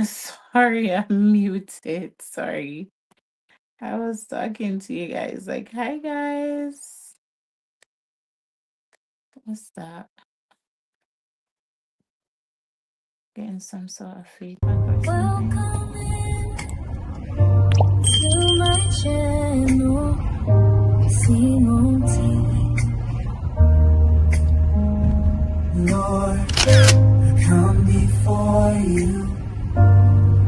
Sorry, I'm muted. Sorry. I was talking to you guys like, hi guys. What's that? Getting some sort of feedback or something. Welcome to my channel, Lord, I come before you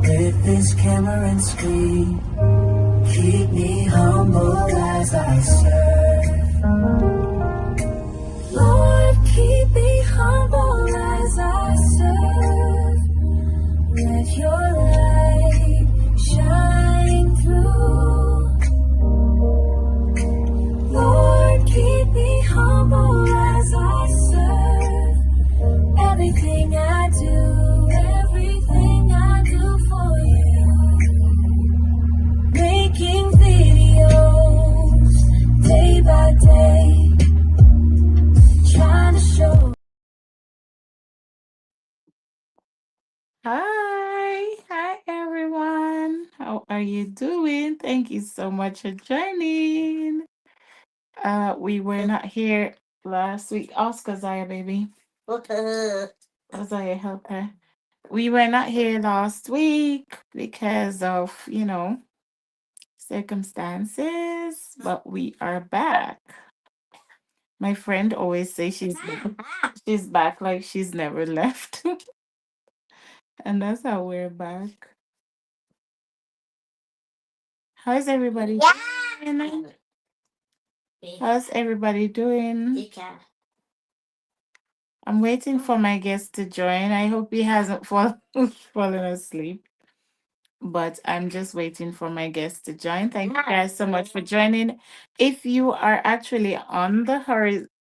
with this camera and screen. Keep me humble as I serve. Lord, keep me humble as I serve. Let your light shine through. Lord, keep me humble as I serve. Everything I do for you. Making videos day by day, trying to show. Hi everyone. How are you doing? Thank you so much for joining. We were not here last week. Oscar Zaya, baby. Zaya, help her. We were not here last week because of, circumstances, but we are back. My friend always says she's back like she's never left. And that's how we're back. How's everybody doing? How's everybody doing? I'm waiting for my guest to join. I hope he hasn't fallen asleep. But I'm just waiting for my guest to join. Thank you guys so much for joining. If you are actually on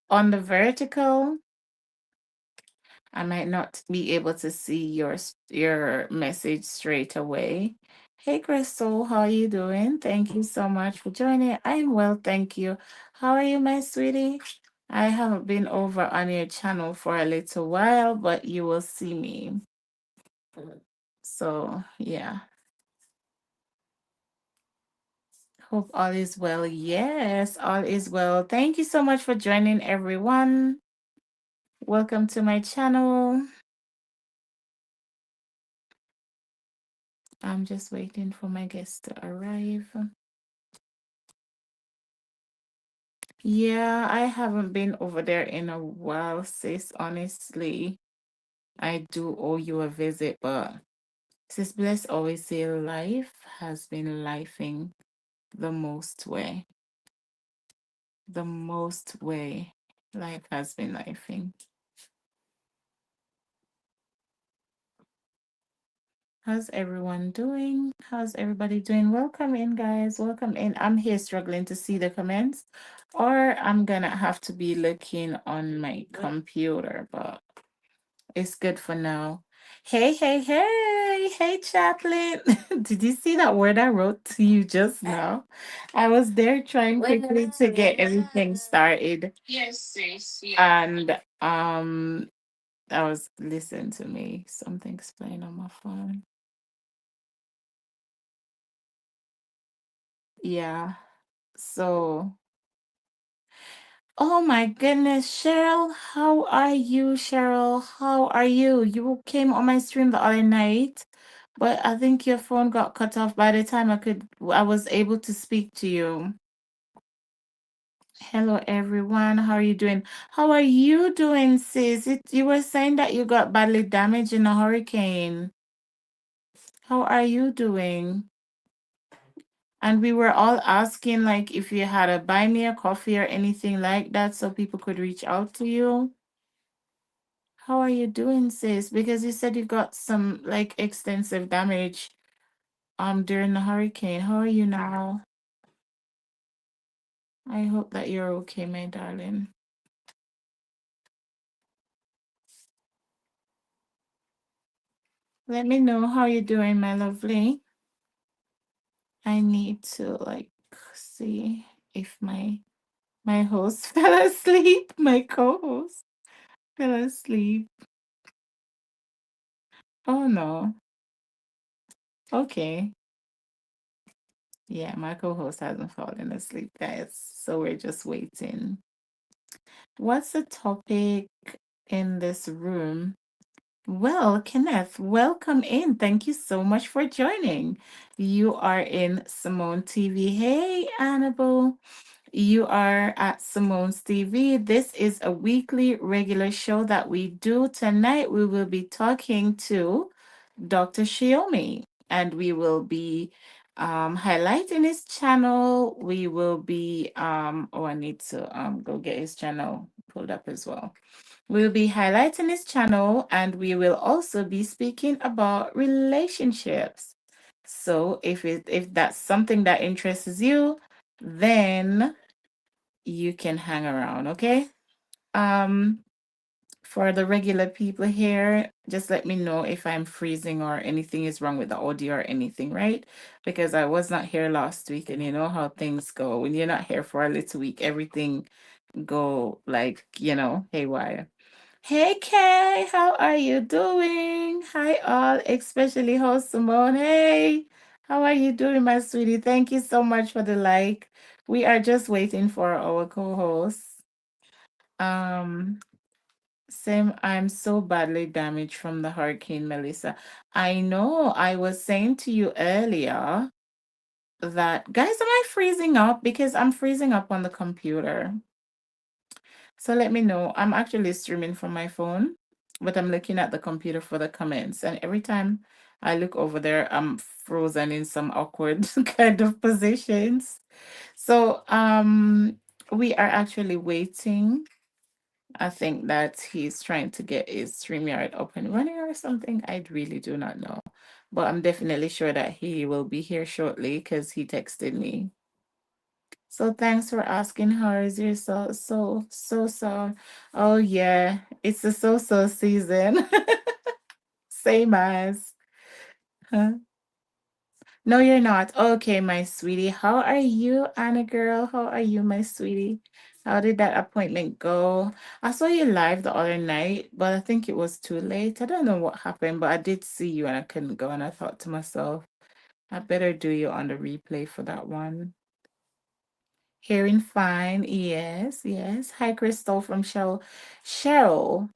on the vertical, I might not be able to see your message straight away. Hey Crystal, how are you doing? Thank you so much for joining. I'm well, thank you. How are you, my sweetie? I haven't been over on your channel for a little while, but you will see me. So yeah. Hope all is well. Yes, all is well. Thank you so much for joining, everyone. Welcome to my channel. I'm just waiting for my guest to arrive. Yeah, I haven't been over there in a while, sis. Honestly, I do owe you a visit, but Sis Bless always say life has been lifing the most way. The most way life has been lifing. How's everyone doing? How's everybody doing? Welcome in, guys. Welcome in. I'm here struggling to see the comments, or I'm gonna have to be looking on my computer, but it's good for now. Hey, hey, hey, hey, Chaplain. Did you see that word I wrote to you just now? I was there trying quickly to get everything started. Yes, yes, yeah. And I was listen to me. Something's playing on my phone. Yeah. So, oh my goodness, Cheryl, how are you, Cheryl? How are you? You came on my stream the other night, but I think your phone got cut off by the time I was able to speak to you. Hello, everyone. How are you doing? How are you doing, sis? You were saying that you got badly damaged in a hurricane. How are you doing? And we were all asking, like, if you had a buy me a coffee or anything like that so people could reach out to you. How are you doing, sis? Because you said you got some, like, extensive damage during the hurricane. How are you now? I hope that you're okay, my darling. Let me know how you're doing, my lovely. I need to, like, see if my host fell asleep. My co-host fell asleep. Oh no. Okay. Yeah, my co-host hasn't fallen asleep, guys. So we're just waiting. What's the topic in this room? Well, Kenneth, welcome in. Thank you so much for joining. You are in Simone TV. Hey, Annabelle. You are at Simone's TV. This is a weekly regular show that we do. Tonight, we will be talking to Dr. Shiomi, and we will be highlighting his channel. We will be, oh, I need to go get his channel pulled up as well. We'll be highlighting his channel, and we will also be speaking about relationships. So if that's something that interests you, then you can hang around, okay? Um, for the regular people here, just let me know if I'm freezing or anything is wrong with the audio or anything, right? Because I was not here last week, and you know how things go. When you're not here for a little week, everything go like, haywire. Hey Kay, how are you doing? Hi all, especially host Simone. Hey, how are you doing, my sweetie? Thank you so much for the like. We are just waiting for our co-host. Um, Same, I'm so badly damaged from the hurricane, Melissa. I know I was saying to you earlier that, guys, am I freezing up? Because I'm freezing up on the computer. So let me know. I'm actually streaming from my phone, but I'm looking at the computer for the comments. And every time I look over there, I'm frozen in some awkward kind of positions. So we are actually waiting. I think that he's trying to get his StreamYard up and running or something. I really do not know. But I'm definitely sure that he will be here shortly because he texted me. So thanks for asking her. Is your so? Oh yeah, it's the so season. Same as. Huh? No, you're not. Okay, my sweetie. How are you, Anna girl? How are you, my sweetie? How did that appointment go? I saw you live the other night, but I think it was too late. I don't know what happened, but I did see you and I couldn't go. And I thought to myself, I better do you on the replay for that one. Hearing fine. Yes, yes. Hi, Crystal from Cheryl. Cheryl,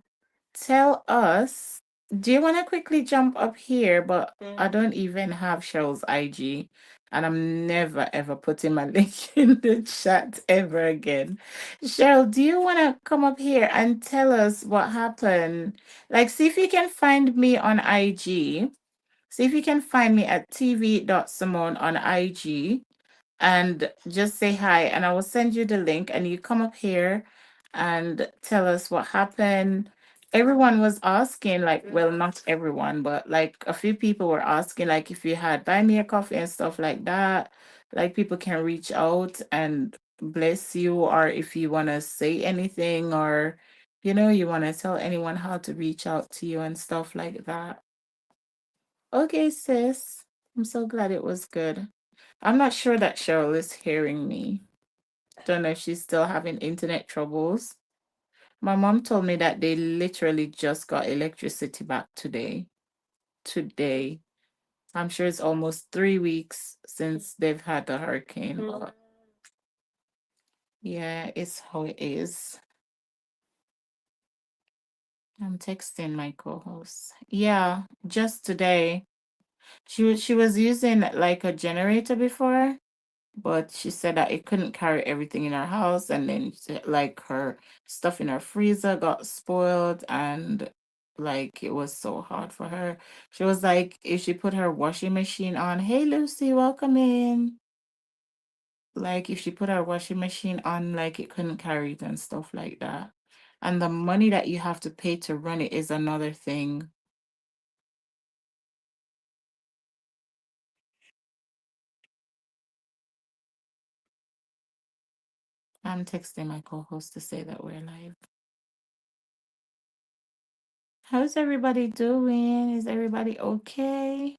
tell us, do you want to quickly jump up here? But I don't even have Cheryl's IG, and I'm never ever putting my link in the chat ever again. Cheryl, do you want to come up here and tell us what happened? Like, see if you can find me on IG. See if you can find me at tv.simone on IG and just say hi, and I will send you the link, and you come up here and tell us what happened. Everyone was asking, like, well, not everyone, but like a few people were asking, like, if you had buy me a coffee and stuff like that, like people can reach out and bless you, or if you want to say anything, or you want to tell anyone how to reach out to you and stuff like that. Okay, sis. I'm so glad it was good. I'm not sure that Cheryl is hearing me. Don't know if she's still having internet troubles. My mom told me that they literally just got electricity back today. Today. I'm sure it's almost 3 weeks since they've had the hurricane. But yeah, it's how it is. I'm texting my co-host. Yeah, just today. She was using like a generator before, but she said that it couldn't carry everything in her house, and then like her stuff in her freezer got spoiled, and like it was so hard for her. She was like, if she put her washing machine on, hey Lucy, welcome in. Like if she put her washing machine on, like it couldn't carry it and stuff like that. And the money that you have to pay to run it is another thing. I'm texting my co-host to say that we're live. How's everybody doing? Is everybody okay?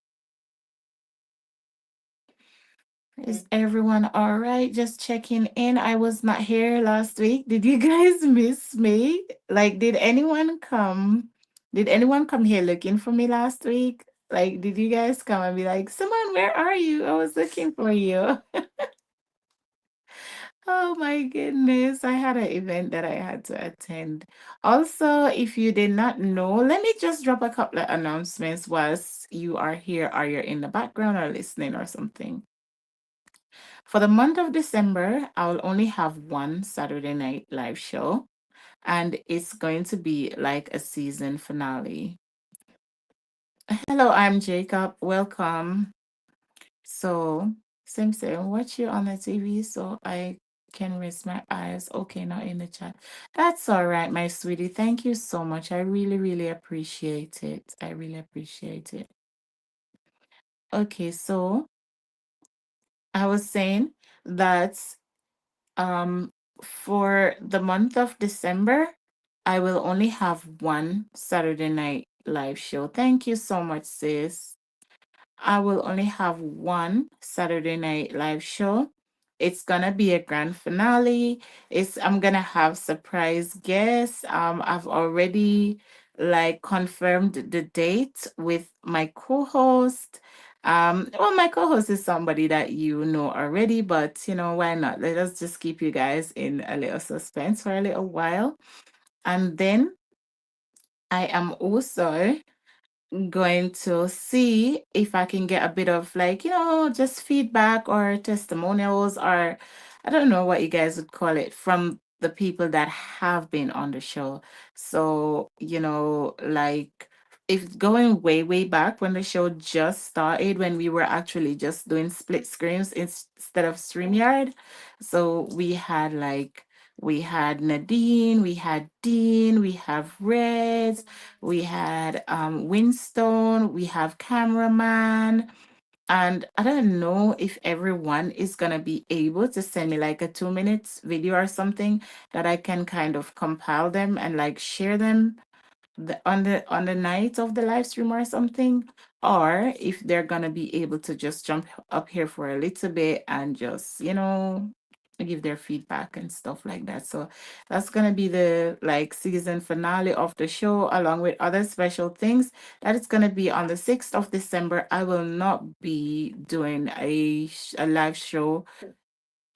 Is everyone all right? Just checking in. I was not here last week. Did you guys miss me? Like, did anyone come? Did anyone come here looking for me last week? Like, did you guys come and be like, Simone, where are you? I was looking for you. Oh my goodness. I had an event that I had to attend. Also, if you did not know, let me just drop a couple of announcements whilst you are here or you're in the background or listening or something. For the month of December, I will only have one Saturday night live show, and it's going to be like a season finale. Hello, I'm Jacob. Welcome. So, Simpson, watch you on the TV so I can rest my eyes. Okay, not in the chat. That's all right, my sweetie. Thank you so much. I really, really appreciate it. I really appreciate it. Okay, so I was saying that um for the month of December, I will only have one Saturday night live show. Thank you so much, sis. I will only have one Saturday night live show. It's gonna be a grand finale. I'm gonna have surprise guests. I've already like confirmed the date with my co-host. Well, my co-host is somebody that you know already, but why not? Let us just keep you guys in a little suspense for a little while. And then I am also going to see if I can get a bit of like, just feedback or testimonials, or I don't know what you guys would call it, from the people that have been on the show. So, like if going way, way back when the show just started, when we were actually just doing split screens instead of StreamYard. So we had Nadine, we had Dean, we have Reds, we had Winstone, we have cameraman, and I don't know if everyone is gonna be able to send me like a 2 minutes video or something that I can kind of compile them and like share them on the night of the live stream or something, or if they're gonna be able to just jump up here for a little bit and just give their feedback and stuff like that. So that's gonna be the like season finale of the show, along with other special things. That is gonna be on the 6th of December. I will not be doing a live show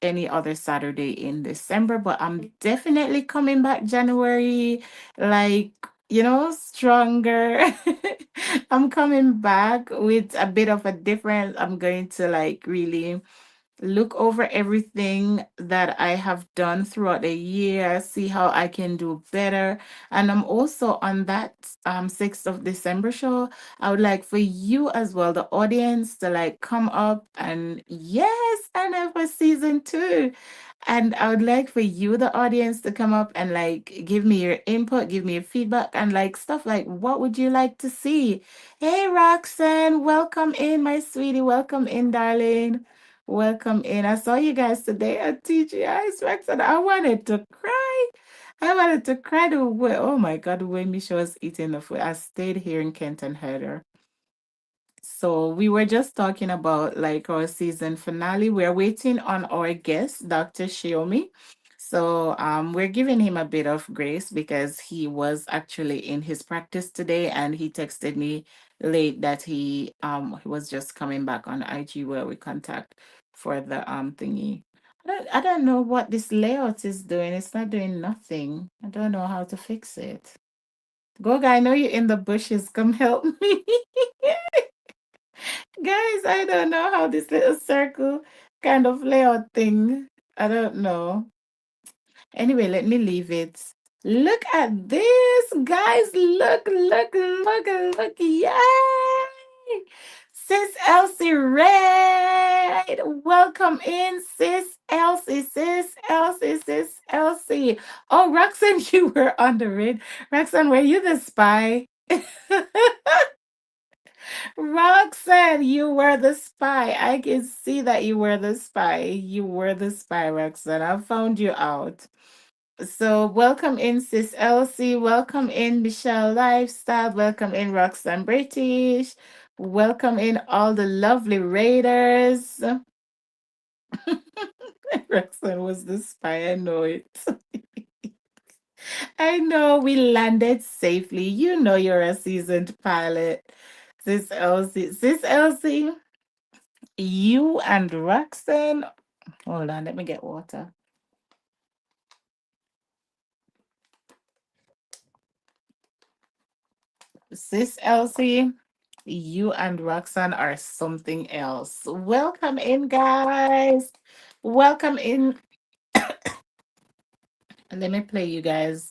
any other Saturday in December, but I'm definitely coming back January, like, stronger. I'm coming back with a bit of a different, I'm going to like really look over everything that I have done throughout the year, see how I can do better. And I'm also on that 6th of December show. I would like for you as well, the audience, to like come up and yes, and have a season two. And I would like for you, the audience, to come up and like give me your input, give me your feedback, and like stuff like what would you like to see? Hey, Roxanne, welcome in, my sweetie. Welcome in, darling. Welcome in. I saw you guys today at TGI's Rex, and I wanted to cry. I wanted to cry the way, oh my God, the way Misha was eating the food. I stayed here in Kent and heard her. So we were just talking about like our season finale. We're waiting on our guest, Dr. Shiomi. So we're giving him a bit of grace because he was actually in his practice today, and he texted me late that he was just coming back on IG where we contact for the thingy. I don't know what this layout is doing. It's not doing nothing. I don't know how to fix it. Goga, I know you're in the bushes. Come help me. Guys, I don't know how this little circle kind of layout thing. I don't know. Anyway, let me leave it. Look at this, guys. Look, look, look, look. Yay! Sis Elsie Red. Welcome in, Sis Elsie, Sis Elsie, Sis Elsie. Oh, Roxanne, you were on the red. Roxanne, were you the spy? Roxanne, you were the spy. I can see that you were the spy. You were the spy, Roxanne. I found you out. So, welcome in, Sis Elsie. Welcome in, Michelle Lifestyle. Welcome in, Roxanne British. Welcome in, all the lovely raiders. Roxanne was the spy. I know it. I know we landed safely. You know you're a seasoned pilot. Sis Elsie, you and Roxanne. Hold on, let me get water. Sis Elsie, you and Roxanne are something else. Welcome in, guys. Welcome in. Let me play you guys.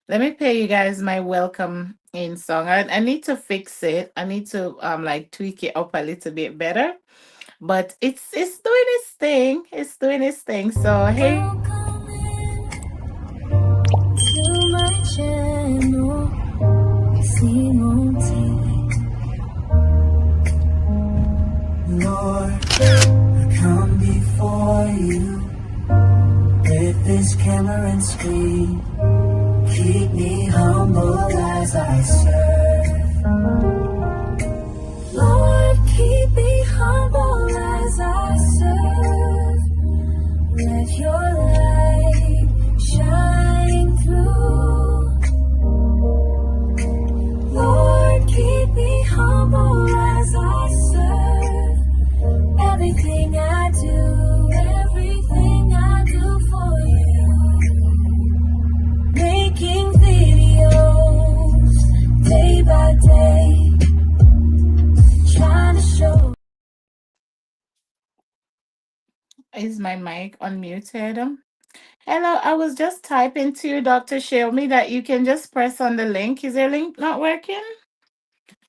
Let me play you guys my welcome in song. I need to fix it. I need to like tweak it up a little bit better. But it's doing its thing. It's doing its thing. So hey, Welcome to my channel. Sing on TV. Lord, I come before you with this camera and screen. Keep me humble as I serve. Lord, keep me humble as I serve. Let your light shine through. Lord, keep me humble as I serve. Everything I do for you. Making videos day by day, trying to show. is my mic unmuted? Hello, I was just typing to you, Dr. Xiaomi, that you can just press on the link. Is your link not working?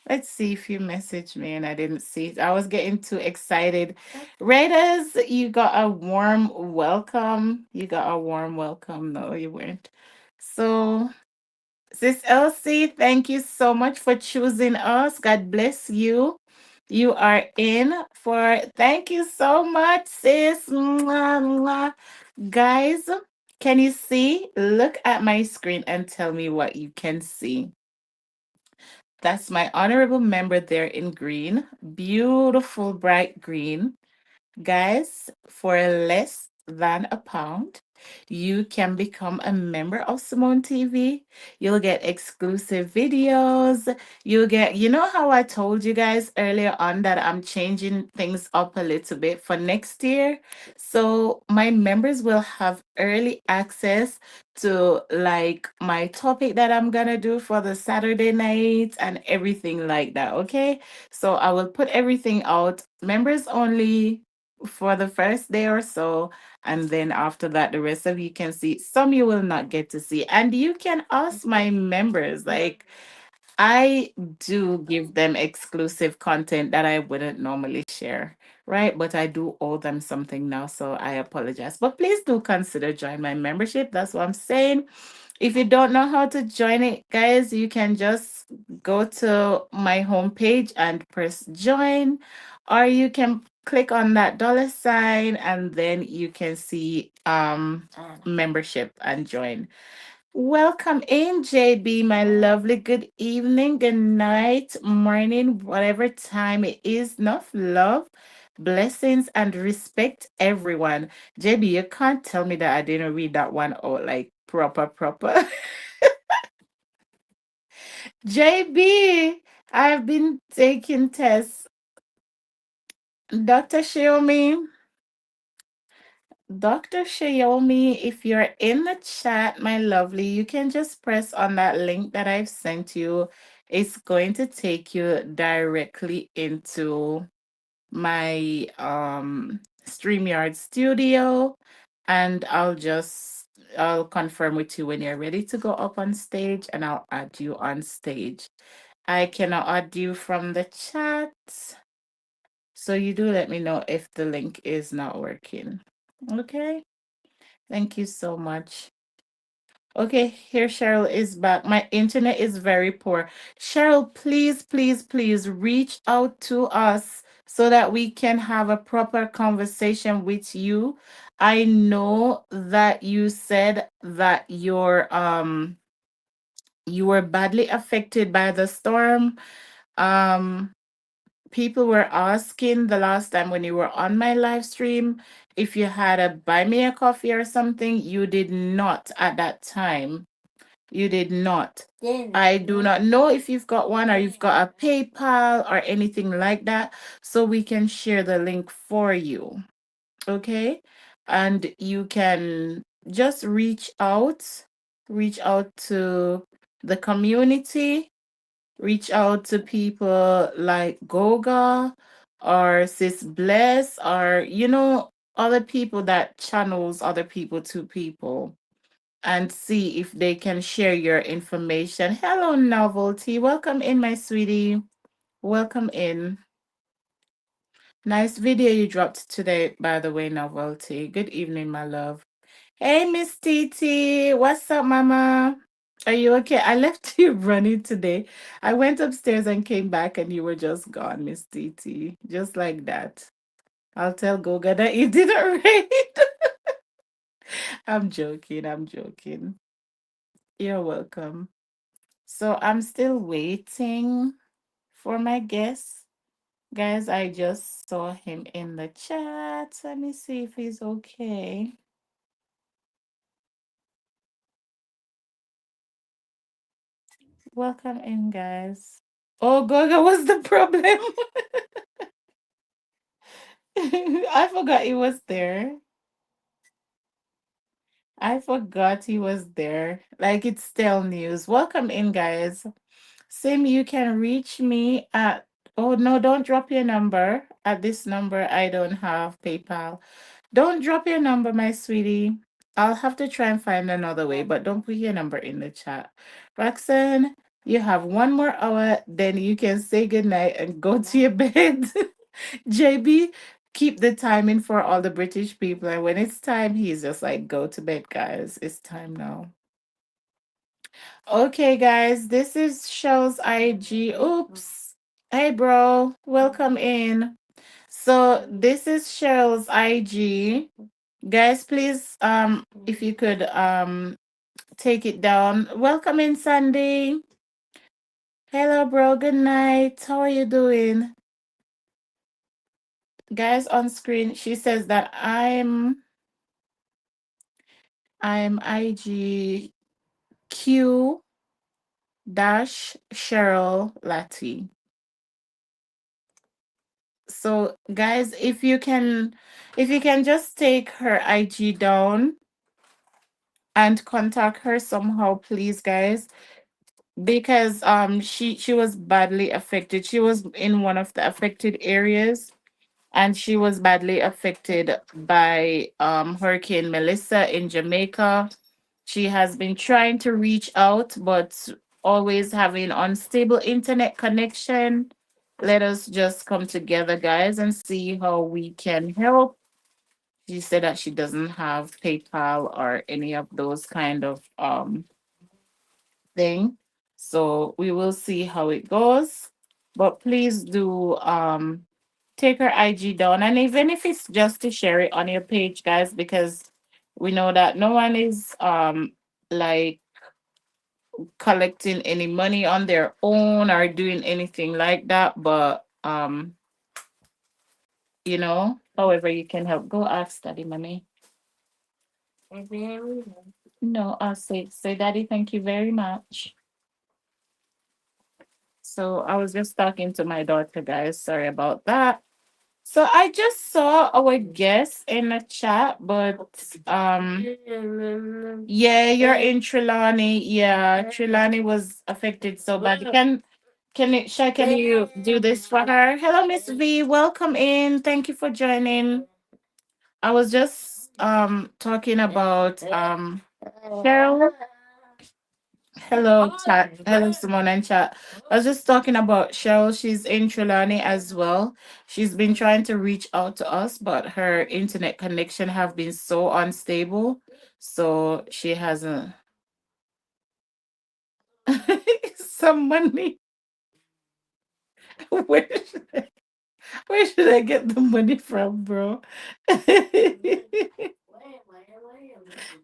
Let's see if you messaged me and I didn't see it. I was getting too excited. Raiders, you got a warm welcome. You got a warm welcome. No, you weren't. So, Sis Elsie, thank you so much for choosing us. God bless you. You are in for, thank you so much, sis. Mwah, mwah. Guys, can you see? Look at my screen and tell me what you can see. That's my honorable member there in green. Beautiful bright green. Guys, for less than a pound, you can become a member of Simone TV. You'll get exclusive videos. You'll get, you know how I told you guys earlier on that I'm changing things up a little bit for next year? So my members will have early access to like my topic that I'm gonna do for the Saturday night and everything like that. Okay. So I will put everything out members only for the first day or so, and then after that the rest of you can see. Some you will not get to see, and you can ask my members. Like, I do give them exclusive content that I wouldn't normally share, right? But I do owe them something now, so I apologize. But please do consider join my membership. That's what I'm saying. If you don't know how to join it, guys, you can just go to my homepage and press join, or you can click on that dollar sign and then you can see membership and join. Welcome in, JB, my lovely. Good evening, good night, morning, whatever time it is. Enough love, blessings, and respect, everyone. JB, you can't tell me that I didn't read that one out like proper. JB, I've been taking tests. Dr. Xiaomi, Dr. Xiaomi, if you're in the chat, my lovely, you can just press on that link that I've sent you. It's going to take you directly into my StreamYard studio, and I'll confirm with you when you're ready to go up on stage, and I'll add you on stage. I cannot add you from the chat, so you do let me know if the link is not working. Okay. Thank you so much. Okay, here Cheryl is back. My internet is very poor. Cheryl, please reach out to us so that we can have a proper conversation with you. I know that you said that you were badly affected by the storm. Um People were asking the last time when you were on my live stream if you had a buy me a coffee or something. You did not at that time. You did not. I do not know if you've got one or you've got a PayPal or anything like that, so we can share the link for you. Okay? And you can just reach out to the community, reach out to people like Goga or Sis Bless or other people that channels other people to people and see if they can share your information. Hello, Novelty. Welcome in, my sweetie. Welcome in. Nice video you dropped today, by the way, Novelty. Good evening, my love. Hey, Miss TT. What's up, Mama? Are you okay? I left you running today. I went upstairs and came back, and you were just gone, Miss TT. Just like that. I'll tell Goga that you didn't read. I'm joking. I'm joking. You're welcome. So I'm still waiting for my guest. Guys, I just saw him in the chat. Let me see if he's okay. Welcome in, guys. Oh, Goga, what's the problem? I forgot he was there. I forgot he was there. Like it's still news. Welcome in, guys. Sim, you can reach me at, oh no, don't drop your number. At this number, I don't have PayPal. Don't drop your number, my sweetie. I'll have to try and find another way, but don't put your number in the chat. Roxanne, you have 1 more hour, then you can say goodnight and go to your bed. JB, keep the timing for all the British people. And when it's time, he's just like, go to bed, guys. It's time now. Okay, guys, this is Shell's IG. Oops. Hey, bro. Welcome in. So this is Cheryl's IG. Guys, please, if you could take it down. Welcome in, Sandy. Hello, bro. Good night. How are you doing? Guys, on screen, she says that I'm IGQ dash Cheryl Lati. So guys, if you can just take her IG down and contact her somehow, please, guys, because she was badly affected. She was in one of the affected areas, and she was badly affected by Hurricane Melissa in Jamaica. She has been trying to reach out, but always having unstable internet connection. Let us just come together, guys, and see how we can help. She said that she doesn't have PayPal or any of those kind of thing. So we will see how it goes. But please do take her IG down. And even if it's just to share it on your page, guys, because we know that no one is like collecting any money on their own or doing anything like that. But however you can help. Go ask Daddy, mommy. No, I'll say Daddy, thank you very much. So I was just talking to my daughter, guys. Sorry about that. So I just saw our guest in the chat, but yeah, you're in Trelawney. Yeah, Trelawney was affected so bad. Can you do this for her? Hello, Miss V. Welcome in. Thank you for joining. I was just talking about Cheryl. Hello, chat. Hello, Simone and chat. I was just talking about Cheryl. She's in Trelawney as well. She's been trying to reach out to us, but her internet connection have been so unstable. So she hasn't some money. Where should I, where should I get the money from, bro?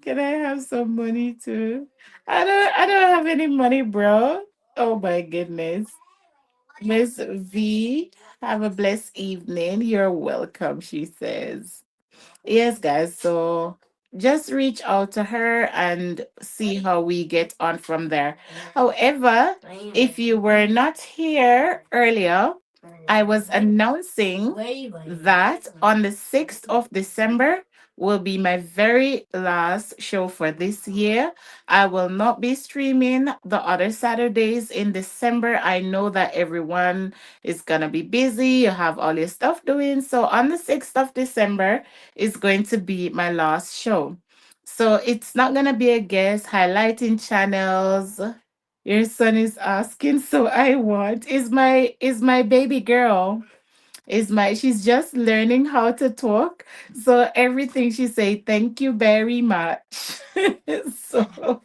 Can I have some money too? I don't have any money, bro. Oh my goodness. Miss V, have a blessed evening. You're welcome, she says. Yes, guys. So just reach out to her and see how we get on from there. However, if you were not here earlier, I was announcing that on the 6th of December will be my very last show for this year. I will not be streaming the other Saturdays in December. I know that everyone is going to be busy. You have all your stuff doing. So on the 6th of December is going to be my last show. So it's not going to be a guest highlighting channels. Your son is asking, so I want is my baby girl. Is my She's just learning how to talk. So everything she say, thank you very much. so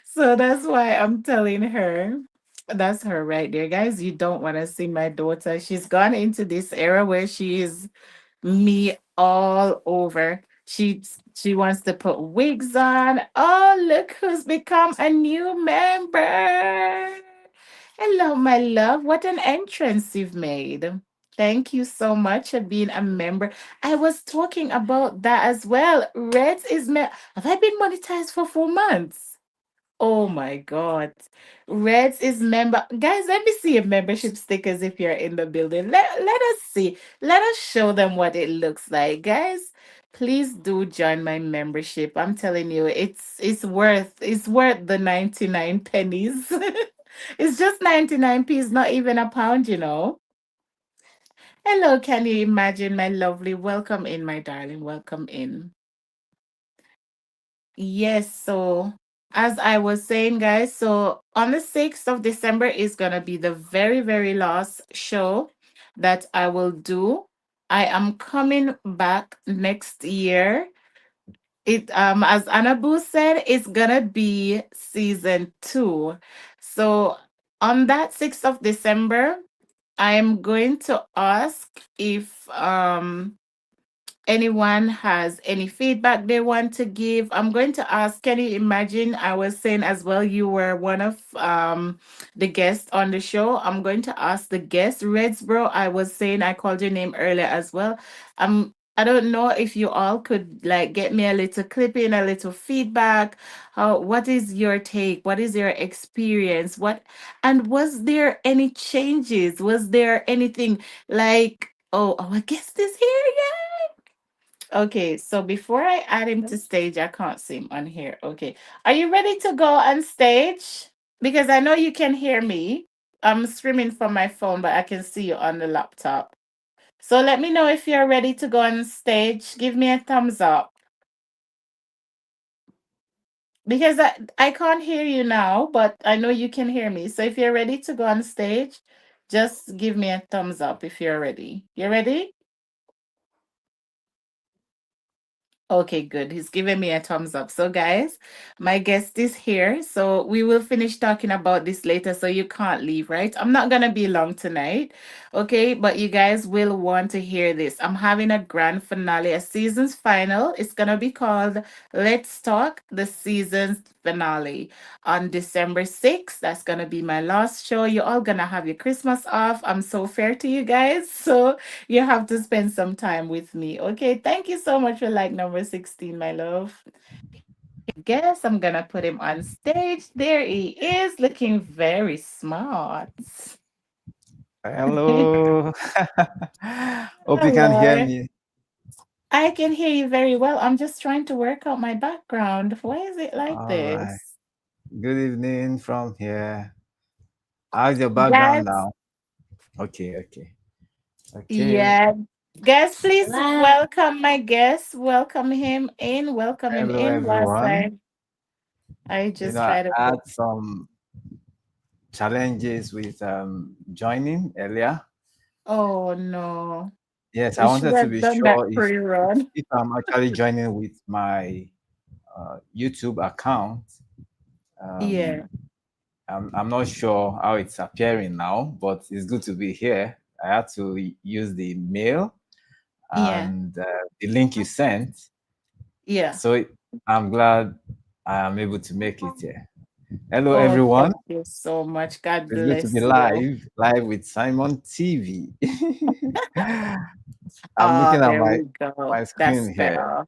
so that's why I'm telling her. That's her right there, guys. You don't want to see my daughter. She's gone into this era where she is me all over. She wants to put wigs on. Oh, look who's become a new member. Hello, my love. What an entrance you've made. Thank you so much for being a member. I was talking about that as well. Reds is have I been monetized for 4 months? Oh my God. Reds is member. Guys, let me see your membership stickers if you're in the building. Let us see. Let us show them what it looks like. Guys, please do join my membership. I'm telling you, it's worth the 99 pennies. It's just 99 p's, not even a pound. Hello, can you imagine, my lovely? Welcome in, my darling. Welcome in. Yes, so as I was saying, guys, so on the 6th of December is going to be the very, very last show that I will do. I am coming back next year. It As Anabu said, it's gonna be season 2. So on that 6th of December, I am going to ask if anyone has any feedback they want to give. I'm going to ask, can you imagine? I was saying as well, you were one of the guests on the show. I'm going to ask the guest, Reds Bro. I was saying I called your name earlier as well. I don't know if you all could like get me a little clip in, a little feedback. What is your take? What is your experience? And was there any changes? Was there anything like, oh, our guest is here? Okay, so before I add him to stage, I can't see him on here. Okay. Are you ready to go on stage? Because I know you can hear me. I'm streaming from my phone, but I can see you on the laptop. So let me know if you're ready to go on stage. Give me a thumbs up. Because I can't hear you now, but I know you can hear me. So if you're ready to go on stage, just give me a thumbs up if you're ready. You ready? Okay, good. He's giving me a thumbs up. So, guys, my guest is here. So, we will finish talking about this later. So, you can't leave, right? I'm not going to be long tonight. Okay, but you guys will want to hear this. I'm having a grand finale, a season's final. It's going to be called Let's Talk, the season's finale on December 6th. That's going to be my last show. You're all going to have your Christmas off. I'm so fair to you guys. So, you have to spend some time with me. Okay. Thank you so much for like number 16, my love. Guess I'm gonna put him on stage. There he is, looking very smart. Hello. Hope you can hear Hello. me. I can hear you very well. I'm just trying to work out my background. Why is it like All right. this? Good evening from here. How's your background Guys, now? Okay. Okay. yeah. Guys, please welcome my guest. Welcome him in. Welcome him Hello, in whilst everyone. I You know, just I try to had put. some challenges with joining earlier. Oh no. Yes, I We should wanted to have be done that sure pre-run. if I'm actually joining with my YouTube account. Um, Yeah, I'm not sure how it's appearing now, but it's good to be here. I had to use the mail yeah, and the link you sent. yeah. So I'm glad I am able to make it here. Hello, Oh, everyone. thank you so much. God It's good to be bless you. live with Simon TV. I'm Ah, looking at there my we go. my That's screen here. better.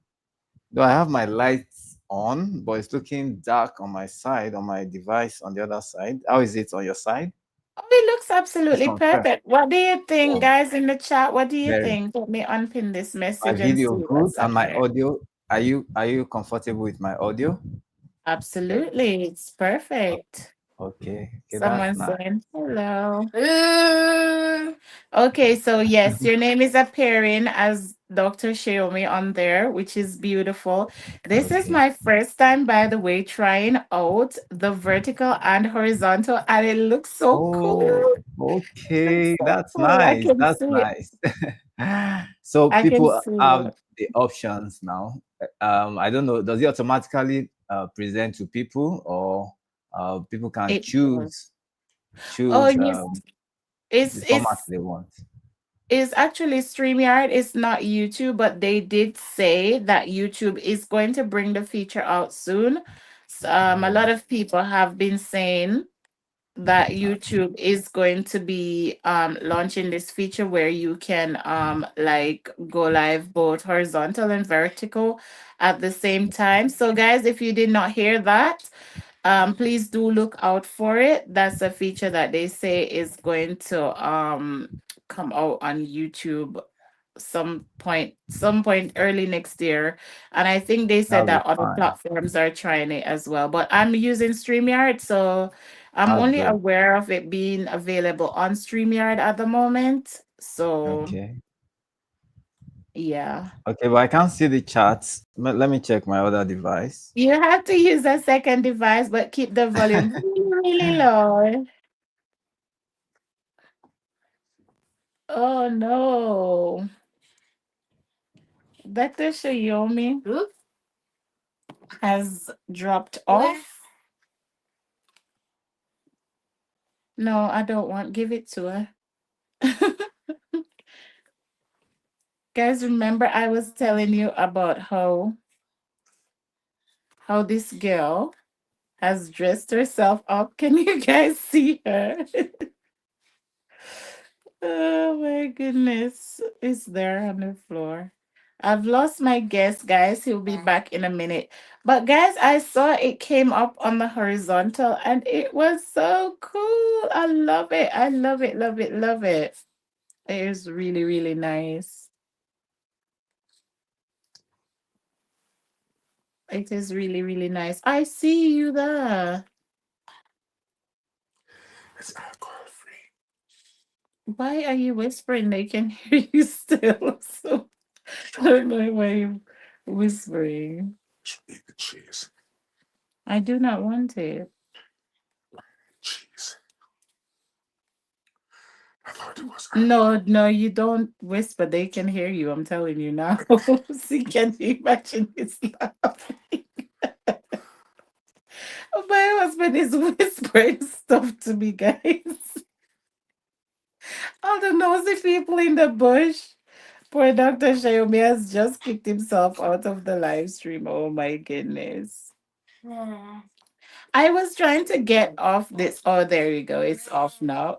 Though I have my lights on, but it's looking dark on my side, on my device on the other side. How is it on your side? Oh, it looks Let's absolutely confirm. perfect. What do you think, Oh, guys, in the chat? What do you very. think? Let me unpin this My message and video see good what's and up my there. audio. Are you comfortable with my audio? Okay. Absolutely. It's perfect. Okay. Okay, that's Someone's nice. saying hello. Okay, so yes, your name is appearing as Dr. Xiaomi on there, which is beautiful. This is Okay. my first time, by the way, trying out the vertical and horizontal, and it looks so Oh, cool. It looks okay. so That's cool. I nice. can That's see it. nice. So I can people see have it. the options now. I don't know. Does it automatically present to people, or people can It does. Oh, choose yes. the It's format it's they want? It's actually StreamYard. It's not YouTube, but they did say that YouTube is going to bring the feature out soon. A Oh, lot of people have been saying that YouTube is going to be launching this feature where you can like go live both horizontal and vertical at the same time. So guys, if you did not hear that, please do look out for it. That's a feature that they say is going to come out on YouTube some point early next year. And I think they said that'll be that other fine. platforms are trying it as well. But I'm using StreamYard, so I'm That's only good. aware of it being available on StreamYard at the moment. So Okay. yeah. Okay, but I can't see the charts. Let me check my other device. You have to use a second device, but keep the volume really low. Oh no. Dr. Shayomi has dropped off. No, I don't want. Give it to her. Guys, remember I was telling you about how this girl has dressed herself up. Can you guys see her? Oh my goodness. It's there on the floor. I've lost my guest, guys. He'll be back in a minute. But guys, I saw it came up on the horizontal and it was so cool. I love it. I love it, love it, love it. It is really, really nice. It is really, really nice. I see you there. Why are you whispering? They can hear you still. So I don't know why you're whispering. I do not want it. No, no, you don't whisper. They can hear you. I'm telling you now. See, can you imagine his laughing? My husband is whispering stuff to me, guys. All the nosy people in the bush. Poor Dr. Xiaomi has just kicked himself out of the live stream. Oh my goodness. I was trying to get off this. Oh, there you go. It's off now.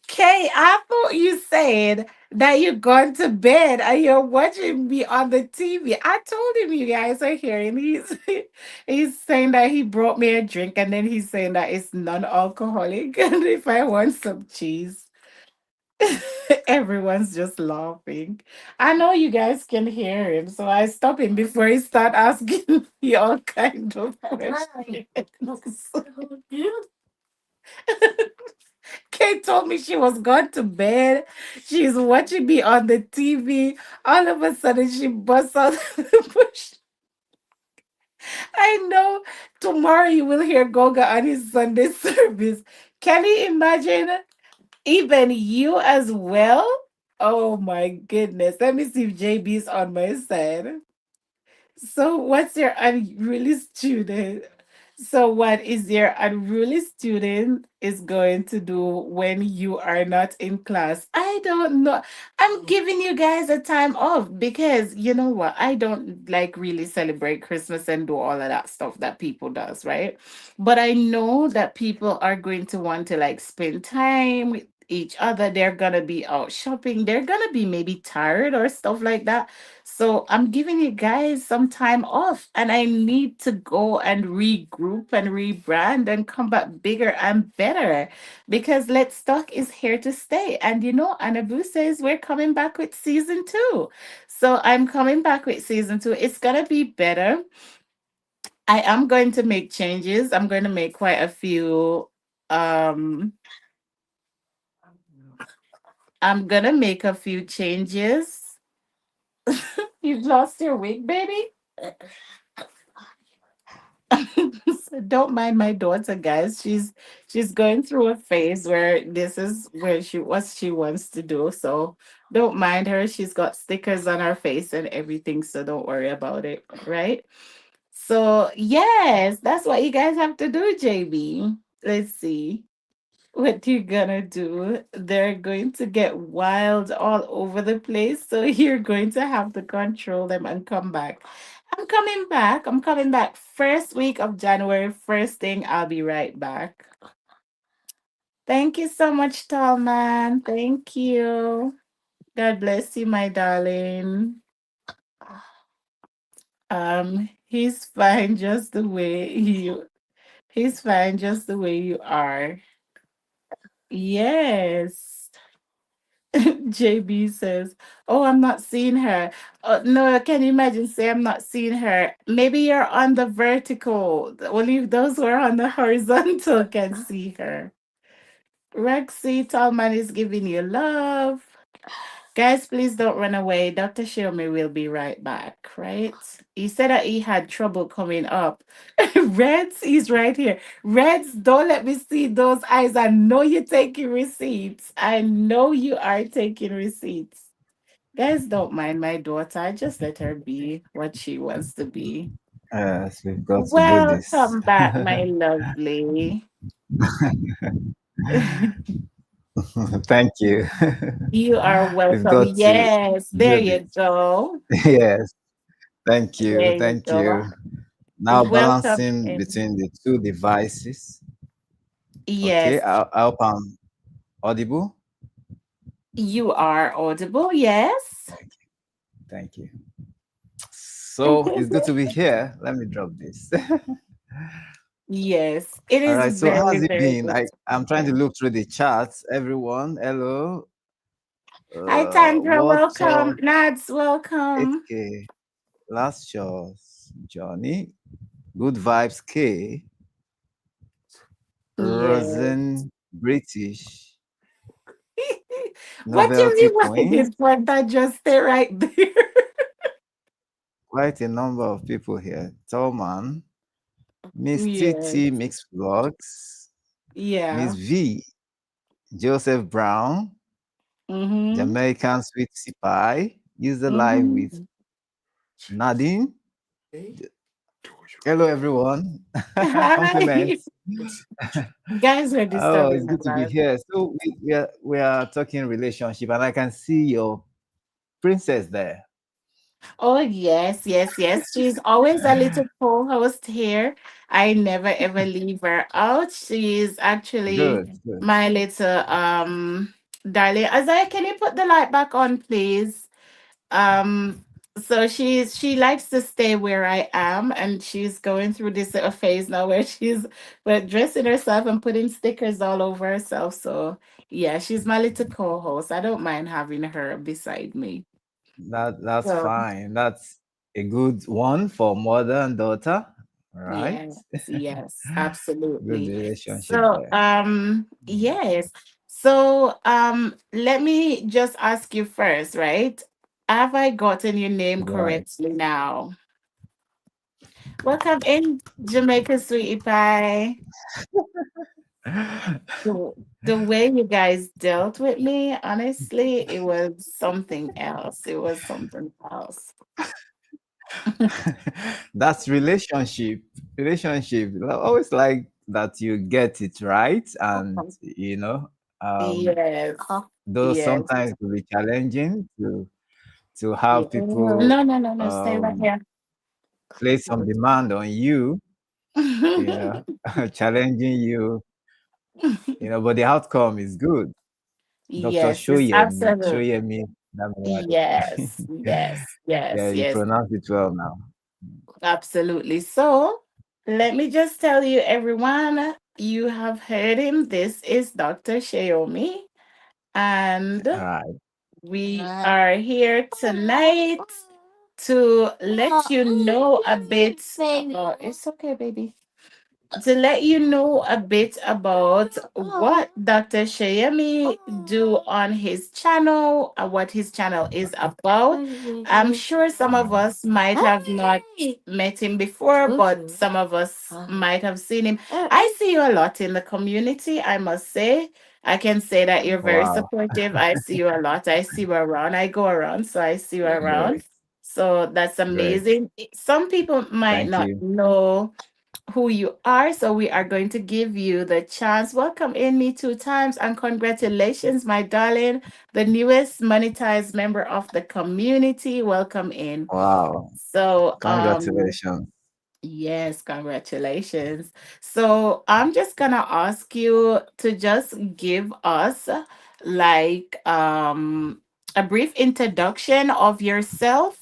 Kay, I thought you said that you're going to bed and you're watching me on the TV. I told him you guys are hearing. He's saying that he brought me a drink and then he's saying that it's non-alcoholic and if I want some cheese. Everyone's just laughing. I know you guys can hear him, so I stop him before he start asking me all kind of questions. Kate told me she was going to bed. She's watching me on the TV. All of a sudden, she busts out the bush. I know tomorrow you will hear Goga on his Sunday service. Can you imagine? Even you as well? Oh my goodness. Let me see if JB's on my side. So, what's your unruly student? So, what is your unruly student is going to do when you are not in class? I don't know. I'm giving you guys a time off because you know what? I don't like really celebrate Christmas and do all of that stuff that people does, right? But I know that people are going to want to like spend time with each other. They're gonna be out shopping. They're gonna be maybe tired or stuff like that. So I'm giving you guys some time off, and I need to go and regroup and rebrand and come back bigger and better, because Let's Talk is here to stay. And Anabu says we're coming back with season two. So I'm coming back with season two. It's gonna be better. I am going to make changes. I'm going to make quite a few. Um, I'm gonna make a few changes. You've lost your wig, baby. So don't mind my daughter, guys. She's going through a phase where this is where she what she wants to do. So don't mind her. She's got stickers on her face and everything. So don't worry about it. Right. So yes, that's what you guys have to do, JB. Let's see what you're gonna do. They're going to get wild all over the place. So you're going to have to control them and come back. I'm coming back. I'm coming back first week of January. First thing, I'll be right back. Thank you so much, Tallman. Thank you. God bless you, my darling. He's fine just the way you he's fine just the way you are. Yes. JB says, "Oh, I'm not seeing her." No, can you imagine? Say, "I'm not seeing her." Maybe you're on the vertical. Only those who are on the horizontal can see her. Rexy Tallman is giving you love. Guys, please don't run away. Dr. Shiomi will be right back, right? He said that he had trouble coming up. Reds, he's right here. Reds, don't let me see those eyes. I know you're taking receipts. I know you are taking receipts. Guys, don't mind my daughter. I just let her be what she wants to be. Yes, we've got to do this. Welcome back, my lovely. Thank you. You are We've welcome. got to Yes, there do you this. go. Yes, thank you. There you Thank go. you. Now Welcome balancing in. between the two devices. Okay, Yes, I hope I'm audible. you are audible. Yes. Thank you. Thank you. So it's good to be here. Let me drop this. Yes, it All is right. So very, how's it very been? good. I'm trying to look through the charts. Everyone, hello. Hi, Tandra. Walter, Welcome. Nads, welcome. 8K. Last shows. Johnny. Good vibes K. Yes. Rosen British. What you Novelty mean by Queen. this point? I just stay right there. Quite a number of people here. Tolman. Miss Yes. TT Mix Vlogs. Miss Yeah. V. Joseph Brown. Mm-hmm. Jamaican Sweet Pie. User Live with Mm-hmm. Nadine. Hello, everyone. Hi. Compliments. Guys are Oh, it's disturbing my good to be life. here. So we are talking relationship, and I can see your princess there. Oh, yes, yes, yes. She's always a little co-host here. I never ever leave her out. She's actually Good, good. my little darling. Azai, can you put the light back on, please? So she likes to stay where I am, and she's going through this little phase now where she's dressing herself and putting stickers all over herself. So yeah, she's my little co-host. I don't mind having her beside me. That's So fine. That's a good one for mother and daughter. All right. yes, yes, Good absolutely. relationship So, there. yes. So, let me just ask you first, right? Have I gotten your name Right. correctly now? Welcome in, Jamaica Sweetie Pie. The, the way you guys dealt with me, honestly, it was something else. It was something else. That's relationship. Relationship. I always like that you get it right, and um, Yes. though Yes. sometimes it will be challenging to Yeah. have people No, no, no, no. Stay right um, here. place some demand on you, you know, challenging you, but the outcome is good. Dr. Yes, it's Shoyemi, absolute. Shoyemi Damilare. Yes, yes, Yeah, yes, you yes, pronounce it well now. absolutely. So let me just tell you, everyone, you have heard him. This is Dr. Shayomi, and All right. we are here tonight to let you know a bit. Oh, it's okay, baby. To let you know a bit about what Dr. Shayemi do on his channel, what his channel is about. I'm sure some of us might have not met him before, but some of us might have seen him. I see you a lot in the community, I must say. I can say that you're very Wow. supportive. I see you a lot. I see you around. I go around, so I see you Great. around. So that's Great. amazing. Some people might Thank not you. know who you are. So we are going to give you the chance. Welcome in me two times and congratulations, my darling, the newest monetized member of the community. Welcome in. Wow. So Congratulations. yes, congratulations. So I'm just gonna ask you to just give us like a brief introduction of yourself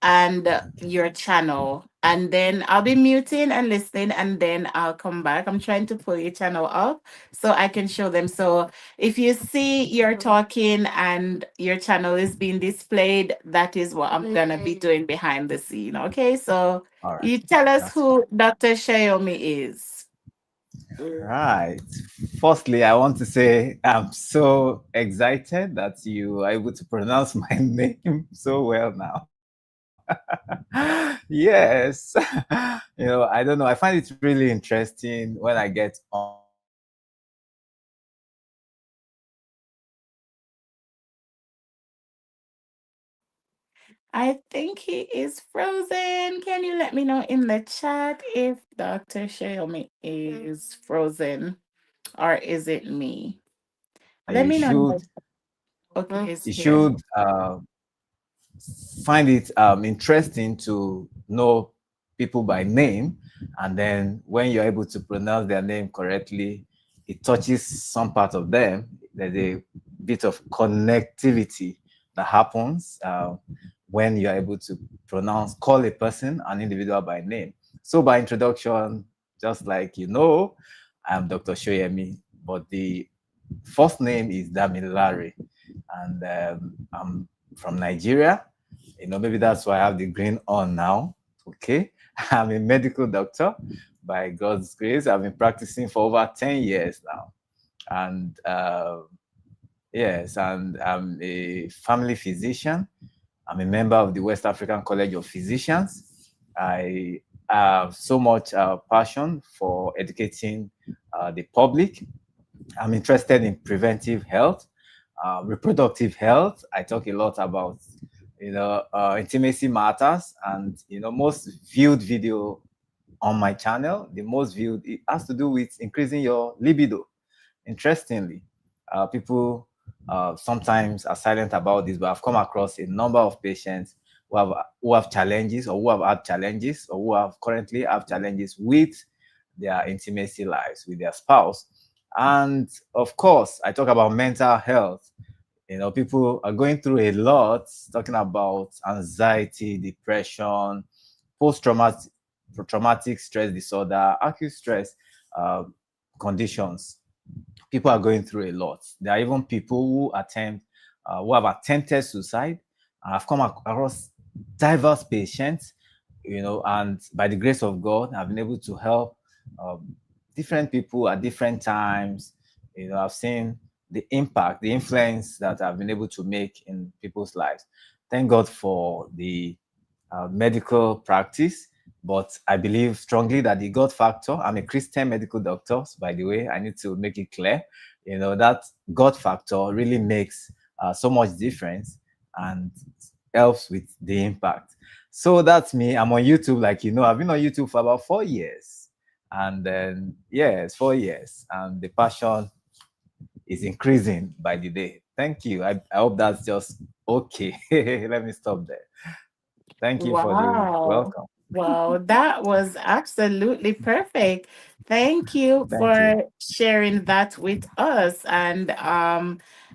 and your channel. And then I'll be muting and listening, and then I'll come back. I'm trying to pull your channel up so I can show them. So if you see you're talking and your channel is being displayed, that is what I'm going to be doing behind the scene. Okay. So All right. you tell us That's fine. who Dr. Xiaomi is. Right. Firstly, I want to say I'm so excited that you are able to pronounce my name so well now. Yes. I don't know. I find it really interesting when I get on YouTube and people pronounce my name correctly. I think he is frozen. Can you let me know in the chat if Dr. Xiaomi is frozen? Or is it me? Let You me know. should Okay, he's you here. should find it interesting to know people by name, and then when you're able to pronounce their name correctly, it touches some part of them. There's a bit of connectivity that happens when you're able to call a person, an individual by name. So by introduction, just like I'm Dr. Shoyemi, but the first name is Damilare, and I'm from Nigeria. Maybe that's why I have the green on now. Okay. I'm a medical doctor by God's grace. I've been practicing for over 10 years now. And yes, and I'm a family physician. I'm a member of the West African College of Physicians. I have so much passion for educating the public. I'm interested in preventive health, reproductive health. I talk a lot about, intimacy matters, and most viewed video on my channel, the most viewed, it has to do with increasing your libido. Interestingly, people sometimes are silent about this, but I've come across a number of patients who have challenges, or who have had challenges, or who have currently have challenges with their intimacy lives with their spouse. And of course, I talk about mental health. People are going through a lot, talking about anxiety, depression, post traumatic stress disorder, acute stress uh, conditions. People are going through a lot. There are even people who have attempted suicide. I've come across diverse patients, and by the grace of God, I've been able to help um, different people at different times. I've seen the impact, the influence that I've been able to make in people's lives. Thank God for the medical practice, but I believe strongly that the God factor, I'm a Christian medical doctor, by the way, I need to make it clear, that God factor really makes so much difference and helps with the impact. So that's me. I'm on YouTube, like I've been on YouTube for about 4 years. And then, yes, 4 years. And the passion is increasing by the day. Thank you. I hope that's just okay. Let me stop there. Thank you for the Wow. welcome. Wow, that was absolutely perfect. Thank you Thank you. for sharing that with us. And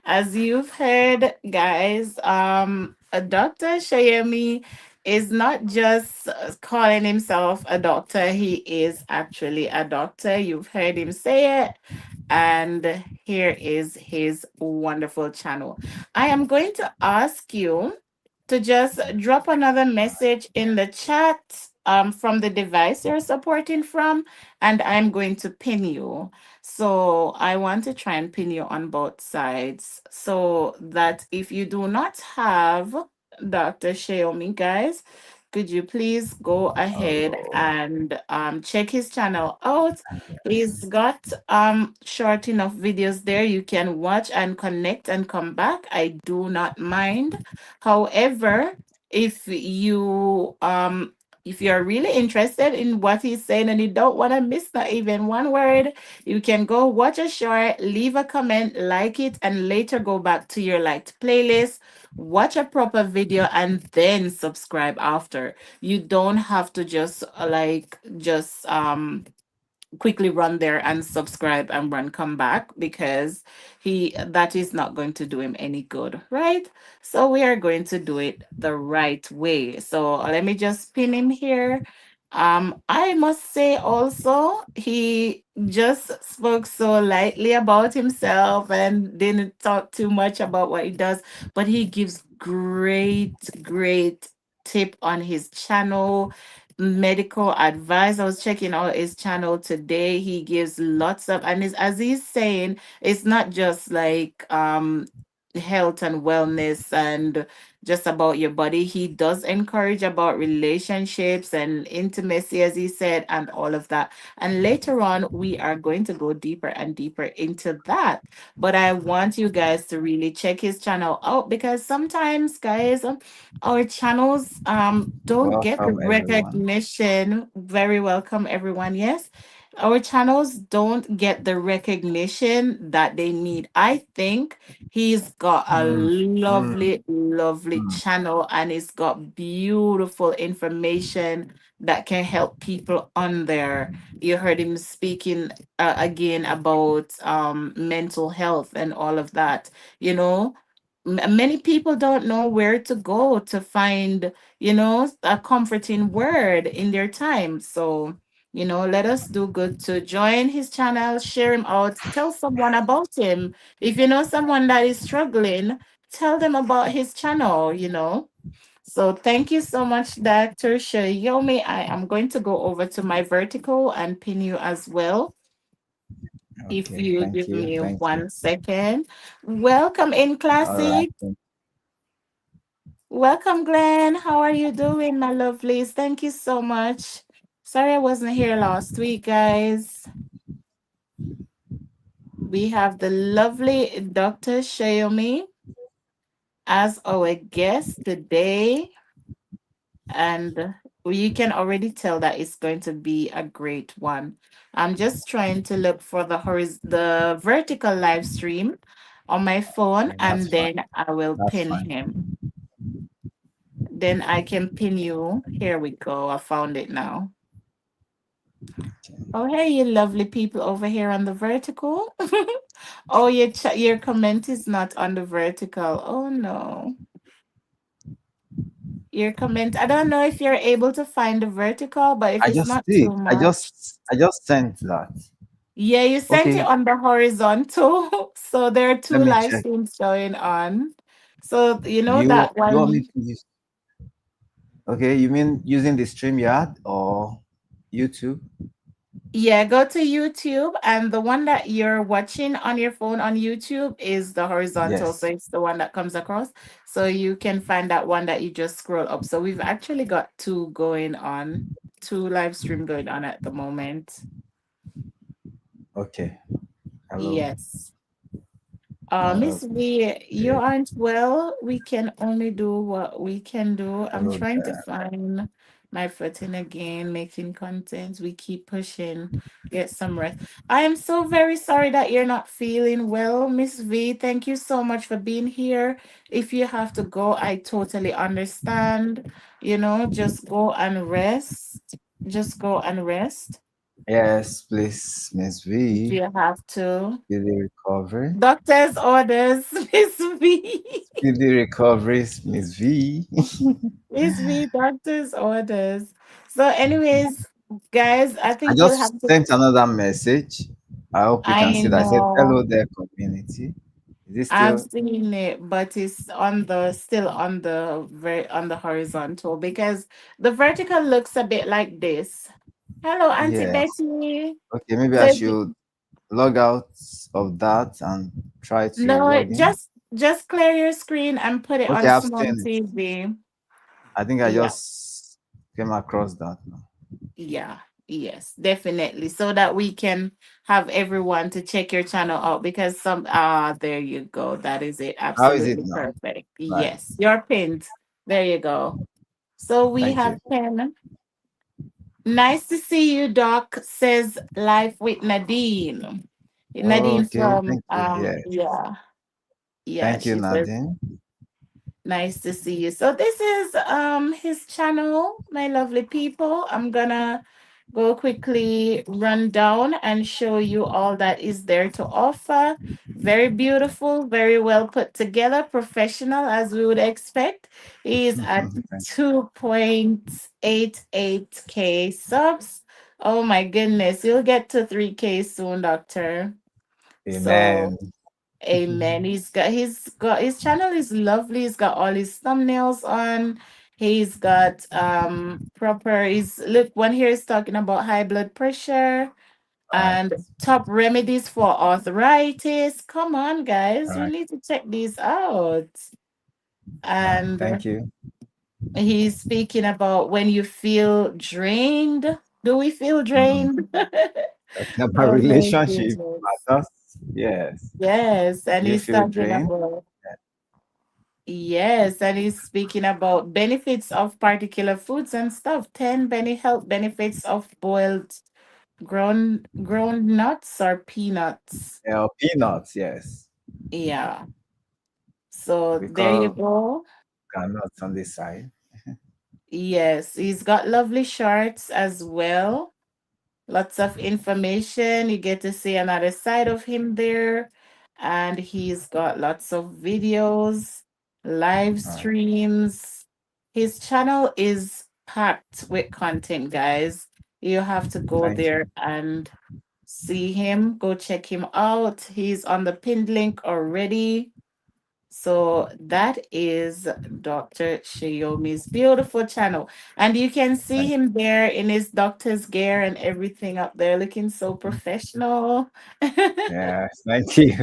As you've heard, guys, Dr. Shayemi is not just calling himself a doctor, he is actually a doctor. You've heard him say it. And here is his wonderful channel. I am going to ask you to just drop another message in the chat from the device you're supporting from, and I'm going to pin you. So I want to try and pin you on both sides so that if you do not have Dr. Xiaomi, guys, could you please go ahead Oh, and check his channel out? He's got short enough videos there you can watch and connect and come back. I do not mind. However, if you if you're really interested in what he's saying and you don't want to miss not even one word, you can go watch a short, leave a comment, like it, and later go back to your liked playlist, watch a proper video, and then subscribe after. You don't have to just just quickly run there and subscribe and run come back, because he that is not going to do him any good, right? So we are going to do it the right way. So let me just pin him here. I must say also, he just spoke so lightly about himself and didn't talk too much about what he does, but he gives great tip on his channel, medical advice. I was checking out his channel today. He gives lots of, and as he's saying, it's not just like health and wellness and just about your body. He does encourage about relationships and intimacy, as he said, and all of that. And later on, we are going to go deeper and deeper into that. But I want you guys to really check his channel out, because sometimes, guys, our channels don't get the welcome everyone. recognition. Very welcome, everyone. Yes. Our channels don't get the recognition that they need. I think he's got a Mm, mm, lovely mm. channel, and it's got beautiful information that can help people on there. You heard him speaking again about mental health and all of that. You know, many people don't know where to go to find, a comforting word in their time. So, let us do good to join his channel, share him out, tell someone about him. If you know someone that is struggling, tell them about his channel. So thank you so much, Dr. Shayomi. I am going to go over to my vertical and pin you as well. If Okay, you thank give you, me thank you. 1 second. Welcome in, All right. Classic. Welcome, Glenn. How are you doing, my lovelies? Thank you so much. Sorry I wasn't here last week, guys. We have the lovely Dr. Shayomi as our guest today, and you can already tell that it's going to be a great one. I'm just trying to look for the vertical live stream on my phone, Okay, that's and fine. then I will That's pin fine. him. Then I can pin you. Here we go. I found it now. Okay. Oh, hey, you lovely people over here on the vertical. Oh, your comment is not on the vertical. Oh no. Your comment. I don't know if you're able to find the vertical, but if I it's just not did. too I much. just I just sent that. Yeah, you sent it Okay, on the horizontal. So there are let two me live check. streams going on. So you Do know you that you want me one. to use? Okay, you mean using the StreamYard or YouTube? Yeah, go to YouTube, and the one that you're watching on your phone on YouTube is the horizontal. So Yes. it's the one that comes across. So you can find that one that you just scroll up. So we've actually got two going on, two live stream going on at the moment. Okay. Hello. Yes. Uh, Miss V, you okay. aren't well. We can only do what we can do. I'm Hello trying to there. find my footing again, making content. We keep pushing. Get some rest. I am so very sorry that you're not feeling well, Miss V. Thank you so much for being here. If you have to go, I totally understand. Just go and rest. Just go and rest. Yes, please, Miss Do V. you have to? Speedy recovery. Doctor's orders, Miss V. Speedy recovery, Miss V. Miss V, doctor's orders. So, anyways, guys, I I think we'll have just to. sent another message. I hope you can I see that. I said, know. hello there, community. Is it I've still? seen it, but it's on the still on the on the horizontal because the vertical looks a bit like this. Hello, Auntie Yes. Betty. Okay, maybe So I if should log out of that and try to no, log in. just clear your screen and put it Okay, on I've small seen it. TV. I think I Yeah, just came across that now. yeah, yes, definitely. So that we can have everyone to check your channel out because some there you go. That is it. How is it Absolutely now? perfect. Right. Yes, you're pinned. There you go. So we Thank have you. 10. Nice to see you, Doc, says Life with Nadine. Nadine Okay, from thank you. Yes. yeah, yeah, Thank you, she says Nadine. nice to see you. So this is his channel, my lovely people. I'm gonna go quickly run down and show you all that is there to offer. Very beautiful, very well put together, professional as we would expect. He's at Thank 2.88K subs. Oh my goodness, you'll get to 3K soon, doctor. you. So Amen. amen. He's got his channel is lovely. He's got all his thumbnails on. He's got proper he's look one here is talking about high blood pressure Right. and top remedies for arthritis. Come on, guys, you Right. need to check these out. Right. And Thank you. he's speaking about when you feel drained. Do we feel Mm. drained? Talking about Oh my relationship goodness. matters. Yes. Yes, and Do you he's feel talking drained? about yes, and he's speaking about benefits of particular foods and stuff. 10 health benefits of boiled ground nuts or peanuts. Peanuts, yes. Yeah. So We there you call go. nuts on this side. Yes, he's got lovely shorts as well. Lots of information. You get to see another side of him there. And he's got lots of videos, live All right. streams. His channel is packed with content, guys. You have to go Thank you. there and see him. Go check him out. He's on the pinned link already. So that is Dr. Xiaomi's beautiful channel. And you can see Thank him there in his doctor's gear and everything up there, looking so you. professional. Yes, thank you.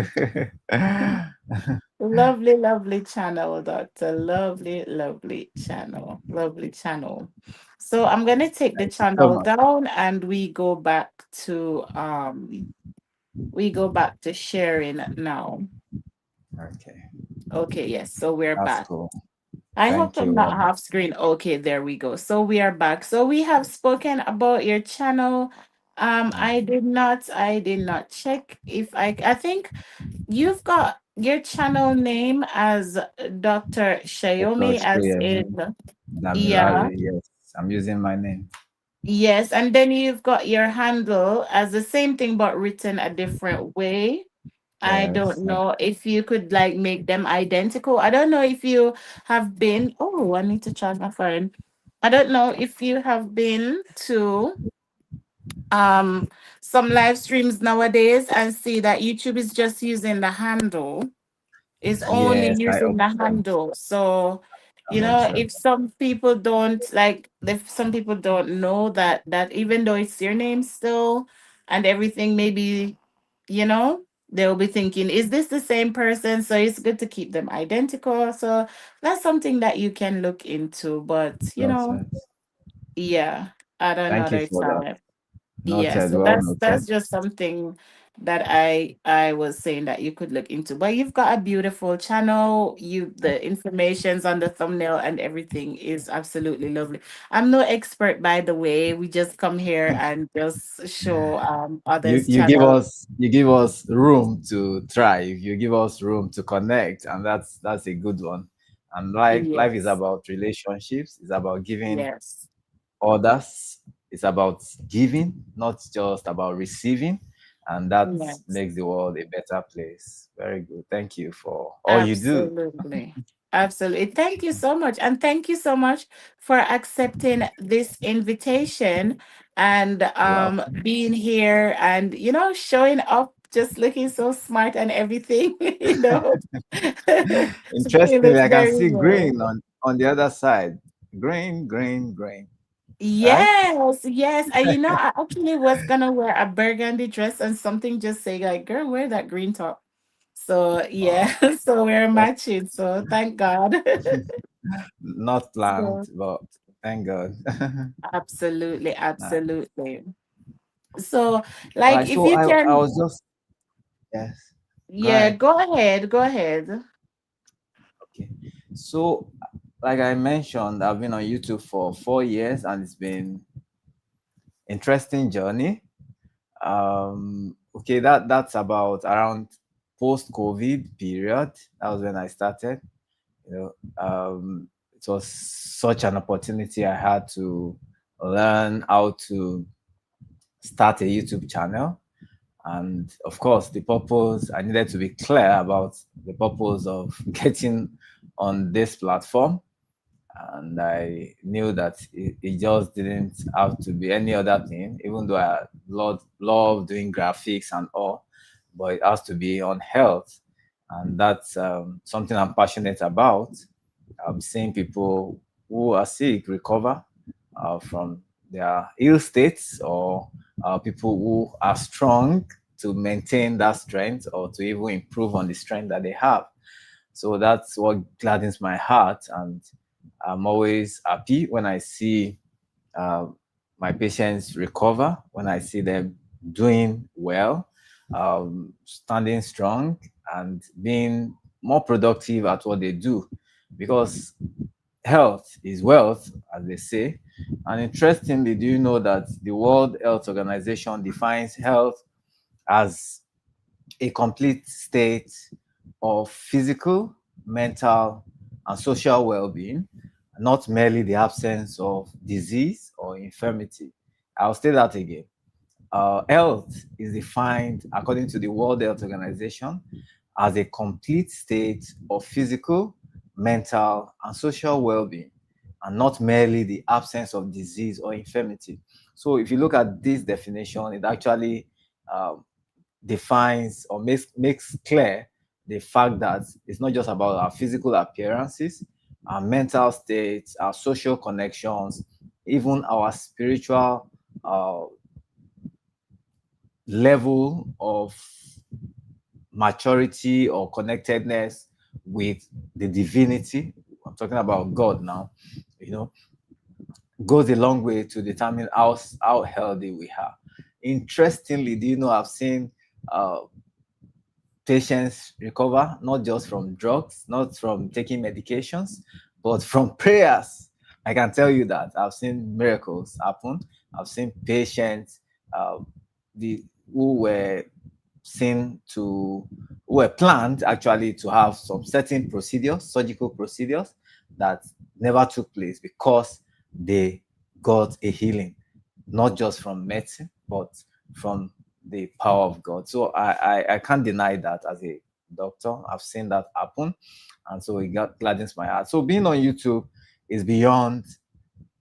Lovely, lovely channel, Doctor. Lovely, lovely channel. Lovely channel. So I'm gonna take the So channel much. down and we go back to sharing now. Okay, Okay, yes. So we're that's back. cool. I hope Thank I'm you. not half screen. Okay, there we go. So we are back. So we have spoken about your channel. I did not check if I think you've got your channel name as Dr. Dr. Xiaomi as Shri in yeah. Damilari, yes, I'm using my name. Yes, and then you've got your handle as the same thing but written a different way. I don't Yes, know if you could like make them identical. I don't know if you have been. Oh, I need to charge my phone. I don't know if you have been to um some live streams nowadays and see that YouTube is just using the handle, is only yes, I using the observed. handle. So, I've if observed. some people don't like, if some people don't know that even though it's your name still and everything, maybe, they'll be thinking, is this the same person? So it's good to keep them identical. So that's something that you can look into. But, Noted. yeah, at Thank you another for that. time. Yeah, Noted. so Well that's noted. just something that I was saying that you could look into. But you've got a beautiful channel. The information's on the thumbnail and everything is absolutely lovely. I'm no expert, by the way. We just come here and just show You others you give channel. us you give us room to thrive. You give us room to connect, and that's a good one. And life is Yes, about relationships. It's about giving yes, others it's about giving, not just about receiving, and that Yes. makes the world a better place. Very good. Thank you for all you do. Absolutely. Absolutely. Thank you so much. And thank you so much for accepting this invitation and You're welcome. being here and, showing up, just looking so smart and everything, You Interestingly, look I can very see well. green on the other side. Green, green, green. Right? Yes, yes. I actually was gonna wear a burgundy dress and something just say like, girl, wear that green top. So yeah, Wow. so we're That's matching. So thank God. not planned, So but thank God. absolutely, Nice. absolutely. So All like right. if So you I can, was just, yes. Go yeah, ahead. go ahead, go ahead. Okay. So, like I mentioned, I've been on YouTube for 4 years, and it's been interesting journey. Okay, that's about around post-COVID period. That was when I started. You know, it was such an opportunity I had to learn how to start a YouTube channel. And of course, the purpose, I needed to be clear about the purpose of getting on this platform. And I knew that it just didn't have to be any other thing, even though I love doing graphics and all, but it has to be on health. And that's something I'm passionate about. I'm seeing people who are sick recover from their ill states, or people who are strong to maintain that strength or to even improve on the strength that they have. So that's what gladdens my heart. And I'm always happy when I see uh, my patients recover, when I see them doing well, standing strong, and being more productive at what they do. Because health is wealth, as they say. And interestingly, do you know that the World Health Organization defines health as a complete state of physical, mental, and social well being, not merely the absence of disease or infirmity? I'll say that again. Health is defined, according to the World Health Organization, as a complete state of physical, mental, and social well being, and not merely the absence of disease or infirmity. So, if you look at this definition, it actually um, defines or makes clear the fact that it's not just about our physical appearances, our mental states, our social connections, even our spiritual uh, level of maturity or connectedness with the divinity. I'm talking about God now, you know, goes a long way to determine how healthy we are. Interestingly, do you know I've seen uh, patients recover not just from drugs, not from taking medications, but from prayers. I can tell you that I've seen miracles happen. I've seen patients uh, the who were seen to who were planned actually to have some certain procedures, surgical procedures, that never took place because they got a healing, not just from medicine, but from the power of God. So I can't deny that as a doctor. I've seen that happen. And so it gladdens my heart. So being on YouTube is beyond.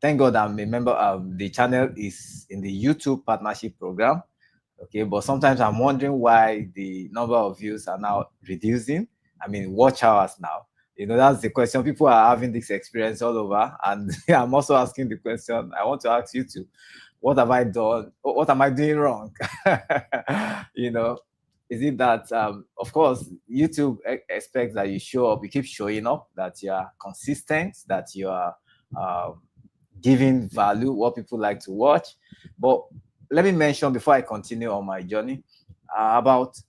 Thank God I'm a member of the channel is in the YouTube partnership program. Okay, but sometimes I'm wondering why the number of views are now reducing. I mean, watch hours now. That's the question. People are having this experience all over. And I'm also asking the question. I want to ask you too, what have I done? What am I doing wrong? you know, is it that, of course, YouTube expects that you show up, you keep showing up, that you are consistent, that you are um, giving value, what people like to watch. But let me mention before I continue on my journey about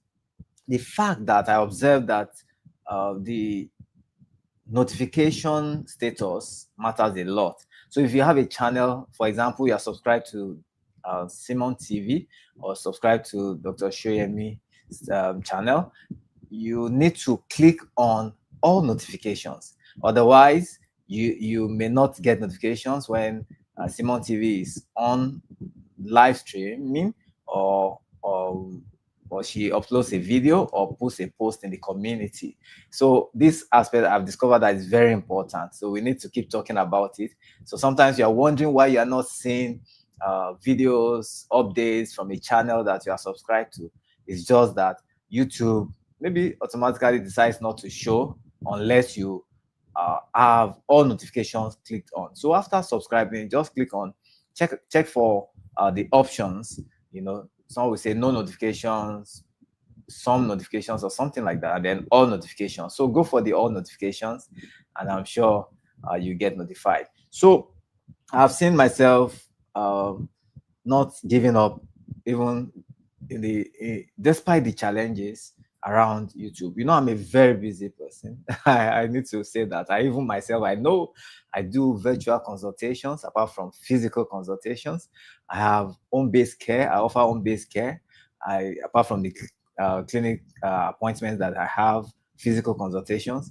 the fact that I observed that the notification status matters a lot. So if you have a channel, for example, you are subscribed to Simon TV or subscribe to Dr. Shoyemi's channel, you need to click on all notifications. Otherwise, you may not get notifications when Simon TV is on live streaming, or she uploads a video or posts a post in the community. So this aspect I've discovered that is very important. So we need to keep talking about it. So sometimes you're wondering why you're not seeing videos, updates from a channel that you are subscribed to. It's just that YouTube maybe automatically decides not to show unless you have all notifications clicked on. So after subscribing, just click on check for the options. Some will say no notifications, some notifications, or something like that, and then all notifications. So go for the all notifications, and I'm sure you get notified. So I've seen myself not giving up, even despite the challenges around YouTube. I'm a very busy person. I need to say that. I even myself, I know I do virtual consultations apart from physical consultations. I have home-based care. I offer home-based care. Apart from the clinic appointments that I have, physical consultations.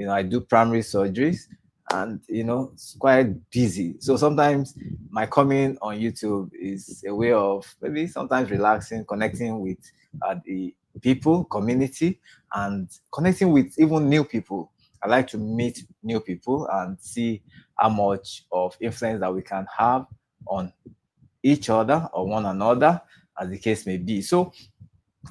I do primary surgeries, and it's quite busy. So sometimes my coming on YouTube is a way of maybe sometimes relaxing, connecting with the people, community, and connecting with even new people. I like to meet new people and see how much of influence that we can have on each other or one another, as the case may be. So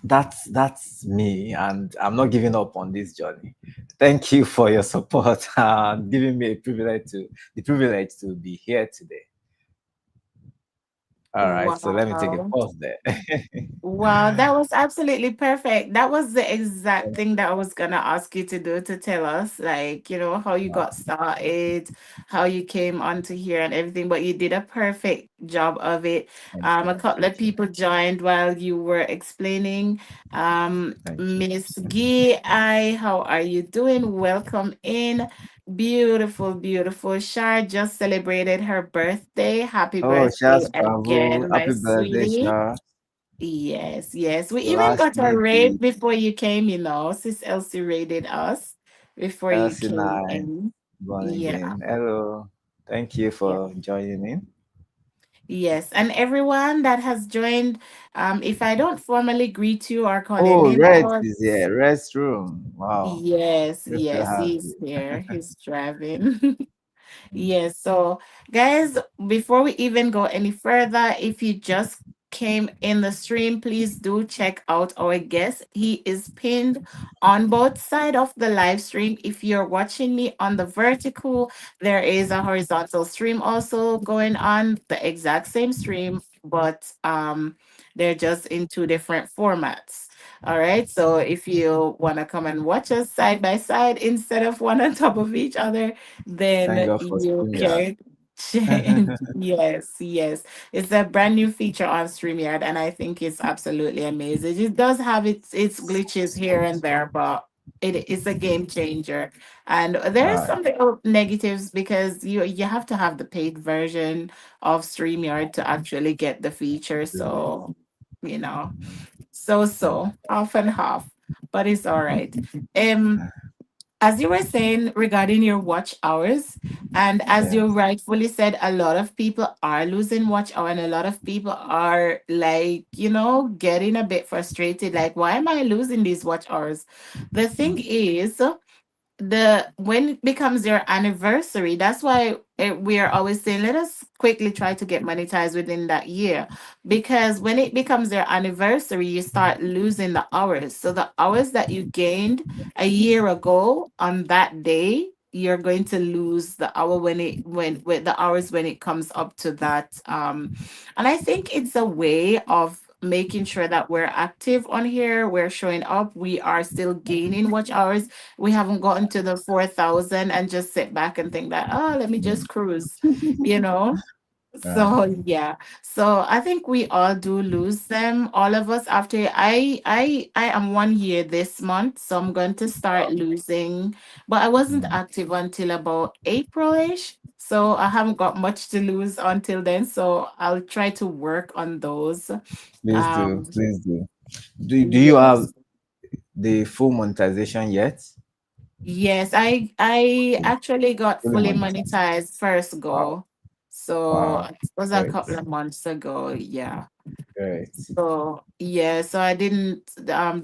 that's me, and I'm not giving up on this journey. Thank you for your support and giving me the privilege to be here today. All right, so let me take a Wow. pause there. Wow, that was absolutely perfect. That was the exact thing that I was gonna ask you to do, to tell us, like, how you got started, how you came onto here and everything, but you did a perfect job of it. Thank A you. couple of Thank you. people joined while you were explaining. Thank you. Miss Gee, how are you doing? Welcome in. Beautiful, beautiful. Shar just celebrated her birthday. Happy Oh, birthday Shaz Bravo. again, my Happy birthday, sweetie. Shaz. Yes, yes. We even Last got a rave lady, before you came. Sis Elsie raided us before you came Elsinai, in. born Yeah, again. Hello. Thank you yeah. for joining in. Yes. And everyone that has joined, if I don't formally greet you or call your Oh, name Red out, is here. Restroom. Wow. yes, Good to yes, have he's you. here. He's driving. Yes, so guys, before we even go any further, if you just came in the stream, please do check out our guest. He is pinned on both side of the live stream. If you're watching me on the vertical, there is a horizontal stream also going on, the exact same stream, but they're just in two different formats. All right. So if you want to come and watch us side by side instead of one on top of each other, Thank then God for you StreamYard. can change. Yes, yes. It's a brand new feature on StreamYard, and I think it's absolutely amazing. It does have its glitches here and there, but it is a game changer. And All there's right. some little negatives because you have to have the paid version of StreamYard to actually get the feature. So, you know, half and half, but it's all right. As you were saying regarding your watch hours, and as Yeah. you rightfully said, a lot of people are losing watch hour, and a lot of people are like, getting a bit frustrated. Like, why am I losing these watch hours? The thing Mm. is, the when it becomes their anniversary, that's why we are always saying let us quickly try to get monetized within that year, because when it becomes their anniversary you start losing the hours. So the hours that you gained a year ago on that day, you're going to lose the hour when the hours when it comes up to that. And I think it's a way of making sure that we're active on here, we're showing up, we are still gaining watch hours. We haven't gotten to the 4,000 and just sit back and think that, oh, let me just cruise, you know? Right. So yeah. So I think we all do lose them, all of us. After I am 1 year this month, so I'm going to start losing. But I wasn't Mm. active until about April-ish. So I haven't got much to lose until then. So I'll try to work on those. Please do. Um Please do. Do you have yes. the full monetization yet? Yes, I Okay. actually got Fully fully monetized. monetized first Wow. go. So Wow. it was a Great. couple of months ago. Yeah. Great. So yeah, so I didn't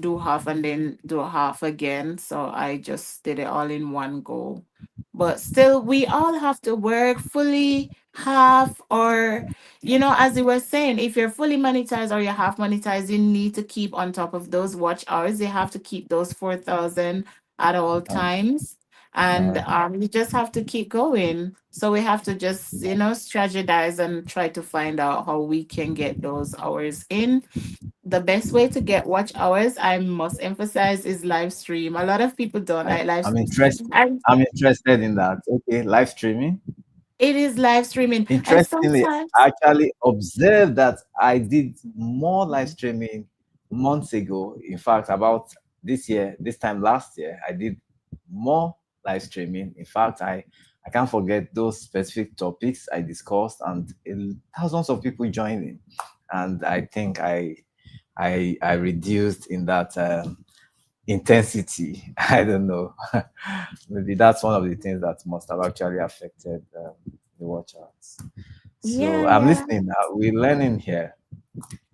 do half and then do half again. So I just did it all in one go. But still, we all have to work fully, half, or as you were saying, if you're fully monetized or you're half monetized, you need to keep on top of those watch hours. You have to keep those 4,000 at all Um, times. And uh, you just have to keep going. So we have to just, strategize and try to find out how we can get those hours in. The best way to get watch hours, I must emphasize, is live stream. A lot of people don't like live I'm stream. interested. And I'm interested in that. Okay, live streaming. it is live streaming. And Interestingly, I sometimes, actually observed that I did more live streaming months ago. In fact, about this year, this time last year, I did more live streaming. In fact, I can't forget those specific topics I discussed, and thousands of people joined in. And I think I reduced in that intensity. I don't know. Maybe that's one of the things that must have actually affected the watch outs. So yeah, I'm yeah, listening. We're learning here.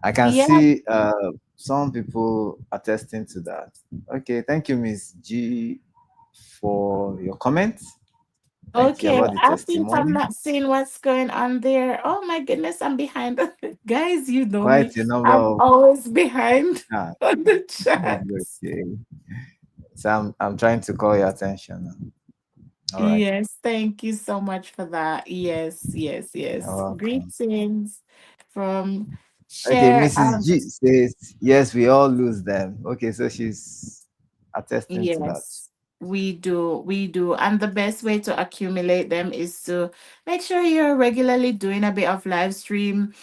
I can yeah. see some people attesting to that. Okay, thank you, Miss G, for your comments. Thank you Okay, about the I think I'm testimony. not seeing what's going on there. Oh my goodness, I'm behind. Guys, you know me. Quite a number I'm of always behind ah, on the chats. okay. So I'm trying to call your attention now. All right. Yes, thank you so much for that. Yes, yes, You're yes. welcome. Greetings from Okay, Share. Mrs. G says, yes, we all lose them. Okay, so she's attesting to that. Yes, we do. We do. And the best way to accumulate them is to make sure you're regularly doing a bit of live stream,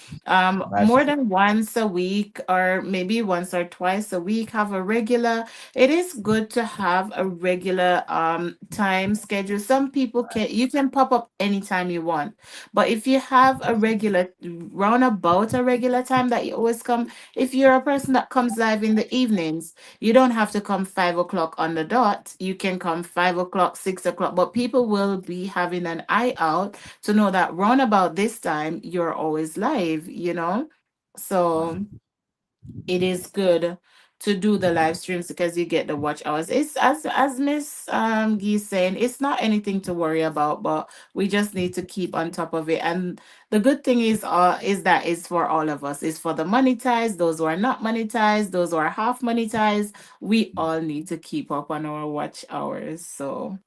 Live more stream. than once a week or maybe once or twice a week. Have a regular. It is good to have a regular time schedule. Some people you can pop up anytime you want. But if you have a regular roundabout a regular time that you always come, if you're a person that comes live in the evenings, you don't have to come 5 o'clock on the dot. You can come 5 o'clock, 6 o'clock, but people will be having an eye out to know that round about this time you're always live. So it is good to do the live streams because you get the watch hours. It's as Miss Gee saying, it's not anything to worry about, but we just need to keep on top of it. And the good thing is that it's for all of us. It's for the monetized, those who are not monetized, those who are half monetized. We all need to keep up on our watch hours. So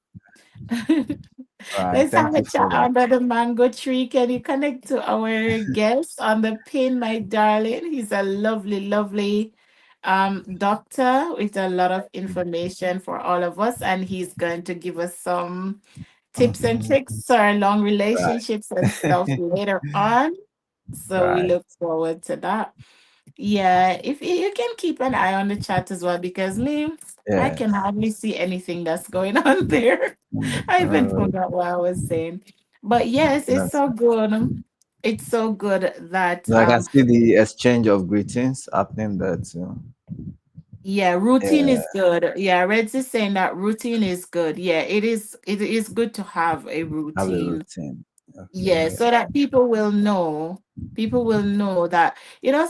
All right, let's have thank a you chat for that. under the mango tree. Can you connect to our guest on the pin, my darling? He's a lovely, lovely doctor with a lot of information for all of us, and he's going to give us some tips and Mhm. tricks for our long Right, relationships and stuff later on. So we right. look forward to that. Yeah, if you can keep an eye on the chat as well, because me, I Yeah. can hardly see anything that's going on there. I even forgot what I was saying. But yes, it's That's so good. It's so good that so I can see the exchange of greetings happening there too. yeah, routine Yeah, is good. Yeah, Reds is saying that routine is good. Yeah, it is good to have a have a routine. routine. Yeah, Okay. so that people will know that,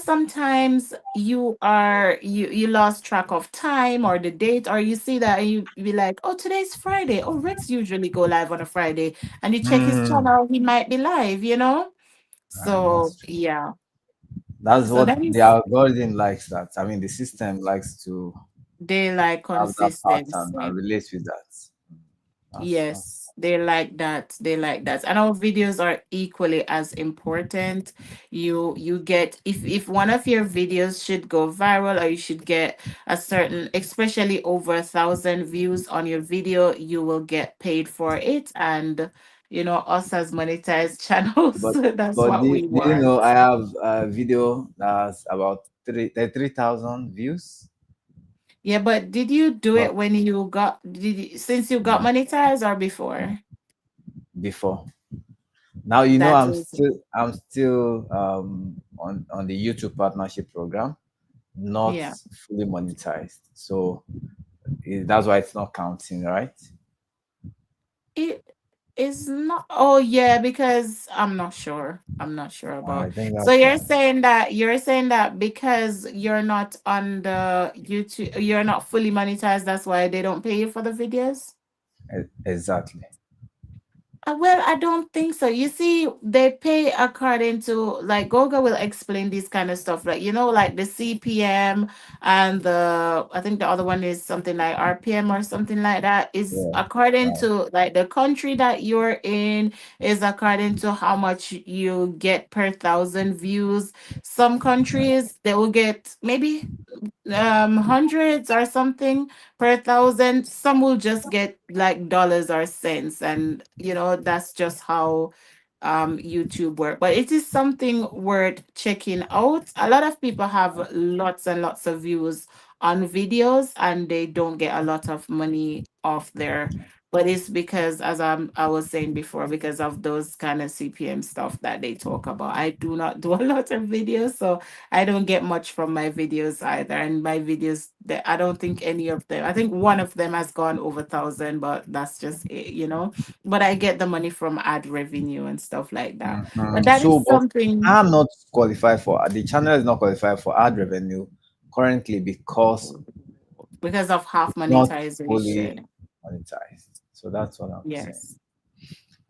sometimes you lost track of time or the date, or you see that and you be like, oh, today's Friday. Oh, Rex usually go live on a Friday. And you check his Mm, channel, he might be live. right, that's So true. yeah. That's So what that the is algorithm likes. That I mean, the system likes to daylight have that pattern consistency. and relate with that. That's Yes, they like that. They like that. And our videos are equally as important. You get, if one of your videos should go viral, or you should get a certain, especially over 1,000 views on your video, you will get paid for it. And us as monetized channels, but that's what we do you want. know I have a video that's about 3,000 views, Yeah, but did you do but it when since you got no, monetized or before? before. Now That I'm is, still on the YouTube partnership program, not yeah. fully monetized. So that's why it's not counting, right? Is not. Oh yeah, because I'm not sure. I'm not sure I about. think So that's why. you're saying that because you're not on the YouTube, you're not fully monetized. That's why they don't pay you for the videos. Exactly. Well, I don't think so. You see, they pay according to, like, Goga will explain this kind of stuff, like, like the CPM, and I think the other one is something like RPM or something like that, is Yeah. according Right. to, like, the country that you're in, is according to how much you get per thousand views. Some countries they will get maybe hundreds or something per thousand. Some will just get like dollars or cents, and that's just how YouTube work. But it is something worth checking out. A lot of people have lots and lots of views on videos, and they don't get a lot of money off there. But it's because, as I was saying before, because of those kind of CPM stuff that they talk about. I do not do a lot of videos, so I don't get much from my videos either. And my videos, I don't think any of them, I think one of them has gone over 1,000, but that's just it. But I get the money from ad revenue and stuff like that. But that So, is but something I'm not qualified for the channel is not qualified for ad revenue currently because because of half it's not monetization. fully monetized. So that's what I'm saying. Yes.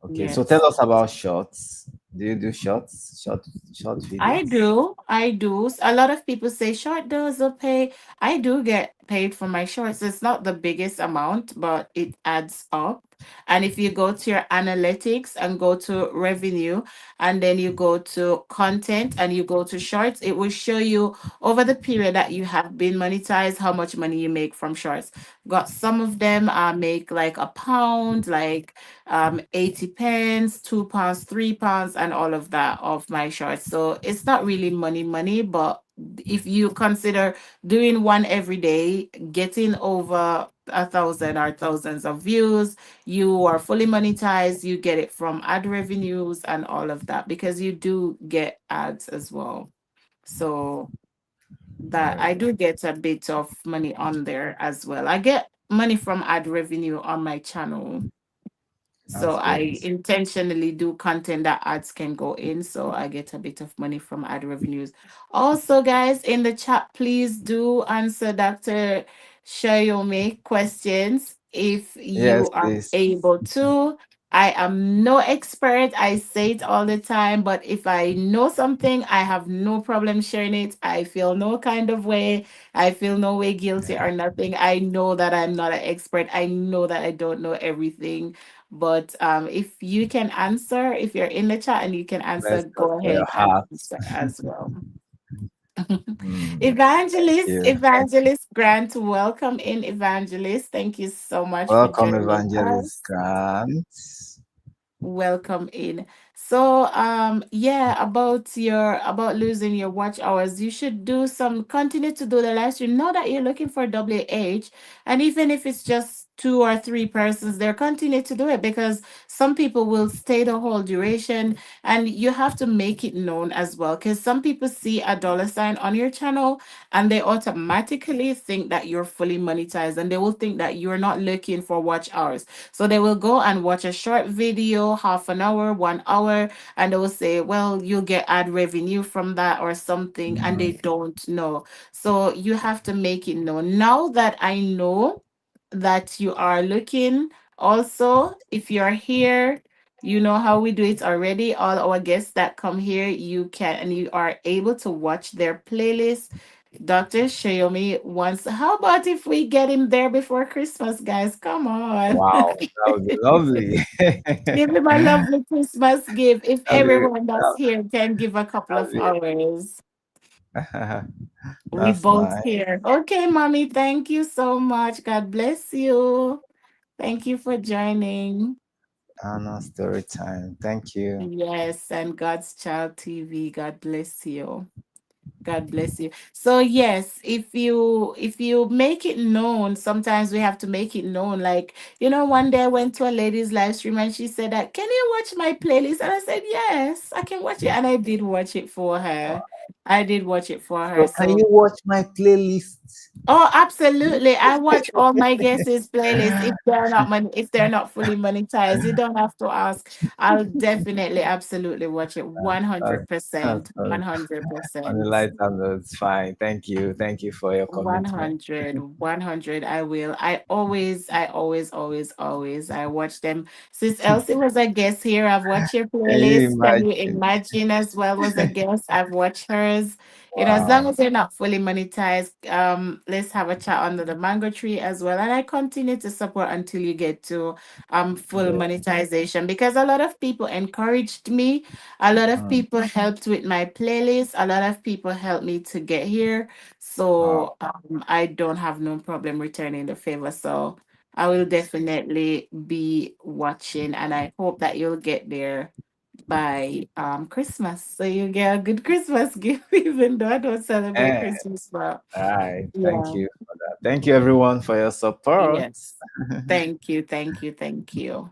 Okay, so Yes. tell us about shorts. Do you do shorts? Short I videos? do. I do. A lot of people say short doesn't pay. I do get paid for my shorts. It's not the biggest amount, but it adds up. And if you go to your analytics and go to revenue, and then you go to content and you go to shorts, it will show you over the period that you have been monetized how much money you make from shorts. Got some of them make like a pound, like 80 pence, £2, £3, and all of that of my shorts. So it's not really money, but if you consider doing one every day, getting over 1,000 or thousands of views, you are fully monetized, you get it from ad revenues and all of that, because you do get ads as well. So that I Okay, do get a bit of money on there as well. I get money from ad revenue on my channel, so that's I great. intentionally do content that ads can go in, so I get a bit of money from ad revenues. Also, guys, in the chat, please do answer Dr. Shayomi questions if Yes, you are please. able to. I am no expert. I say it all the time, but if I know something, I have no problem sharing it. I feel no kind of way. I feel no way guilty or nothing. I know that I'm not an expert. I know that I don't know everything, but if you can answer, if you're in the chat and you can answer, Bless God go for your ahead and heart. answer as well. Thank Evangelist, you. Evangelist Grant, welcome in, Evangelist. Thank you so much for Welcome, joining Evangelist us. Grant. Welcome in. So yeah, about losing your watch hours, you should do some continue to do the live stream. Know that you're looking for WH, and even if it's just two or three persons there, continue to do it, because some people will stay the whole duration, and you have to make it known as well, because some people see a dollar sign on your channel and they automatically think that you're fully monetized, and they will think that you're not looking for watch hours, so they will go and watch a short video, half an hour, 1 hour, and they will say, well, you'll get ad revenue from that or something, and they Mm, don't know. So you have to make it known. Now that I know that you are looking, also, if you're here, you know how we do it already. All our guests that come here, you can and you are able to watch their playlist. Dr. Xiaomi wants, how about if we get him there before Christmas, guys? Come on. wow, that would be lovely. Give him a lovely Christmas gift. If That'd be, everyone that's here can give a couple of that'd hours, we that's both nice. here. Okay, mommy, thank you so much. God bless you. Thank you for joining. Anna story time. Thank you. Yes, and God's Child TV. God bless you. God bless you. So yes, if you make it known, sometimes we have to make it known. Like, one day I went to a lady's live stream and she said that, can you watch my playlist? And I said, yes, I can watch it. And I did watch it for her. I did watch it for her. So can So you watch my playlist? oh, absolutely. I watch all my guests' playlists if they're not fully monetized. You don't have to ask. I'll definitely, absolutely watch it. That's, that's 100%. on the 100%. lighter note. It's fine. Thank you. Thank you for your commitment. 100, 100. I will. I always I watch them. Since Elsie was a guest here, I've watched your Can you playlist. Can you imagine? imagine as well was a guest? I've watched hers. As long Wow. as they're not fully monetized, let's have a chat under the mango tree as well. And I continue to support until you get to full Yeah. monetization because a lot of people encouraged me. A lot of Mm. people helped with my playlist. A lot of people helped me to get here. Wow. So I don't have no problem returning the favor. So I will definitely be watching, and I hope that you'll get there by Christmas. So you get a good Christmas gift, even though I don't celebrate Eh, Christmas. But all right. Thank yeah, you for that. Thank you, everyone, for your support. yes. Thank you, thank you, thank you.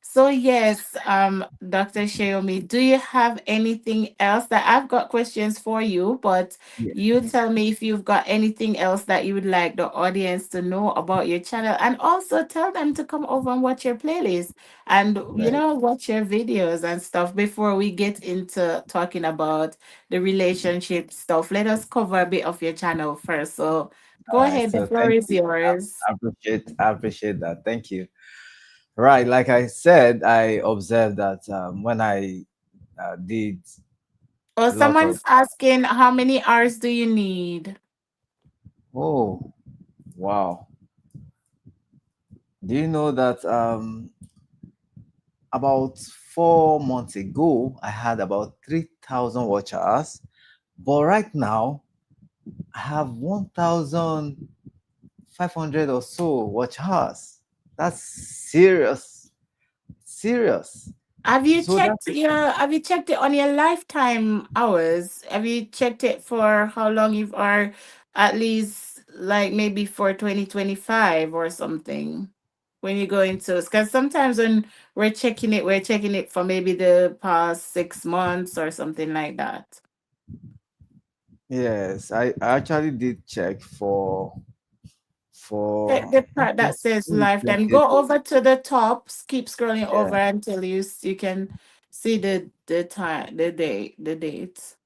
So yes, Dr. Shayomi, do you have anything else that I've got questions for you, but Yeah. you tell me if you've got anything else that you would like the audience to know about your channel, and also tell them to come over and watch your playlist and Right. watch your videos and stuff before we get into talking about the relationship stuff. Let us cover a bit of your channel first. So go All right. ahead, the So floor thank is you. yours. I appreciate that. Thank you. Right. Like I said, I observed that when I did Oh, a lot of, someone's asking how many hours do you need? oh, wow. Do you know that about 4 months ago, I had about 3,000 watch hours, but right now I have 1,500 or so watch hours. That's serious, serious. So that's Have you checked it on your lifetime hours? Have you checked it for how long you are, at least like maybe for 2025 or something? When you go into, because sometimes when we're checking it for maybe the past 6 months or something like that. yes. I actually did check Check for the part that says let me check lifetime. it. Go over to the top. Keep scrolling Yeah. over until you can see the time, the dates.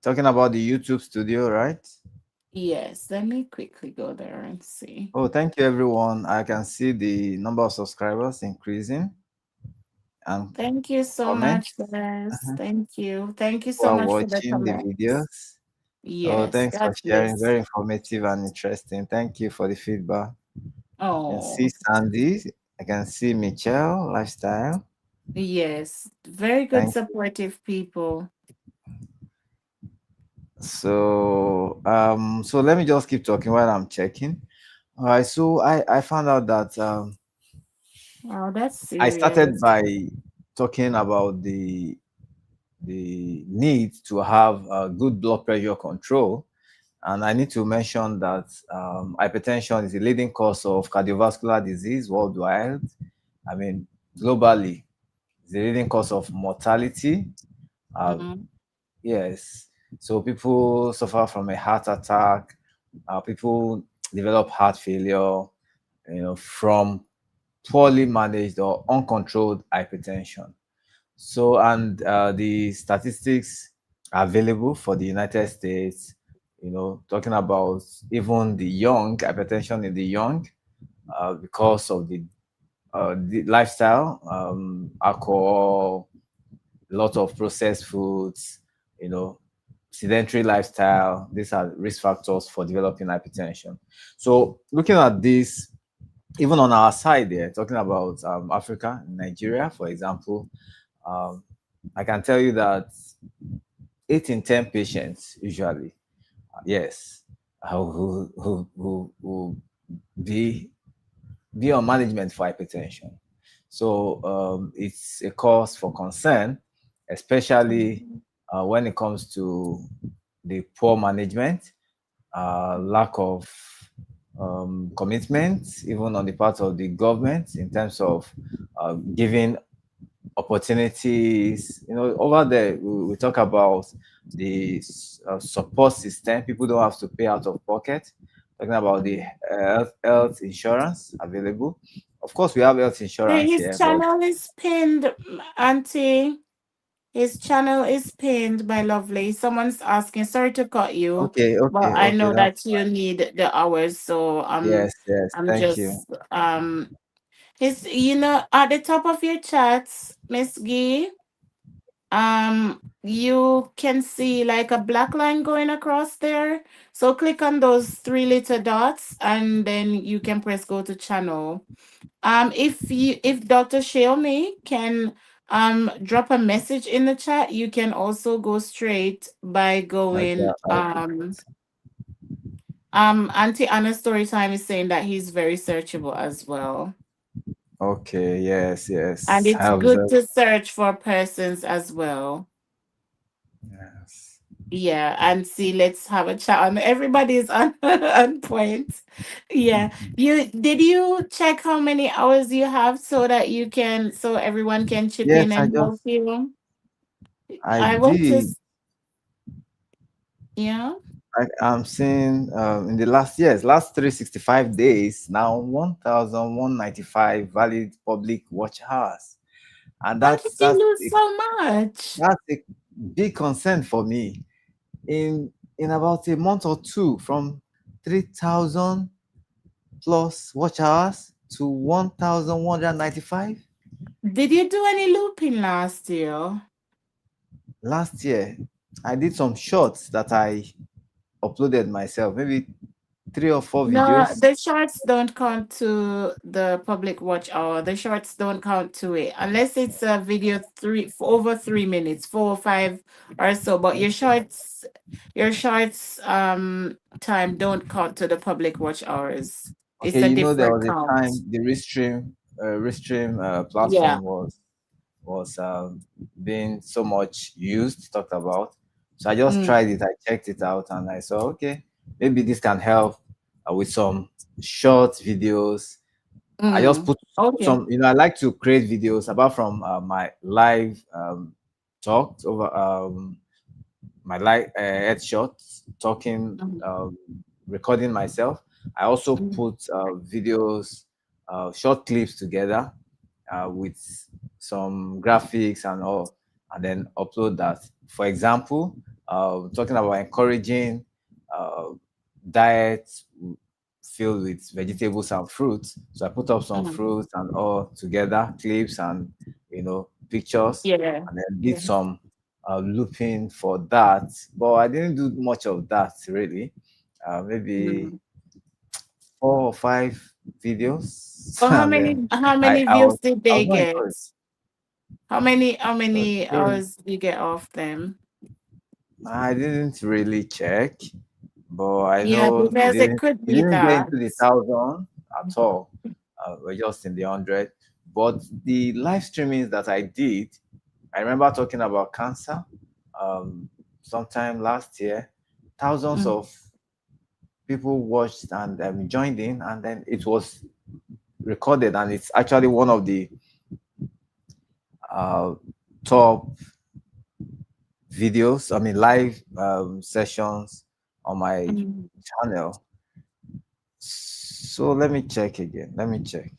Talking about the YouTube studio, right? Yes, let me quickly go there and see. Oh, thank you, everyone. I can see the number of subscribers increasing and Thank you so much, comments. guys. Uh-huh. Thank you. Thank you People so are much for the watching the comments. videos. Oh, Yes, thanks for God sharing. bless. Very informative and interesting. Thank you for the feedback. I can see Oh, Sandy. I can see Michelle Lifestyle. yes. Very good, Thank you. supportive people. So let me just keep talking while I'm checking. All right. So I found out that Oh, that's I started serious. by talking about the need to have good blood pressure control. And I need to mention that hypertension is the leading cause of cardiovascular disease worldwide. I mean, globally, it's the leading cause of mortality. Uh, Mhm. yes. So people suffer from a heart attack. People develop heart failure, from poorly managed or uncontrolled hypertension. So, and the statistics are available for the United States, talking about even the young, hypertension in the young, because of the lifestyle, alcohol, a lot of processed foods, you know, sedentary lifestyle. These are risk factors for developing hypertension. So, looking at this, even on our side there, talking about Africa, Nigeria, for example, um, I can tell you that 8 in 10 patients usually, yes, who be on management for hypertension. So it's a cause for concern, especially Mhm. when it comes to the poor management, lack of commitment, even on the part of the government in terms of giving opportunities. Over there we talk about the support system. People don't have to pay out of pocket. Talking about the Mm. health insurance available. Of course, we have health Hey, insurance his here, but channel is pinned, Auntie. His channel is pinned, my lovely. Someone's asking, sorry to cut you, okay, but okay, I okay. know That's that you need the hours, so yes, yes. I'm Thank you. just his at the top of your chats, Miss Gee, you can see like a black line going across there. So click on those three little dots and then you can press go to channel. If Dr. Xiaomi can drop a message in the chat, you can also go straight by Okay, going I'll do that. Auntie Anna's story time is saying that he's very searchable as well. Okay, yes, And yes. I it's good observe. to search for persons as well. Yes. Yeah, and see, let's have a chat on everybody's on on point. Yeah. You check how many hours you have so that you can so everyone can chip Yes, in and help you? I I want to did. yeah. I'm seeing in the last 365 days, now 1,195 valid public watch hours. And How did you lose so much? that's a big concern for me. In about a month or two, from 3,000 plus watch hours to 1,195 Did you do any looping last year? last year. I did some shorts that I uploaded myself, maybe 3 or 4 No, videos. the shorts don't count to the public watch hour. The shorts don't count to it unless it's a video three for over 3 minutes, 4 or 5 or so. But your shorts time don't count to the public watch hours. Okay, It's a there different was a count. time the Restream Yeah. platform was being so much used, talked about. So I just Mm, tried it. I checked it out, and I saw, okay, maybe this can help with some short videos. I just mm. put Okay. some. I like to create videos apart from my live talks over my live headshots, talking, Mm, recording myself. I also mm, put videos, short clips together with some graphics and all, and then upload that. For example, talking about encouraging uh, diets filled with vegetables and fruits. So I put up some mm. fruits and all together, clips and pictures, Yeah. and then did Yeah. some looping for that. But I didn't do much of that really. Maybe Mm. 4 or 5 videos, So how and many then how I many I was views did I they was not get? encouraged. How many Okay. hours did you get off them? I didn't really check, but I Yeah, know it because it didn't could it be didn't get that. into the thousand at all. We're just in the hundred. But the live streamings that I did, I remember talking about cancer um, sometime last year. Thousands Mm, of people watched and joined in, and then it was recorded, and it's actually one of the uh, top videos, I mean, live sessions on my mm. channel. So let me check again. Let me check.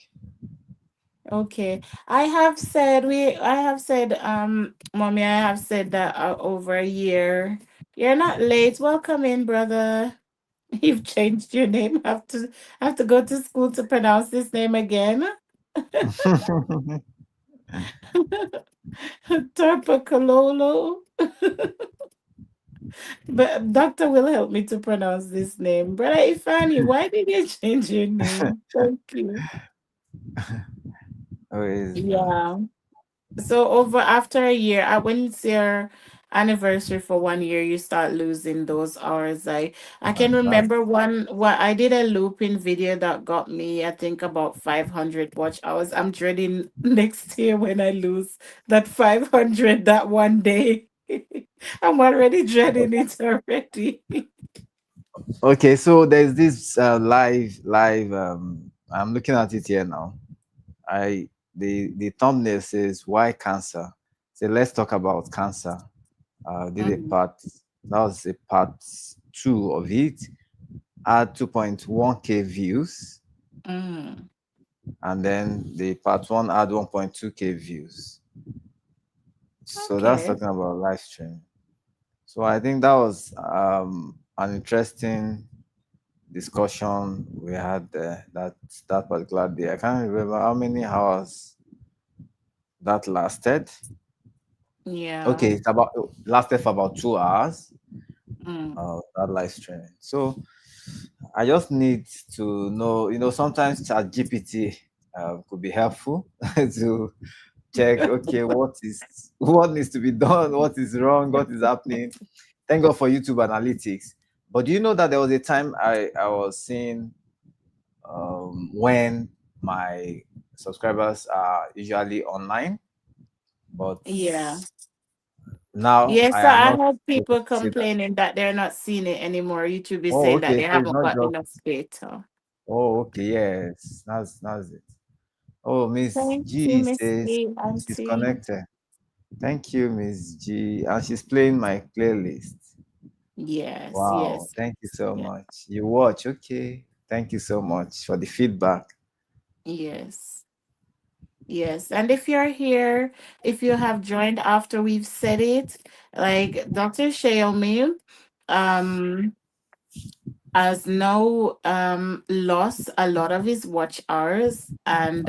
Okay. I have said, mommy, I have said that over a year. You're not late. Welcome in, brother. You've changed your name. Have to go to school to pronounce this name again. Torpacololo. But doctor will help me to pronounce this name. Brother Ifani, why did you change your name? Thank you. Where is that? Yeah. So over after a year, when it's your anniversary for 1 year, you start losing those hours. I can That's remember what I did a looping video that got me, I think about 500 watch hours. I'm dreading next year when I lose that 500 that one day. I'm already dreading it already. okay. So there's this live. I'm looking at it here now. I the thumbnail says why cancer. So let's talk about cancer. Did a Mm, part, that was a part two of it. Had 2.1K views, mm. and then the part one had 1.2K views. So that's Okay. talking about live stream. So I think that was an interesting discussion we had there that particular day. I can't remember how many hours that lasted. Yeah. Okay, it's about lasted for about 2 hours. Mm. That live streaming. So I just need to know. Sometimes Chat GPT could be helpful to check. Okay, what needs to be done? What is wrong? What is happening? Thank God for YouTube analytics. But do you know that there was a time I was seeing when my subscribers are usually online, but Yeah. now Yes, I so am I not have able people to see that. complaining that they're not seeing it anymore. YouTube is Oh, saying that okay. they So it's haven't not got just. enough data. Oh, okay. Yes, that's it. Oh, Miss Thank you, G Miss says A, she's Auntie. connected. Thank you, Miss G, and she's playing my playlist. Yes, Wow, yes, thank you so yes, much. You watch, okay? Thank you so much for the feedback. yes, yes. And if you're here, if you have joined after we've said it, like Dr. Xiaomi, um, has now lost a lot of his watch hours, and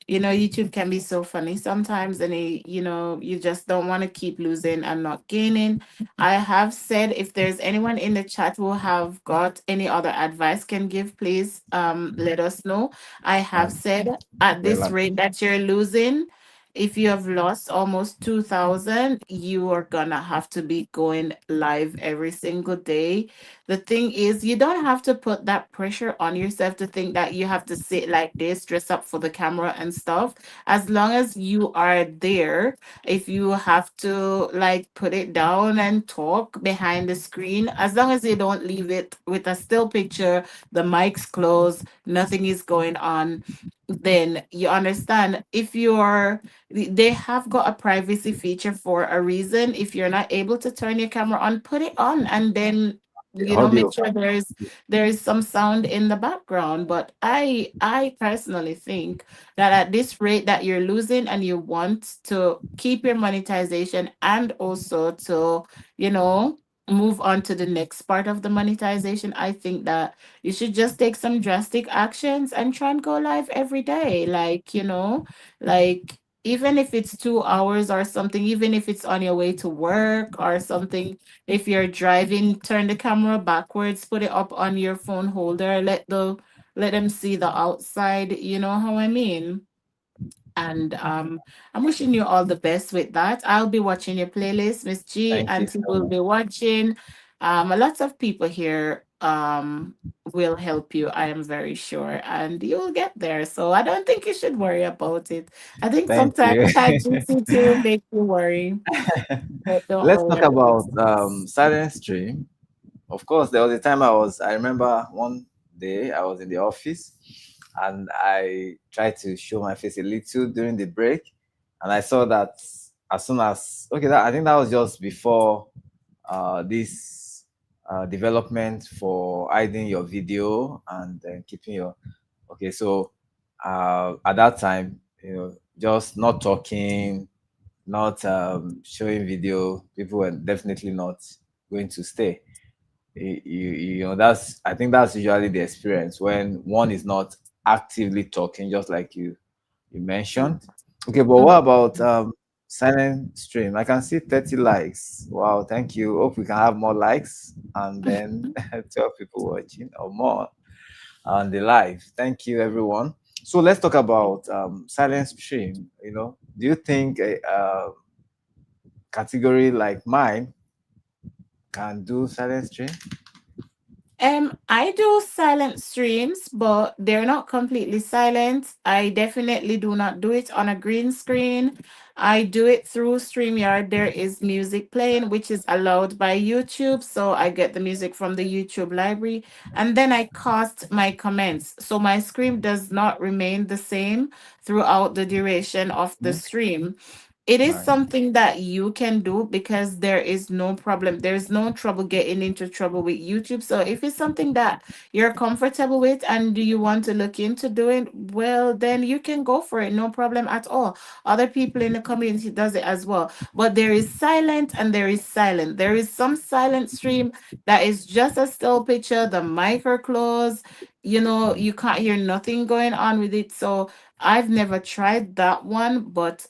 YouTube can be so funny sometimes, and you just don't want to keep losing and not gaining. I have said, if there's anyone in the chat who have got any other advice can give, please let us know. I have Um, said, at this well, rate that you're losing, if you have lost almost 2,000, you are gonna have to be going live every single day. The thing is, you don't have to put that pressure on yourself to think that you have to sit like this, dress up for the camera and stuff. As long as you are there, if you have to like put it down and talk behind the screen, as long as you don't leave it with a still picture, the mic's closed, nothing is going on, then you understand. If you're They have got a privacy feature for a reason. If you're not able to turn your camera on, put it on, and then the make audio. sure there is some sound in the background. But I personally think that at this rate that you're losing, and you want to keep your monetization, and also to you know move on to the next part of the monetization, I think that you should just take some drastic actions and try and go live every day. Like, even if it's 2 hours or something, even if it's on your way to work or something, if you're driving, turn the camera backwards, put it up on your phone holder, let them see the outside, you know how I mean? And I'm wishing you all the best with that. I'll be watching your playlist, Miss G. Thank you Auntie so will much. be watching. A lot of people here will help you, I am very sure, and you'll get there. So I don't think you should worry about it. I think Thank sometimes you. ChatGPT will make you worry, but don't Let's worry talk about about it. silent stream. Of course, there was a time I remember one day I was in the office and I tried to show my face a little during the break. And I saw that as soon as, okay, I think that was just before this development for hiding your video and keeping your, okay, so at that time, just not talking, not showing video, people were definitely not going to stay. That's, I think that's usually the experience when one is not actively talking, just like you mentioned. Okay, but what about Mhm. silent stream? I can see 30 likes. Wow, thank you. Hope we can have more likes and then 12 people watching or more on the live. Thank you, everyone. So let's talk about silent stream. Do you think a category like mine can do silent stream? I do silent streams, but they're not completely silent. I definitely do not do it on a green screen. I do it through StreamYard. There is music playing, which is allowed by YouTube. So I get the music from the YouTube library. And then I cast my comments. So my screen does not remain the same throughout the duration of the Hmm? stream. It is Right. something that you can do because there is no problem. There's no trouble getting into trouble with YouTube. So if it's something that you're comfortable with and do you want to look into doing, well, then you can go for it. No problem at all. Other people in the community does it as well. But there is silent and there is silent. There is some silent stream that is just a still picture, the mic are closed, you can't hear nothing going on with it. So I've never tried that one, but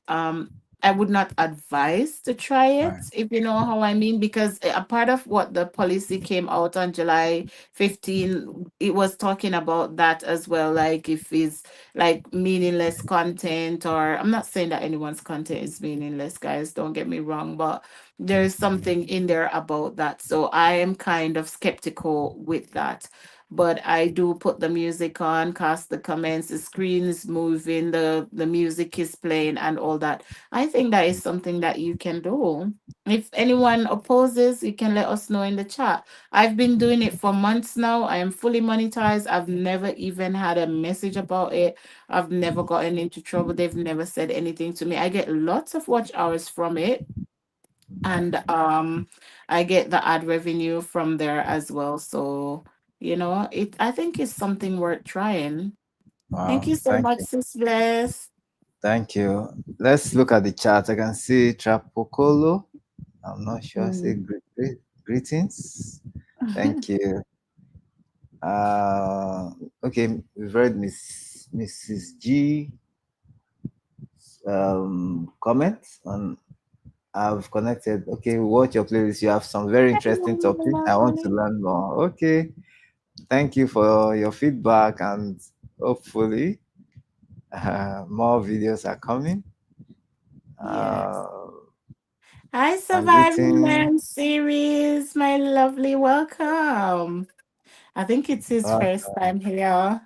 I would not advise to try Right. it, if you know how I mean, because a part of what the policy came out on July 15, it was talking about that as well. Like if it's like meaningless content, or I'm not saying that anyone's content is meaningless, guys, don't get me wrong, but there's something in there about that. So I am kind of skeptical with that. But I do put the music on, cast the comments, the screen is moving, the music is playing, and all that. I think that is something that you can do. If anyone opposes, you can let us know in the chat. I've been doing it for months now. I am fully monetized. I've never even had a message about it. I've never gotten into trouble. They've never said anything to me. I get lots of watch hours from it. And I get the ad revenue from there as well. So, I think it's something worth trying. Thank Wow. you so Thank much, you. Sis Bless. Thank you. Let's look at the chat. I can see Trapocolo. I'm not sure. Say Mm. greetings. Thank you. Uh, okay, we've read Mrs. G comment on I've connected. Okay, watch your playlist. You have some very interesting topics. I want to learn more. Okay, thank you for your feedback, and hopefully, more videos are coming. Yes. Uh, Hi, and Surviving greeting. Man series, my lovely. Welcome. I think it's his Uh, first time here.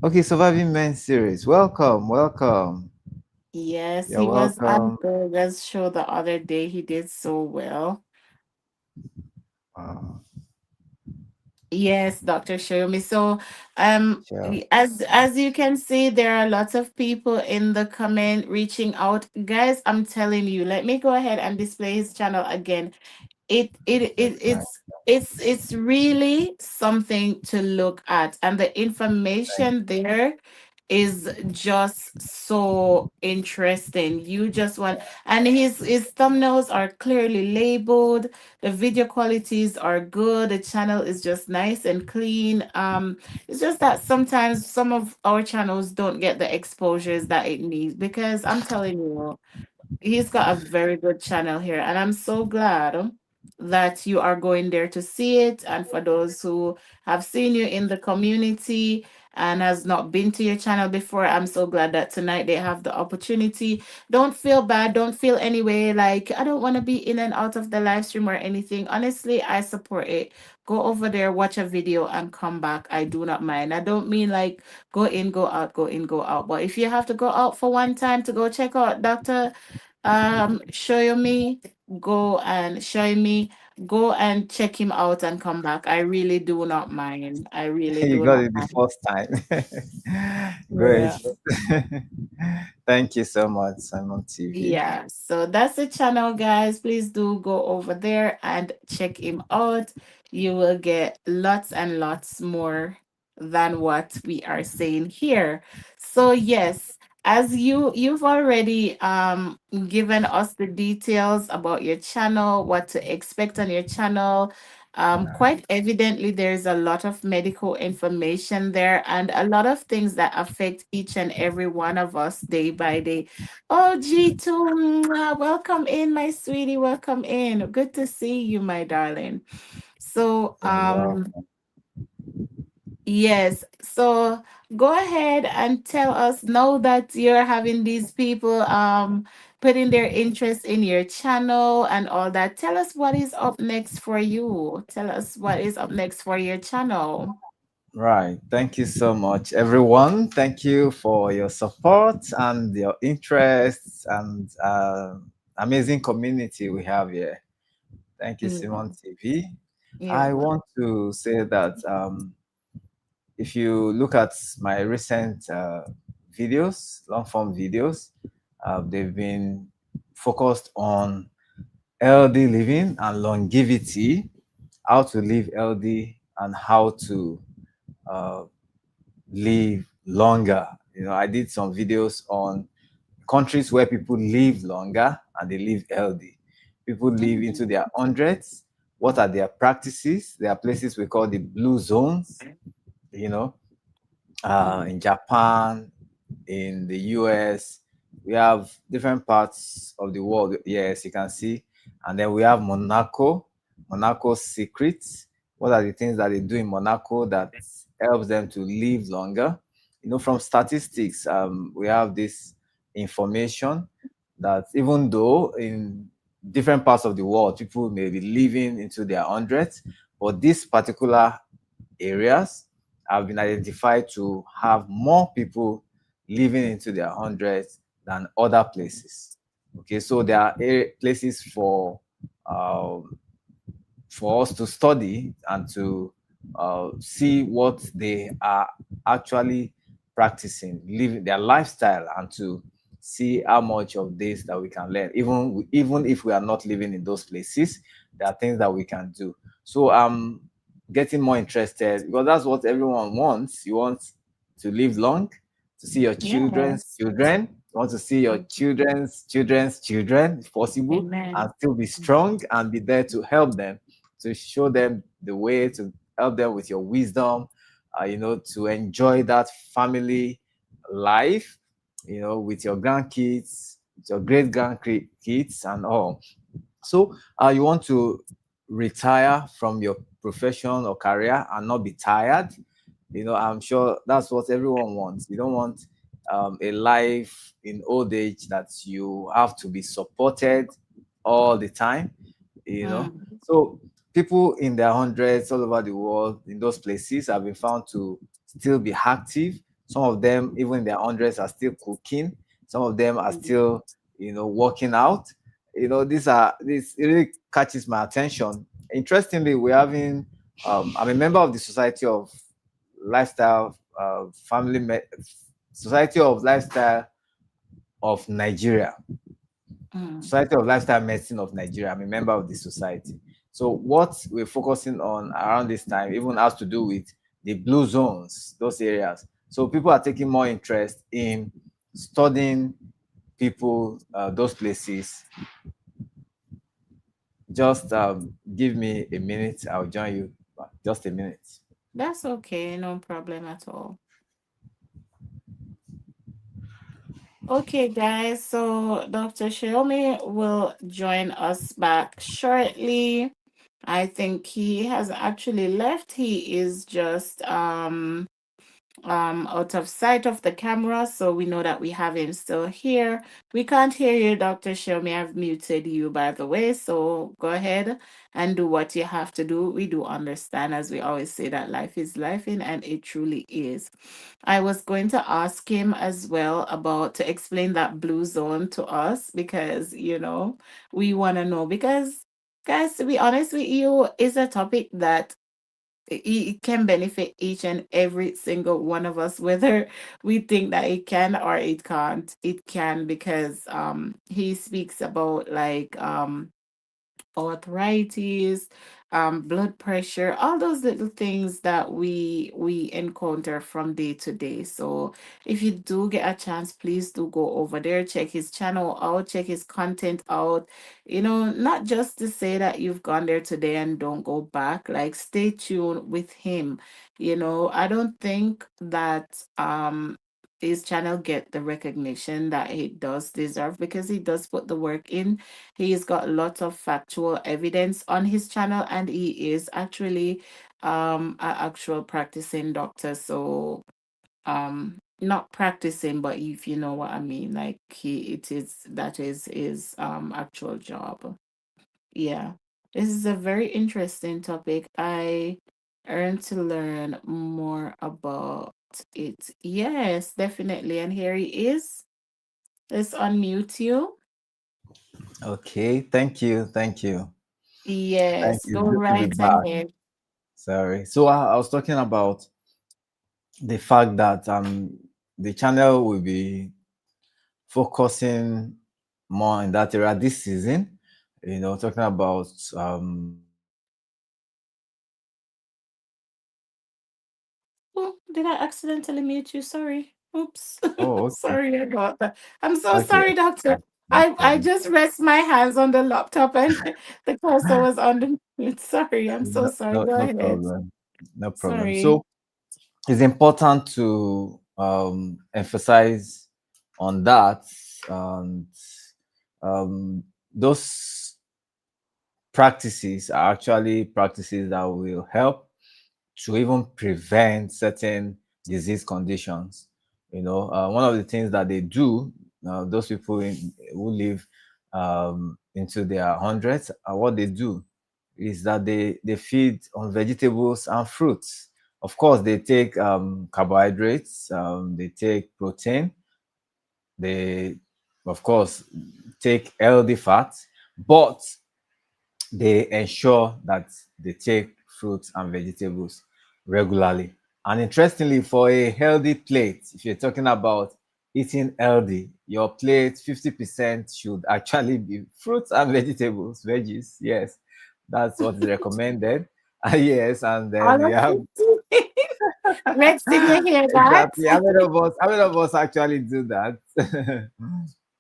okay, Surviving Men series. Welcome, welcome. Yes, You're he was on welcome. Burger's show the other day. He did so well. Uh, Yes, Dr. Shoyomi. So, sure. as you can see, there are lots of people in the comment reaching out. Guys, I'm telling you, let me go ahead and display his channel again. it it, That's it nice. it's really something to look at, and the Thank information there is just so interesting. You just want, and his thumbnails are clearly labeled, the video qualities are good, the channel is just nice and clean. It's just that sometimes some of our channels don't get the exposures that it needs, because I'm telling you, he's got a very good channel here, and I'm so glad that you are going there to see it. And for those who have seen you in the community and has not been to your channel before, I'm so glad that tonight they have the opportunity. Don't feel bad, don't feel any way like I don't want to be in and out of the live stream or anything. Honestly, I support it. Go over there, watch a video, and come back. I do not mind. I don't mean like go in, go out, go in, go out. But if you have to go out for one time to go check out Dr. Show me, go and show me, go and check him out and come back. I really do not mind. I really you do got not it the mind. first time. Great. Yeah. Thank you so much, Simon TV. Yeah, so that's the channel, guys. Please do go over there and check him out. You will get lots and lots more than what we are saying here. So yes, as you've already given us the details about your channel, what to expect on your channel. Quite evidently, there's a lot of medical information there and a lot of things that affect each and every one of us day by day. Oh, G2, welcome in, my sweetie. Welcome in. Good to see you, my darling. So, You're welcome. yes. So go ahead and tell us now that you're having these people putting their interest in your channel and all that. Tell us what is up next for you. Tell us what is up next for your channel. Right. Thank you so much, everyone. Thank you for your support and your interests and amazing community we have here. Thank you, Simon Mm, TV. you're I welcome. want to say that if you look at my recent videos, long form videos, they've been focused on healthy living and longevity, how to live healthy and how to uh, live longer. You know, I did some videos on countries where people live longer and they live healthy. People live into their hundreds. What are their practices? There are places we call the blue zones, you know, Mm, in Japan, in the US. We have different parts of the world. Yes, you can see. And then we have Monaco, Monaco's secrets. What are the things that they do in Monaco that helps them to live longer? You know, from statistics, we have this information that even though in different parts of the world, people may be living into their hundreds, but this particular areas have been identified to have more people living into their hundreds than other places. Okay, so there are places um, for us to study and to see what they are actually practicing, living their lifestyle, and to see how much of this that we can learn. Even if we are not living in those places, there are things that we can do. So I'm getting more interested because that's what everyone wants. You want to live long, to see your children's yes. children. You want to see your Mm, children's children's children, if possible, and amen. still be strong and be there to help them, to show them the way, to help them with your wisdom, to enjoy that family life, with your grandkids, with your great grandkids, and all. So, you want to retire from your profession or career and not be tired. I'm sure that's what everyone wants. You don't want a life in old age that you have to be supported all the time, you know. Mm, So people in their hundreds all over the world in those places have been found to still be active. Some of them, even in their hundreds, are still cooking. Some of them are mm, still, working out. This really catches my attention. Interestingly, we're having I'm a member of the Society of Lifestyle Society of Lifestyle of Nigeria. mm. Society of Lifestyle Medicine of Nigeria. I'm a member of the society. So what we're focusing on around this time even has to do with the blue zones, those areas. So people are taking more interest in studying people, those places. Just give me a minute. I'll join you. Just a minute. That's okay, no problem at all. Okay, guys, so Dr. Xiaomi will join us back shortly. I think he has actually left. He is just out of sight of the camera, so we know that we have him still here. We can't hear you, Dr. Shomi. I've muted you, by the way, so go ahead and do what you have to do. We do understand, as we always say, that life is life in, and it truly is. I was going to ask him as well about to explain that blue zone to us because we want to know because guys, to be honest with you, is a topic that it can benefit each and every single one of us, whether we think that it can or it can't. It can because he speaks about like arthritis, blood pressure, all those little things that we encounter from day to day. So if you do get a chance, please do go over there, check his channel out, check his content out. Not just to say that you've gone there today and don't go back. Like stay tuned with him. I don't think that his channel get the recognition that he does deserve because he does put the work in. He's got lots of factual evidence on his channel, and he is actually an actual practicing doctor. So not practicing, but if you know what I mean, like it is that is his actual job. Yeah. This is a very interesting topic. I earned to learn more about it. Yes, definitely. And here he is. Let's unmute you. Okay, thank Yes, you. go Good to be right back. ahead. Sorry. So I was talking about the fact that the channel will be focusing more in that area this season. You know, talking about Oh, did I accidentally mute you? Sorry. Oops. oh, okay, Sorry about that. I'm so okay, sorry, doctor. no I problem. just rest my hands on the laptop and the cursor was on the mute. Sorry. I'm so No, sorry. no, Go no ahead. problem. No problem. Sorry. So it's important to emphasize on that, and um, those practices are actually practices that will help to even prevent certain disease conditions. You know, one of the things that they do, those people who live into their hundreds, what they do is that they feed on vegetables and fruits. Of course, they take carbohydrates, they take protein, they, of course, take healthy fats, but they ensure that they take fruits and vegetables regularly. And interestingly, for a healthy plate, if you're talking about eating healthy, your plate 50% should actually be fruits and vegetables, veggies. Yes, that's what is recommended. Yes, and then All we of have it. Rex, did you hear that? exactly how many of us actually do that?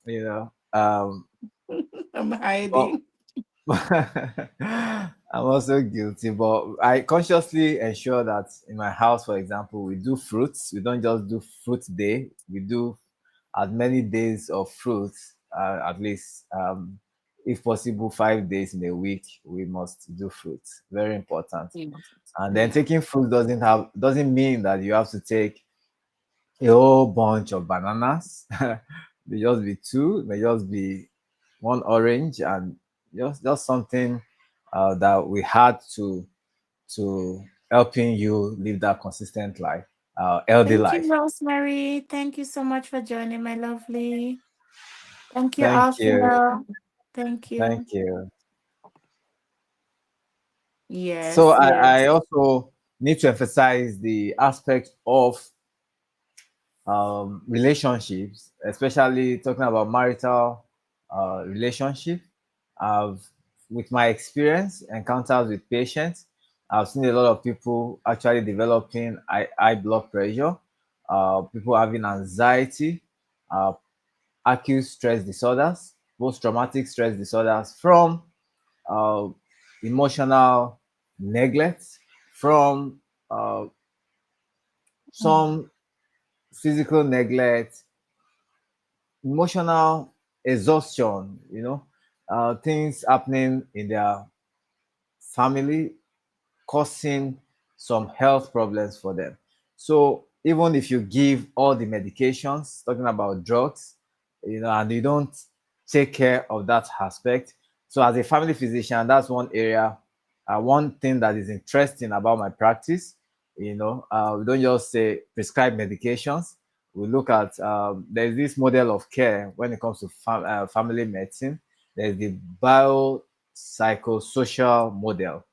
you know, I'm but hiding. I'm also guilty, but I consciously ensure that in my house, for example, we do fruits. We don't just do fruit day. We do as many days of fruits, at least, if possible, 5 days in a week. We must do fruits. Very important. Yeah. And then Yeah. taking fruit doesn't mean that you have to take a whole bunch of bananas. May just be two, may just be one orange, and just something that we had to helping you live that consistent life, healthy Thank you, life. Rosemary. Thank you so much for joining, my lovely. Thank you, Thank you, Alfio. Thank thank you. you. So Yes, I yes. also need to emphasize the aspect of relationships, especially talking about marital relationship. I've, with my experience, encounters with patients, I've seen a lot of people actually developing high blood pressure, people having anxiety, uh, acute stress disorders, post-traumatic stress disorders from uh, emotional neglect, from uh, some physical neglect, emotional exhaustion, things happening in their family causing some health problems for them. So even if you give all the medications, talking about drugs, and you don't take care of that aspect. So as a family physician, that's one area, one thing that is interesting about my practice. We don't just say prescribe medications. We look at there's this model of care when it comes to family medicine. There's the biopsychosocial model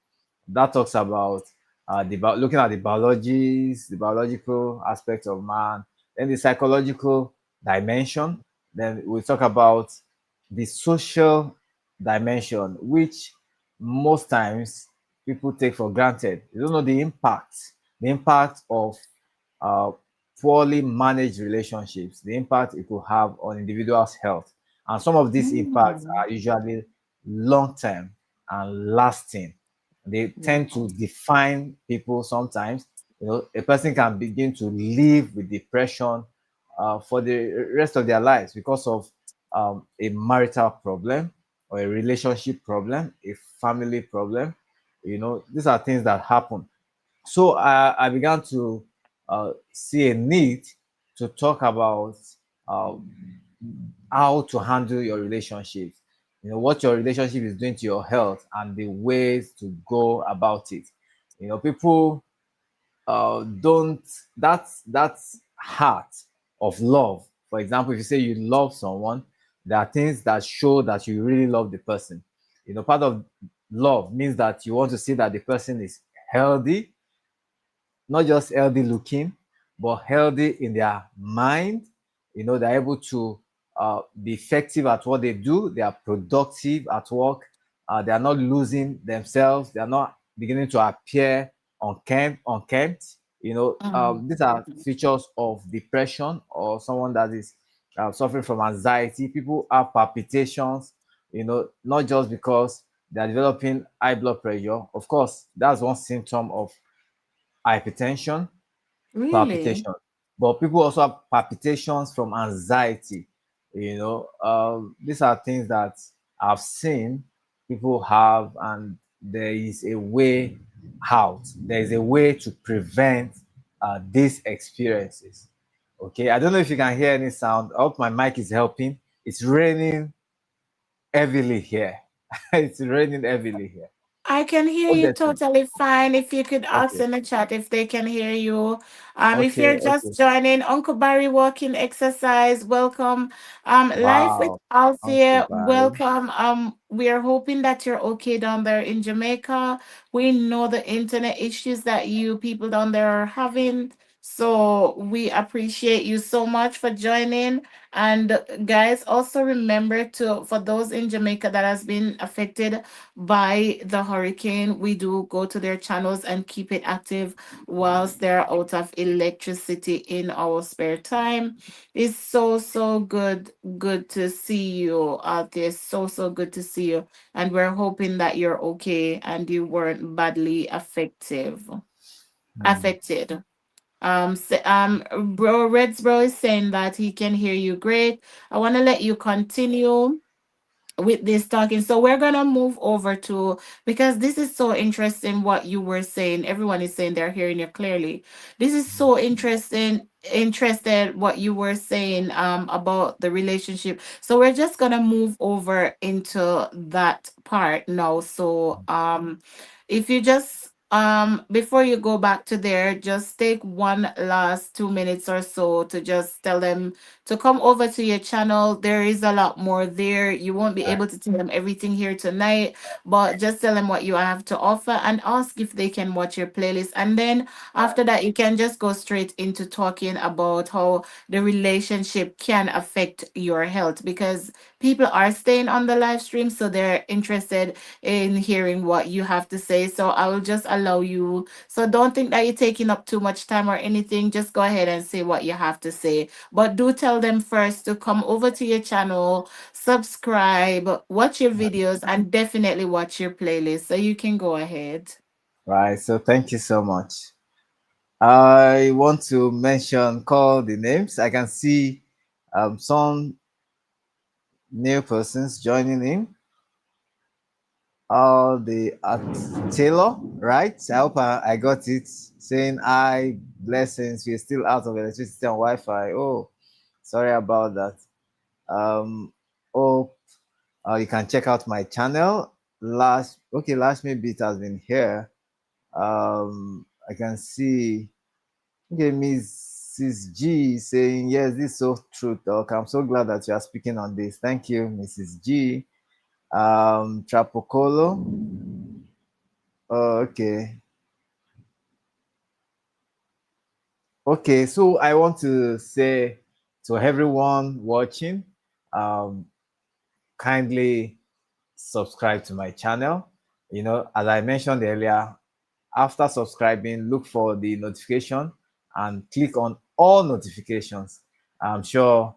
that talks about looking at the the biological aspect of man, then the psychological dimension. Then we talk about the social dimension, which most times people take for granted. You don't know the impact of uh, poorly managed relationships, the impact it could have on individuals' health. And some of these impacts Mm. are usually long term and lasting. They tend Wow. to define people sometimes. A person can begin to live with depression for the rest of their lives because of a marital problem or a relationship problem, a family problem. These are things that happen. So I began to see a need to talk about uh, how to handle your relationships, what your relationship is doing to your health and the ways to go about it. People don't that's heart of love. For example, if you say you love someone, there are things that show that you really love the person. Part of love means that you want to see that the person is healthy, not just healthy looking, but healthy in their mind. They're able to be effective at what they do. They are productive at work. They are not losing themselves. They are not beginning to appear unkempt. These are Mhm. features of depression or someone that is suffering from anxiety. People have palpitations, not just because they are developing high blood pressure. Of course, that's one symptom of hypertension, Really? palpitation. But people also have palpitations from anxiety. These are things that I've seen people have, and there is a way out. There is a way to prevent these experiences. Okay, I don't know if you can hear any sound. I hope my mic is helping. It's raining heavily here. It's raining heavily here. I can hear you Honestly. totally fine. If you could ask Okay. in the chat if they can hear you. If Okay. you're Okay. just joining, Uncle Barry walking exercise, welcome. Life with Wow. Uncle Althea, Barry. welcome. We are hoping that you're okay down there in Jamaica. We know the internet issues that you people down there are having. So we appreciate you so much for joining. And guys, also remember to for those in Jamaica that has been affected by the hurricane, we do go to their channels and keep it active whilst they're out of electricity in our spare time. It's so good to see you out there. So good to see you. And we're hoping that you're okay and you weren't badly Hmm. affected. Bro Reds Bro is saying that he can hear you great. I want to let you continue with this talking. So we're gonna move over to, because this is so interesting what you were saying. Everyone is saying they're hearing you clearly. This is so interested what you were saying about the relationship. So we're just gonna move over into that part now. So if you just before you go back to there, just take one last 2 minutes or so to just tell them to come over to your channel. There is a lot more there. You won't be Right. able to tell them everything here tonight, but just tell them what you have to offer and ask if they can watch your playlist. And then after that, you can just go straight into talking about how the relationship can affect your health, because people are staying on the live stream, so they're interested in hearing what you have to say. So I will just allow you. So don't think that you're taking up too much time or anything. Just go ahead and say what you have to say, but do tell them first to come over to your channel, subscribe, watch your videos, and definitely watch your playlist. So you can go ahead. Right. So thank you so much. I want to call the names. I can see some new persons joining in. All the Taylor, right? I hope I got it. Saying hi, blessings. We're still out of electricity and Wi-Fi. Oh, sorry about that. Oh, you can check out my channel. Last maybe it has been here. I can see. Okay, Mrs. G saying, yes, this is so true, talk. I'm so glad that you are speaking on this. Thank you, Mrs. G. Trapocolo. Oh, okay. Okay, so I want to say to everyone watching, um, kindly subscribe to my channel. As I mentioned earlier, after subscribing, look for the notification and click on all notifications. I'm sure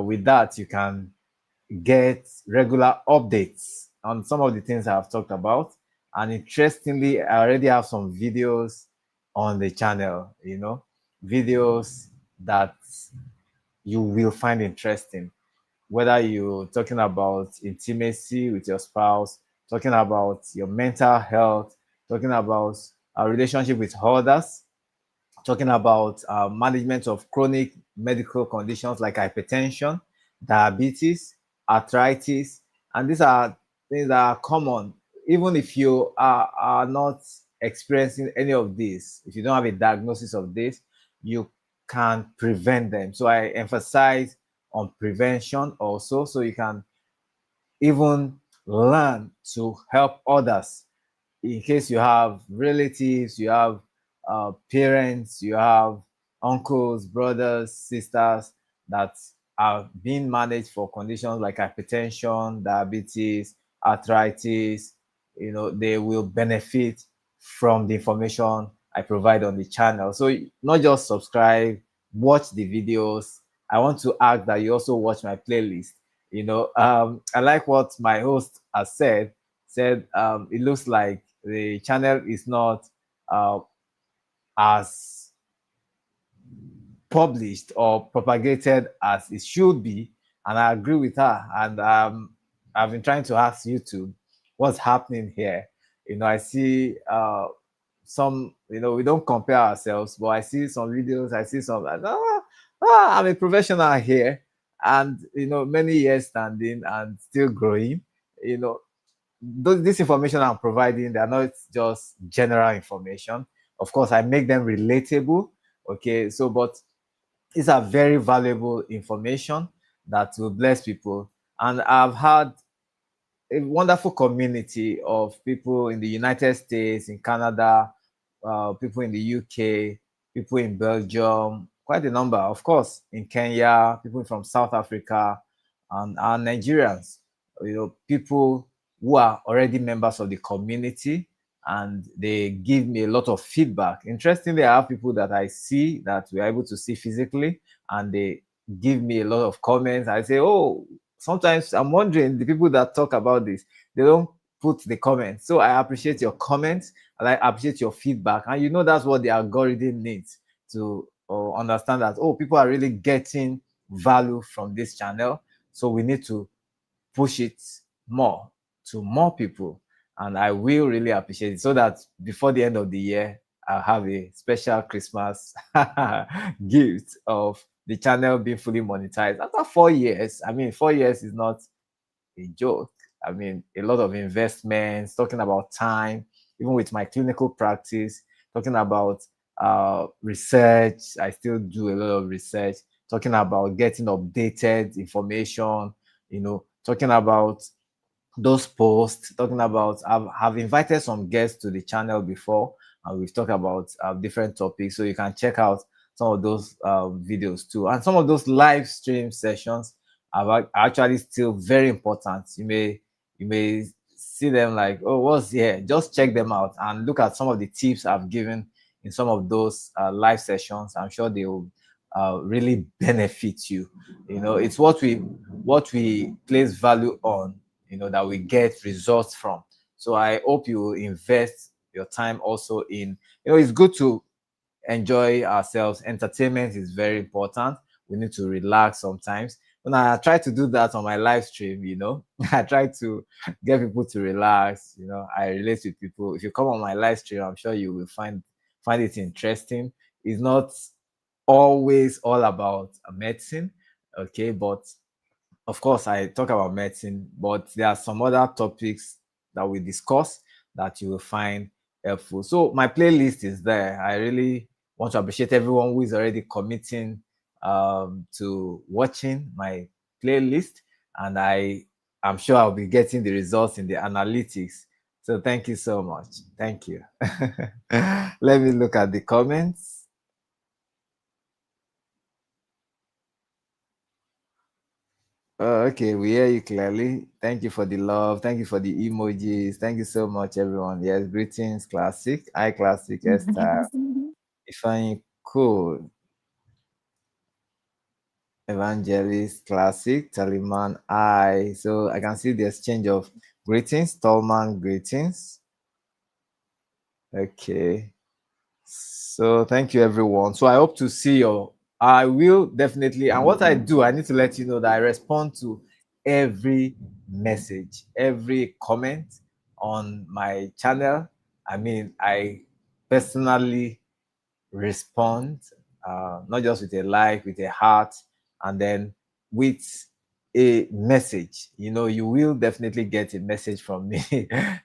with that you can get regular updates on some of the things I've talked about. And interestingly, I already have some videos on the channel, videos that you will find interesting, whether you're talking about intimacy with your spouse, talking about your mental health, talking about a relationship with others, talking about management of chronic medical conditions like hypertension, diabetes, arthritis, and these are things that are common. Even if you are not experiencing any of this, if you don't have a diagnosis of this, you can prevent them. So I emphasize on prevention also, so you can even learn to help others in case you have relatives, you have parents, you have uncles, brothers, sisters that are being managed for conditions like hypertension, diabetes, arthritis, they will benefit from the information I provide on the channel. So not just subscribe, watch the videos. I want to ask that you also watch my playlist. I like what my host has said it looks like the channel is not uh, as published or propagated as it should be, and I agree with her. And I've been trying to ask YouTube what's happening here. I see some. We don't compare ourselves, but I see some videos. I see some. I'm a professional here, and many years standing and still growing. You know, this information I'm providing, they're not just general information. Of course, I make them relatable. Okay, so but these are very valuable information that will bless people. And I've had a wonderful community of people in the United States, in Canada, people in the UK, people in Belgium, quite a number, of course, in Kenya, people from South Africa, and Nigerians. People who are already members of the community, and they give me a lot of feedback. Interestingly, I have people that I see that we're able to see physically, and they give me a lot of comments. I say, oh, sometimes I'm wondering the people that talk about this, they don't put the comments. So I appreciate your comments and I appreciate your feedback. And that's what the algorithm needs to understand that, oh, people are really getting value from this channel. So we need to push it more to more people. And I will really appreciate it so that before the end of the year, I'll have a special Christmas gift of the channel being fully monetized after 4 years. I mean, 4 years is not a joke. I mean, a lot of investments, talking about time, even with my clinical practice, talking about research. I still do a lot of research, talking about getting updated information, talking about those posts, talking about have invited some guests to the channel before, and we've talked about different topics. So you can check out some of those videos too, and some of those live stream sessions are actually still very important. You may see them like, oh, what's here? Just check them out and look at some of the tips I've given in some of those live sessions. I'm sure they will really benefit you. It's what we place value on, that we get results from. So I hope you invest your time also in, it's good to enjoy ourselves. Entertainment is very important. We need to relax sometimes. When I try to do that on my live stream, I try to get people to relax. I relate with people. If you come on my live stream, I'm sure you will find it interesting. It's not always all about medicine, okay, but of course, I talk about medicine, but there are some other topics that we discuss that you will find helpful. So my playlist is there. I really want to appreciate everyone who is already committing to watching my playlist, and I'm sure I'll be getting the results in the analytics. So thank you so much. Thank you. Let me look at the comments. Okay, we hear you clearly. Thank you for the love. Thank you for the emojis. Thank you so much, everyone. Yes, greetings, Classic. Hi, Classic, Esther. Ifeanyi, cool. Evangelist, Classic, Taliman, I. So I can see the exchange of greetings. Tallman, greetings. Okay. So thank you, everyone. So I hope to see you. I will definitely. And what I do, I need to let you know that I respond to every message, every comment on my channel. I mean, I personally respond, not just with a like, with a heart, and then with a message. You will definitely get a message from me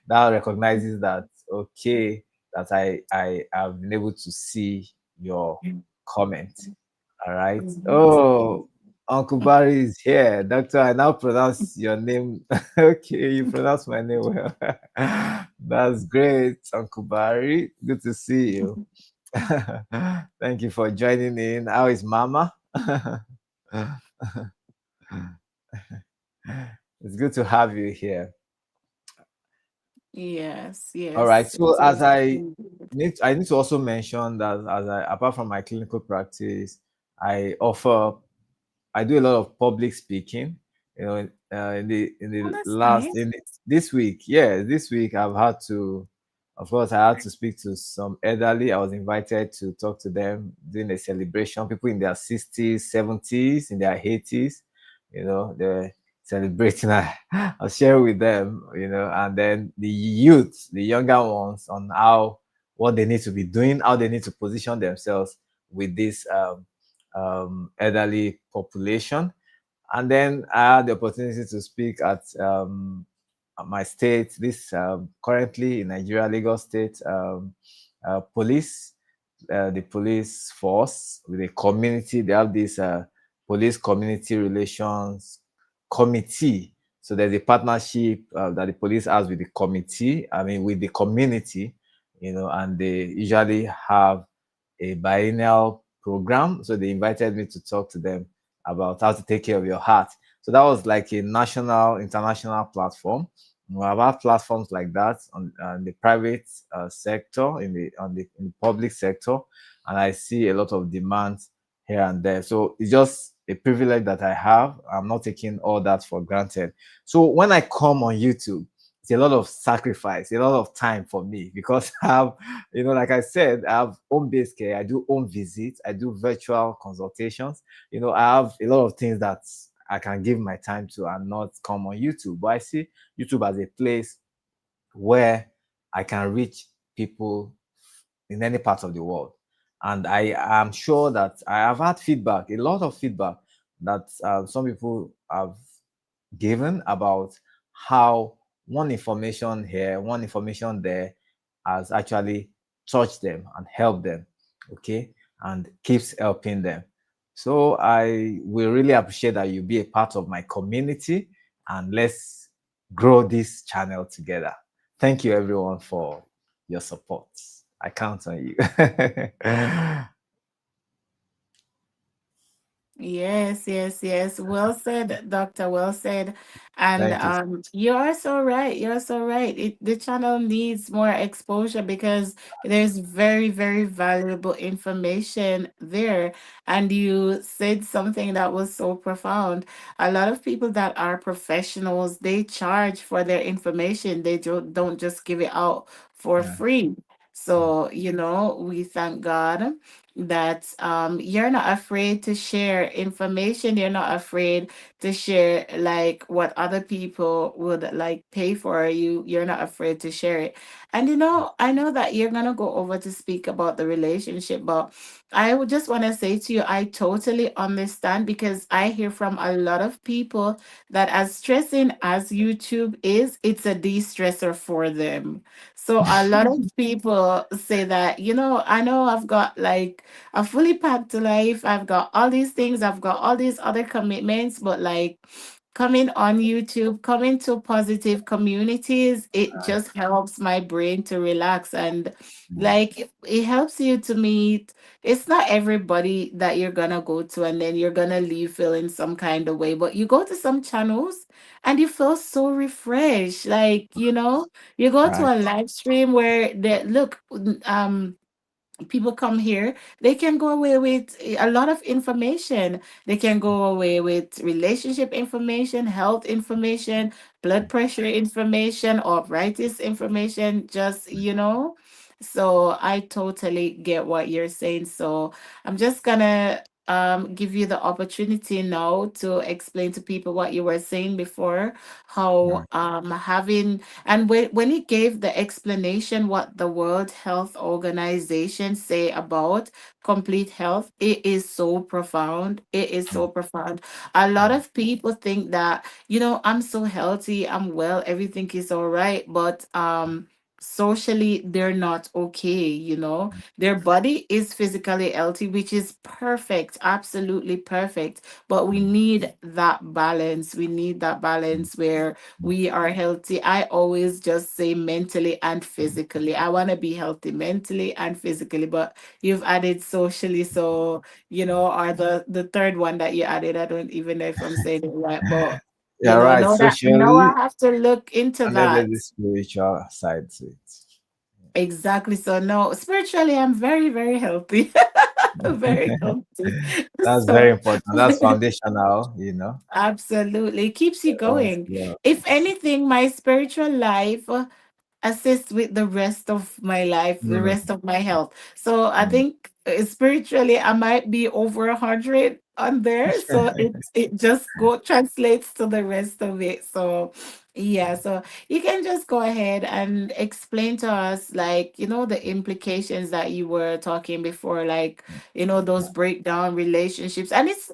that recognizes that, okay, that I have been able to see your comment. All right. Oh, Uncle Barry is here. Doctor, I now pronounce your name. Okay, you pronounce my name well. That's great, Uncle Barry. Good to see you. Thank you for joining in. How is Mama? It's good to have you here. Yes, All right. yes. So It as is I indeed. need to also mention that, apart from my clinical practice, I offer I do a lot of public speaking. In Oh, the that's last nice. this week, yeah, this week I've had to, of course, I had to speak to some elderly. I was invited to talk to them during a celebration. People in their 60s, 70s, in their 80s, they're celebrating. I'll share with them, and then the youth, the younger ones, on how what they need to be doing, how they need to position themselves with this elderly population. And then I had the opportunity to speak at my state, this currently in Nigeria, Lagos State police, the police force with the community. They have this police community relations committee. So there's a partnership that the police has with the committee, I mean, with the community, and they usually have a biennial program. So they invited me to talk to them about how to take care of your heart. So that was like a national, international platform. We have had platforms like that on the private sector, in the public sector, and I see a lot of demands here and there. So it's just a privilege that I have. I'm not taking all that for granted. So when I come on YouTube, it's a lot of sacrifice, a lot of time for me because I have, like I said, I have home-based care. I do home visits. I do virtual consultations. I have a lot of things that I can give my time to and not come on YouTube. But I see YouTube as a place where I can reach people in any part of the world. And I am sure that I have had feedback, a lot of feedback that some people have given about how one information here, one information there has actually touched them and helped them, okay, and keeps helping them. So I will really appreciate that you be a part of my community and let's grow this channel together. Thank you everyone for your support. I count on you. Yes, yes, yes. Well said, Doctor. Well said. And Thank you. you are so right. You're so right. The channel needs more exposure because there's very, very valuable information there. And you said something that was so profound. A lot of people that are professionals, they charge for their information. They don't just give it out for Yeah, free. yeah, So, we thank God that you're not afraid to share information. You're not afraid to share like what other people would like pay for. You're not afraid to share it. And I know that you're gonna go over to speak about the relationship, but I would just want to say to you, I totally understand because I hear from a lot of people that as stressing as YouTube is, it's a de-stressor for them. So a lot of people say that, I know I've got like a fully packed life. I've got all these things. I've got all these other commitments, but like coming on YouTube, coming to positive communities, it right. just helps my brain to relax and Yeah, like it helps you to meet. It's not everybody that you're gonna go to and then you're gonna leave feeling some kind of way, but you go to some channels and you feel so refreshed. Like, you go to right. a live stream where they look people come here, they can go away with a lot of information. They can go away with relationship information, health information, blood pressure information, arthritis information, just so I totally get what you're saying. So I'm just gonna give you the opportunity now to explain to people what you were saying before, how having, and when he gave the explanation what the World Health Organization say about complete health, it is so profound. It is so profound. A lot of people think that, I'm so healthy, I'm well, everything is all right, but socially they're not okay, their body is physically healthy, which is perfect, absolutely perfect. But we need that balance. We need that balance where we are healthy. I always just say mentally and physically. I want to be healthy mentally and physically, but you've added socially. So, or the third one that you added, I don't even know if I'm saying it right, but Yeah, right. now I Socially, have to look into and then that. there's the spiritual side to it. Exactly. So no, spiritually, I'm very, very healthy. Very healthy. That's very So important. That's foundational. absolutely keeps you That's, going. yeah. If anything, my spiritual life assist with the rest of my life, the Mm, rest of my health. So I mm. think spiritually, I might be over 100 on there. So it just go translates to the rest of it. So yeah, so you can just go ahead and explain to us, like, the implications that you were talking before, like, those breakdown relationships. And it's,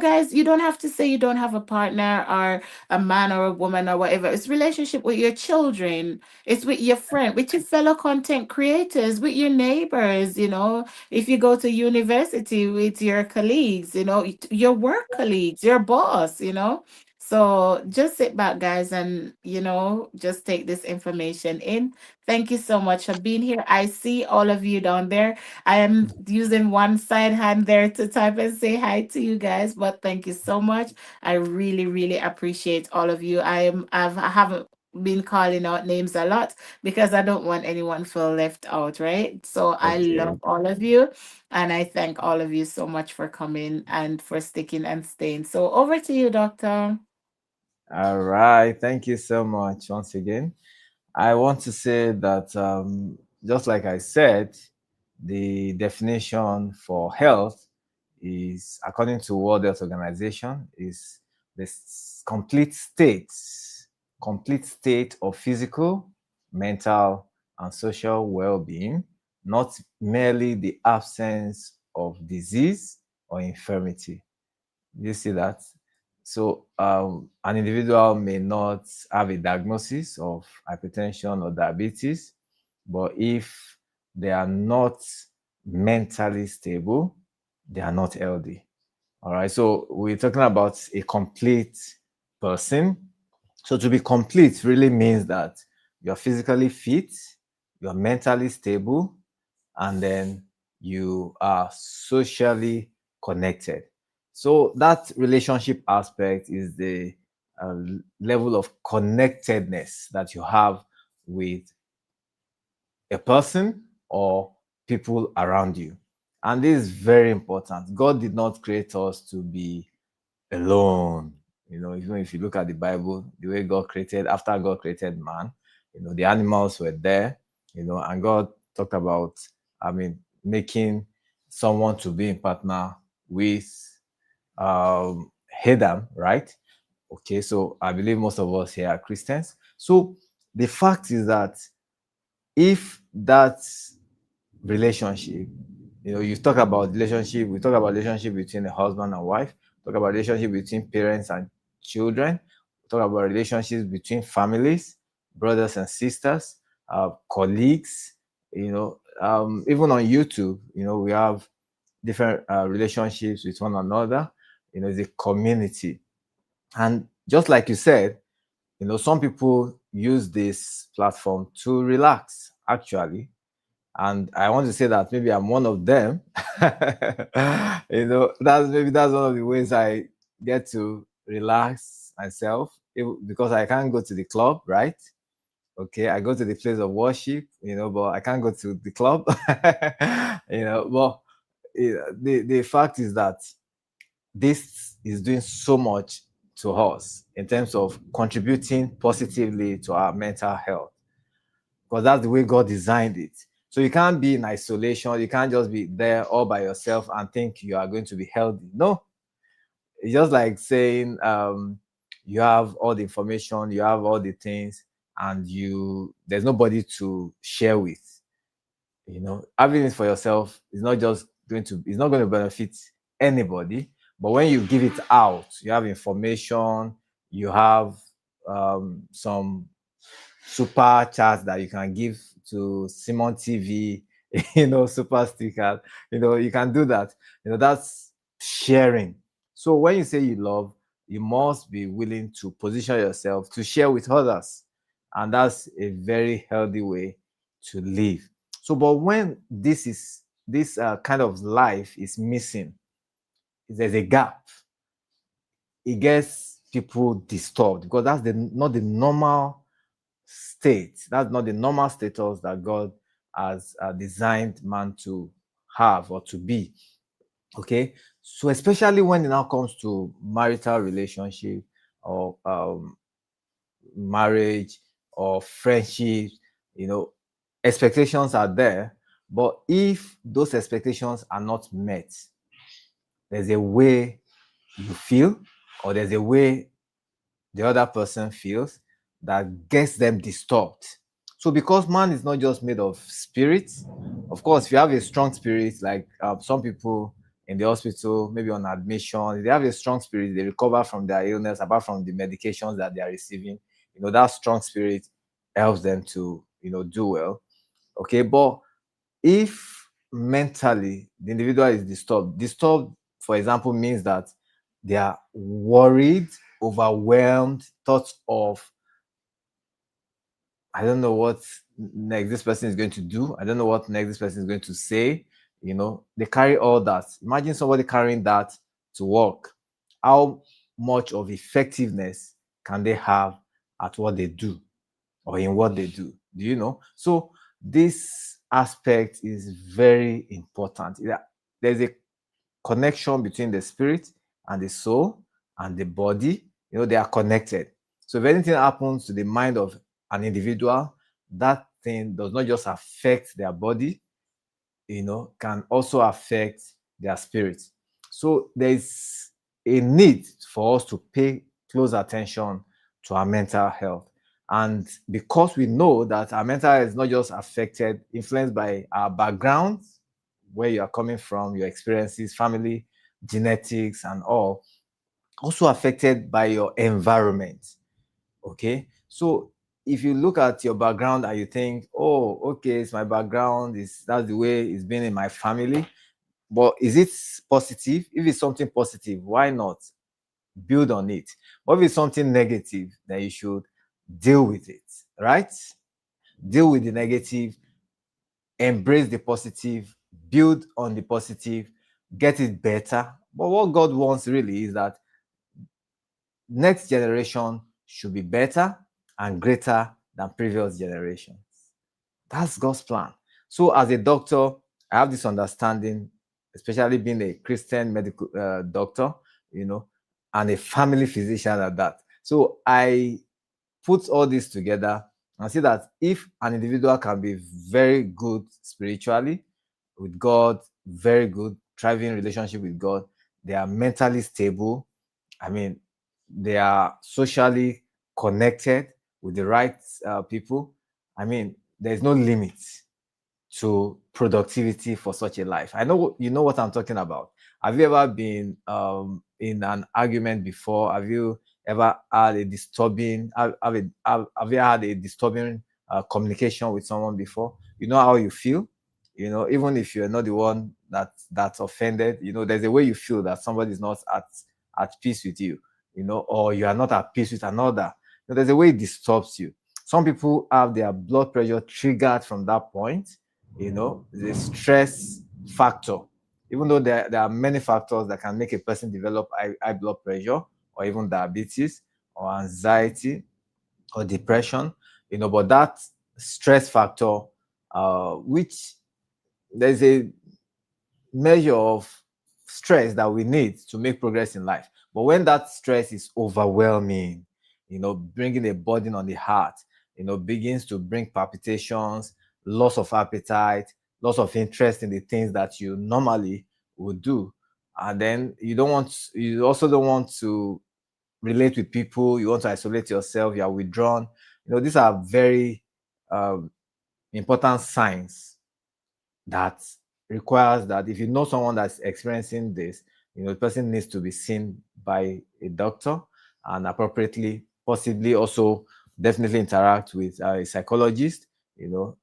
guys, you don't have to say you don't have a partner or a man or a woman or whatever. It's relationship with your children, it's with your friend, with your fellow content creators, with your neighbors, if you go to university, with your colleagues, your work colleagues, your boss, So just sit back, guys, and, just take this information in. Thank you so much for being here. I see all of you down there. I am using one side hand there to type and say hi to you guys, but thank you so much. I really, really appreciate all of you. I haven't been calling out names a lot because I don't want anyone feel left out, right? So I love Okay. all of you, and I thank all of you so much for coming and for sticking and staying. So over to you, Doctor. All right. Thank you so much once again. I want to say that, just like I said, the definition for health is, according to World Health Organization, is this complete state of physical, mental, and social well-being, not merely the absence of disease or infirmity. You see that? So, an individual may not have a diagnosis of hypertension or diabetes, but if they are not mentally stable, they are not healthy. All right. So, we're talking about a complete person. So, to be complete really means that you're physically fit, you're mentally stable, and then you are socially connected. So that relationship aspect is the uh, level of connectedness that you have with a person or people around you. And this is very important. God did not create us to be alone. Even if you look at the Bible, the way after God created man, the animals were there, and God talked about, making someone to be in partner with Adam, right? Okay, so I believe most of us here are Christians. So the fact is that if that relationship, you talk about relationship, we talk about relationship between a husband and wife, talk about relationship between parents and children, talk about relationships between families, brothers and sisters, colleagues, even on YouTube, we have different relationships with one another. It's a community. And just like you said, some people use this platform to relax, actually. And I want to say that maybe I'm one of them. That's one of the ways I get to relax myself, because I can't go to the club, right? Okay, I go to the place of worship, but I can't go to the club. But the fact is that this is doing so much to us in terms of contributing positively to our mental health, because that's the way God designed it. So you can't be in isolation. You can't just be there all by yourself and think you are going to be healthy. No, it's just like saying you have all the information, you have all the things, and there's nobody to share with. Having it for yourself is not just it's not going to benefit anybody. But when you give it out, you have information, you have some super chats that you can give to Simon TV, super stickers, you can do that. That's sharing. So when you say you love, you must be willing to position yourself to share with others. And that's a very healthy way to live. So, but when this kind of life is missing, there's a gap, it gets people disturbed because that's not the normal state. That's not the normal status that God has designed man to have or to be. Okay, so especially when it now comes to marital relationship or marriage or friendship, expectations are there. But if those expectations are not met, there's a way you feel, or there's a way the other person feels that gets them disturbed. So, because man is not just made of spirit, of course, if you have a strong spirit, like some people in the hospital, maybe on admission, if they have a strong spirit, they recover from their illness, apart from the medications that they are receiving. That strong spirit helps them to, do well. Okay, but if mentally the individual is disturbed, for example, means that they are worried, overwhelmed, thoughts of, I don't know what next this person is going to do. I don't know what next this person is going to say. They carry all that. Imagine somebody carrying that to work. How much of effectiveness can they have at what they do or in what they do? Do you know? So this aspect is very important. There's a connection between the spirit and the soul and the body. They are connected. So if anything happens to the mind of an individual, that thing does not just affect their body, can also affect their spirit. So there's a need for us to pay close attention to our mental health. And because we know that our mental health is not just affected, influenced by our background, where you are coming from, your experiences, family, genetics, and all, also affected by your environment. Okay, so if you look at your background and you think, oh, okay, it's my background, that's the way it's been in my family, but is it positive? If it's something positive, why not build on it? But if it's something negative, then you should deal with it, right? Deal with the negative, embrace the positive, build on the positive, get it better. But what God wants really is that next generation should be better and greater than previous generations. That's God's plan. So as a doctor, I have this understanding, especially being a Christian medical doctor, and a family physician at that. So I put all this together and see that if an individual can be very good spiritually with God, very good, thriving relationship with God, they are mentally stable. I mean, they are socially connected with the right people. I mean, there's no limit to productivity for such a life. I know you know what I'm talking about. Have you ever been in an argument before? Have you ever had a disturbing have you had a disturbing communication with someone before? You know how you feel. Even if you're not the one that's offended, there's a way you feel that somebody is not at peace with you, or you are not at peace with another. There's a way it disturbs you. Some people have their blood pressure triggered from that point. The stress factor, even though there are many factors that can make a person develop high blood pressure or even diabetes or anxiety or depression, but that stress factor, which there's a measure of stress that we need to make progress in life. But when that stress is overwhelming, bringing a burden on the heart, begins to bring palpitations, loss of appetite, loss of interest in the things that you normally would do. And then you also don't want to relate with people, you want to isolate yourself, you are withdrawn. These are very um, important signs that requires that if you know someone that's experiencing this, the person needs to be seen by a doctor and appropriately, possibly also definitely interact with a psychologist.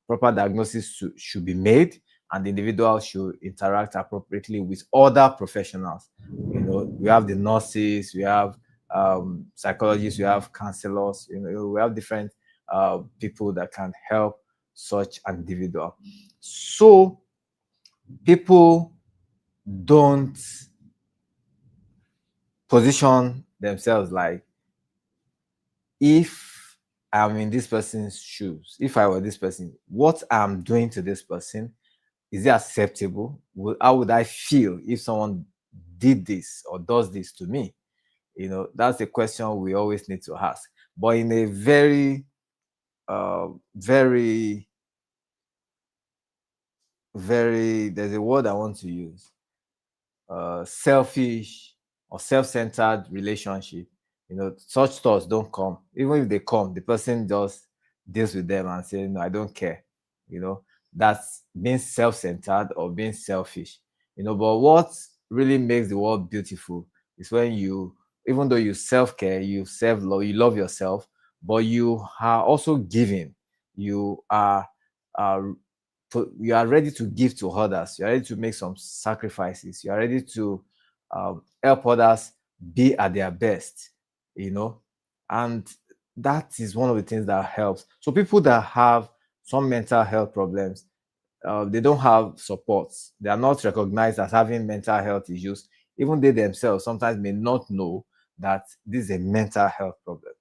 Proper diagnosis should be made, and the individual should interact appropriately with other professionals. We have the nurses, we have psychologists, we have counselors, we have different people that can help such an individual. So people don't position themselves like, if I'm in this person's shoes, if I were this person, what I'm doing to this person, is it acceptable? How would I feel if someone did this or does this to me? That's a question we always need to ask, but in a very very very, there's a word I want to use, selfish or self-centered relationship. Such thoughts don't come. Even if they come, the person just deals with them and say, no, I don't care. That's being self-centered or being selfish. But what really makes the world beautiful is when you, even though you self-care, you self-love, you love yourself, but you are also giving. You are you are ready to give to others. You are ready to make some sacrifices. You are ready to help others be at their best, and that is one of the things that helps. So people that have some mental health problems, they don't have support. They are not recognized as having mental health issues. Even they themselves sometimes may not know that this is a mental health problem.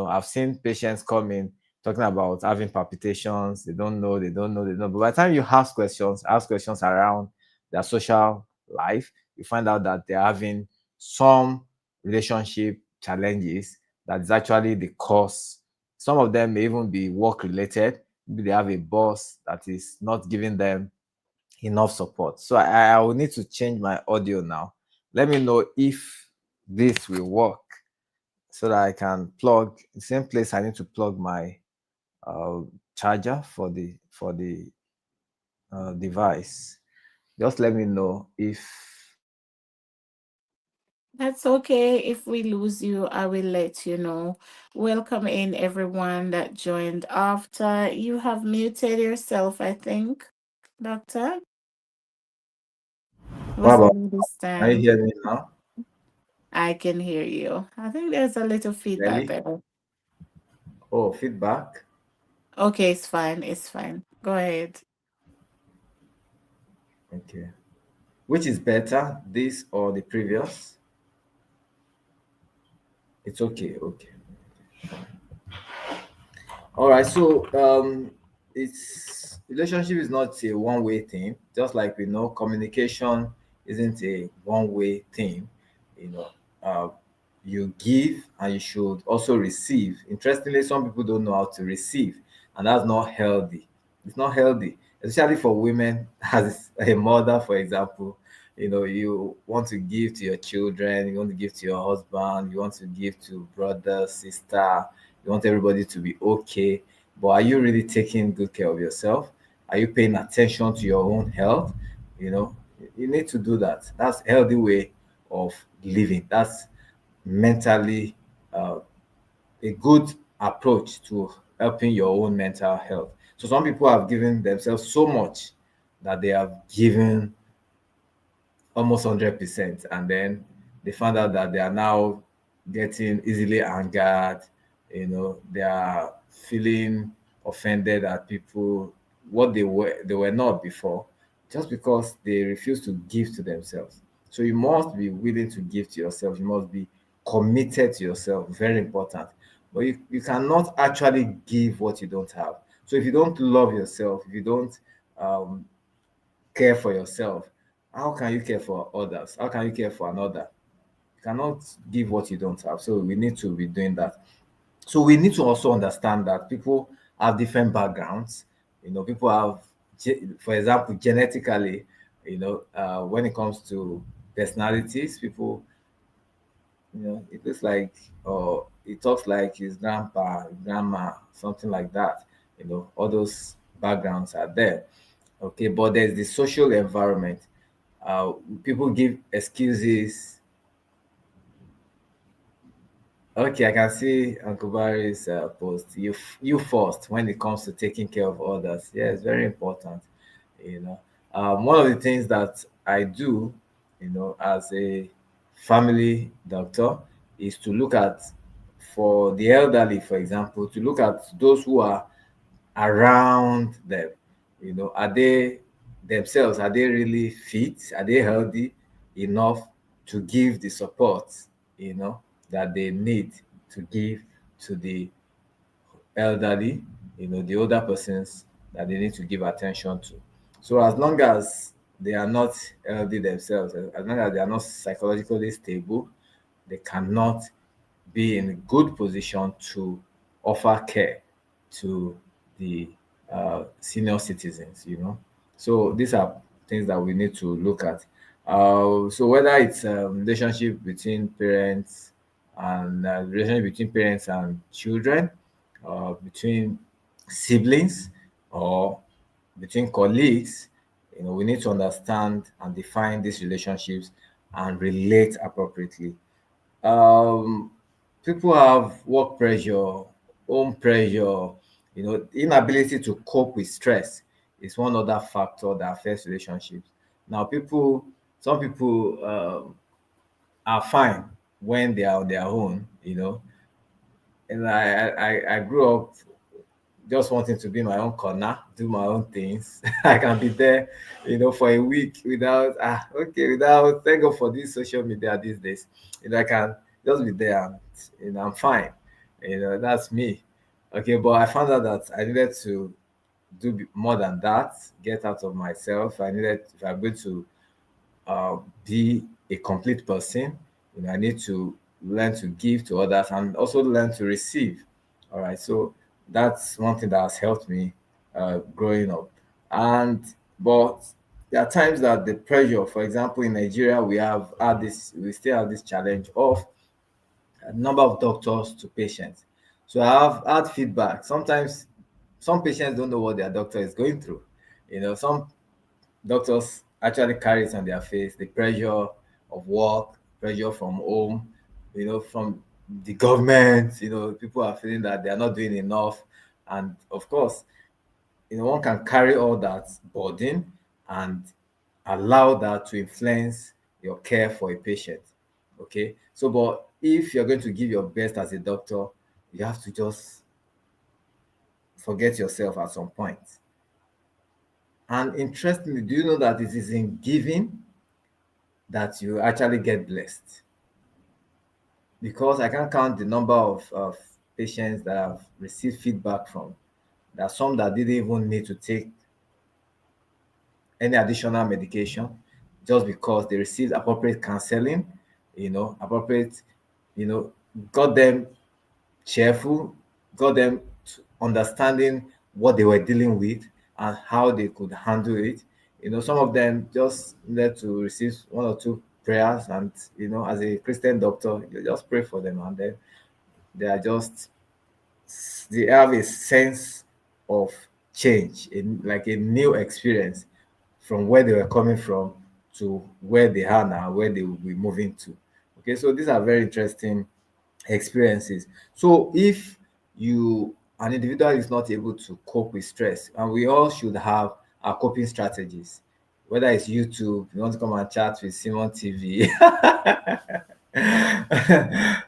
I've seen patients come in talking about having palpitations. They don't know, they don't know, they don't know. But by the time you ask questions around their social life, you find out that they're having some relationship challenges that is actually the cause. Some of them may even be work related. Maybe they have a boss that is not giving them enough support. So I will need to change my audio now. Let me know if this will work so that I can plug the same place I need to plug my uh, charger for the device. Just let me know if That's okay. If we lose you, I will let you know. Welcome in everyone that joined after. You have muted yourself, I think, Doctor. what Was about, it this can you time? hear me now? I can hear you. I think there's a little feedback Clearly? there. Oh, feedback. Okay, it's fine. It's fine. Go ahead. Okay. Which is better, this or the previous? It's okay. Okay. All right, so it's relationship is not a one-way thing. Just like we know, communication isn't a one-way thing. You know, uh, you give and you should also receive. Interestingly, some people don't know how to receive, and that's not healthy. It's not healthy, especially for women. As a mother, for example, you want to give to your children, you want to give to your husband, you want to give to brother, sister, you want everybody to be okay, but are you really taking good care of yourself? Are you paying attention to your own health? You know, you need to do that. That's a healthy way of living. That's mentally a good approach to helping your own mental health. So some people have given themselves so much that they have given almost 100%, and then they found out that they are now getting easily angered. They are feeling offended at people, what they were not before, just because they refuse to give to themselves. So you must be willing to give to yourself. You must be committed to yourself. Very important. But you cannot actually give what you don't have. So if you don't love yourself, if you don't um, care for yourself, how can you care for others? How can you care for another? You cannot give what you don't have. So we need to be doing that. So we need to also understand that people have different backgrounds. People have, for example, genetically, when it comes to personalities, people, it looks like, or it talks like his grandpa, grandma, something like that. All those backgrounds are there. Okay, but there's the social environment. People give excuses. Okay, I can see Uncle Barry's post. You first when it comes to taking care of others. Yeah, it's very important. You know, one of the things that I do, as a family doctor, is to look at, for the elderly, for example, to look at those who are around them. Are they themselves? Are they really fit? Are they healthy enough to give the support, that they need to give to the elderly, the older persons that they need to give attention to. So as long as they are not healthy themselves, as long as they are not psychologically stable, they cannot be in a good position to offer care to the senior citizens. So these are things that we need to look at. So whether it's relationship between parents and relationship between parents and children, between siblings, or between colleagues, we need to understand and define these relationships and relate appropriately. um People have work pressure, home pressure, inability to cope with stress is one other factor that affects relationships. Now, some people are fine when they are on their own, and I grew up just wanting to be my own corner, do my own things. I can be there, for a week without, without, thank God for this social media these days. I can just be there and, I'm fine. That's me. Okay, but I found out that I needed to do more than that, get out of myself. If I'm going to be a complete person, I need to learn to give to others and also learn to receive. All right, so that's one thing that has helped me growing up. And but there are times that the pressure, for example, in Nigeria, we still have this challenge of a number of doctors to patients. So I have had feedback. Sometimes some patients don't know what their doctor is going through. Some doctors actually carry it on their face, the pressure of work, pressure from home, from the government. People are feeling that they are not doing enough. And of course, one can carry all that burden and allow that to influence your care for a patient. Okay, so but if you're going to give your best as a doctor, you have to just forget yourself at some point. And interestingly, do you know that it is in giving that you actually get blessed? Because I can't count the number of patients that I've received feedback from. There are some that didn't even need to take any additional medication just because they received appropriate counseling, appropriate, you know, got them cheerful, got them understanding what they were dealing with and how they could handle it. Some of them just needed to receive one or two prayers, and as a Christian doctor, you just pray for them, and then they are just they have a sense of change, like a new experience from where they were coming from to where they are now, where they will be moving to. Okay, so these are very interesting experiences. So if an individual is not able to cope with stress, and we all should have our coping strategies, whether it's YouTube, you want to come and chat with Simon TV,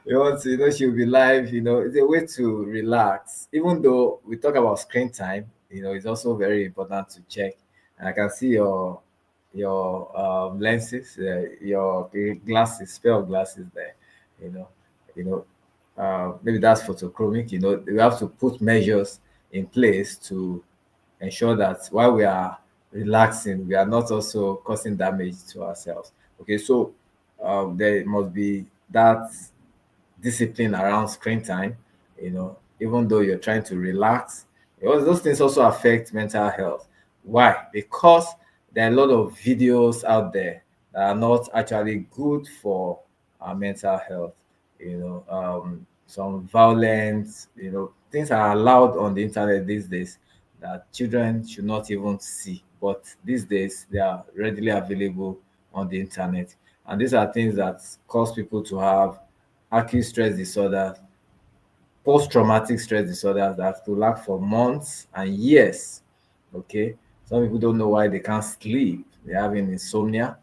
you want to, she'll be live, it's a way to relax. Even though we talk about screen time, it's also very important to check. And I can see your lenses, your glasses, pair of glasses there, you know, you know, maybe that's photochromic. We have to put measures in place to ensure that while we are relaxing, we are not also causing damage to ourselves. Okay, so there must be that discipline around screen time. Even though you're trying to relax, Those things also affect mental health. Why? Because there are a lot of videos out there that are not actually good for our mental health. Some violence, things are allowed on the internet these days that children should not even see. But these days, they are readily available on the internet. And these are things that cause people to have acute stress disorder, post-traumatic stress disorders that could last for months and years. Okay, some people don't know why they can't sleep. They're having insomnia,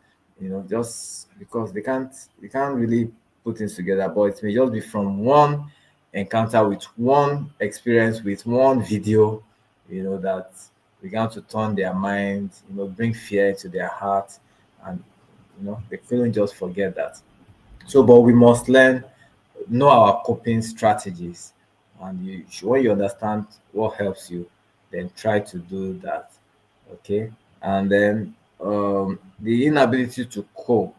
just because they can't really put things together. But it may just be from one encounter with one experience with one video, that began to turn their mind, bring fear to their heart, and they couldn't just forget that. So, but we must know our coping strategies, and when you understand what helps you, then try to do that. Okay, and then the inability to cope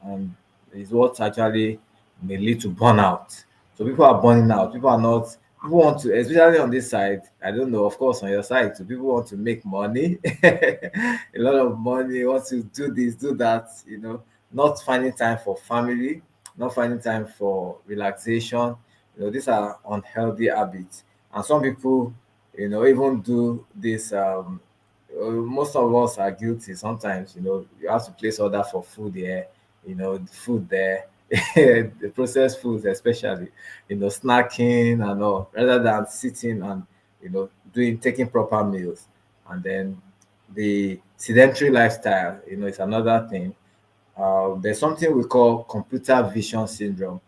and is what actually may lead to burnout. So people are burning out. People are not. People want to, especially on this side. I don't know. Of course, on your side too, people want to make money, a lot of money. Want to do this, do that. Not finding time for family, not finding time for relaxation. These are unhealthy habits, and some people, even do this. Most of us are guilty sometimes. You have to place order for food here, the food there, the processed foods especially, snacking and all, rather than sitting and doing taking proper meals. And then the sedentary lifestyle, is another thing. There's something we call computer vision syndrome,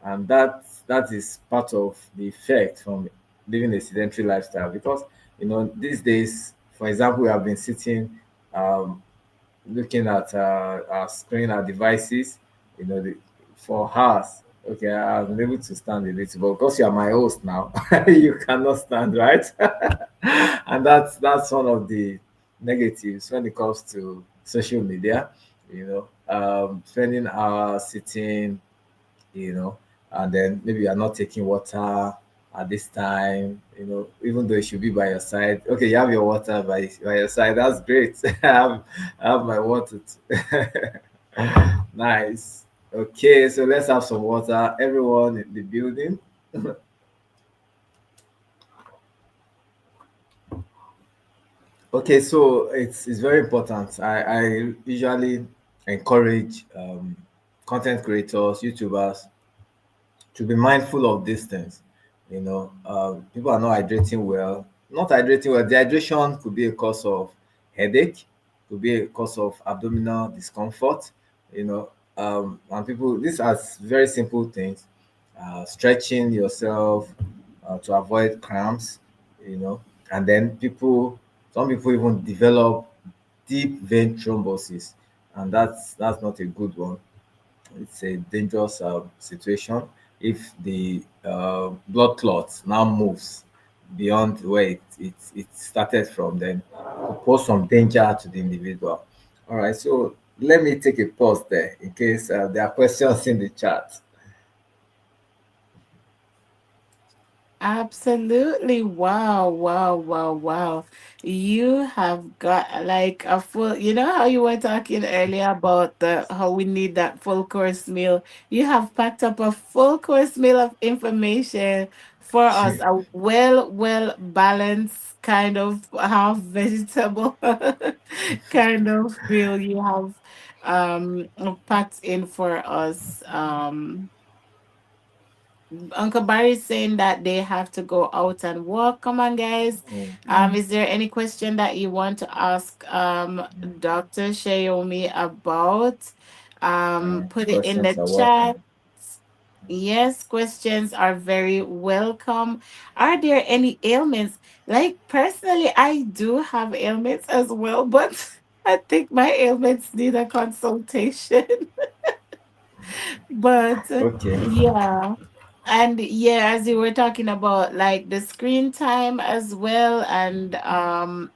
and that is part of the effect from living a sedentary lifestyle. Because these days, for example, we have been sitting, um, looking at our screen, our devices, for hours. Okay, I'm able to stand a little, but because you are my host now, you cannot stand, right? And that's one of the negatives when it comes to social media. Spending hours sitting, you know, and then maybe you're not taking water at this time, even though it should be by your side. Okay, you have your water by your side. That's great. I have my water. Nice. Okay, so let's have some water. Everyone in the building. Okay, so it's very important. I usually encourage content creators, YouTubers to be mindful of these things. People are not hydrating well. Not hydrating well. Dehydration could be a cause of headache, could be a cause of abdominal discomfort. And people, these are very simple things. Stretching yourself to avoid cramps, you know, and then some people even develop deep vein thrombosis, and that's not a good one. It's a dangerous situation if the blood clot now moves beyond where it started from, then could pose some danger to the individual. All right, so let me take a pause there in case there are questions in the chat. Absolutely. Wow, wow, wow, wow. You have got like a full, you know how you were talking earlier about the how we need that full course meal. You have packed up a full course meal of information for us. A well balanced kind of half vegetable kind of meal you have packed in for us. Uncle Barry's saying that they have to go out and walk. Come on, guys. Mm. Is there any question that you want to ask Dr. Shayomi about? Put it in Questions the are welcome. chat. Yes, questions are very welcome. Are there any ailments? Like personally, I do have ailments as well, but I think my ailments need a consultation. But Okay. yeah. And yeah, as you were talking about like the screen time as well, and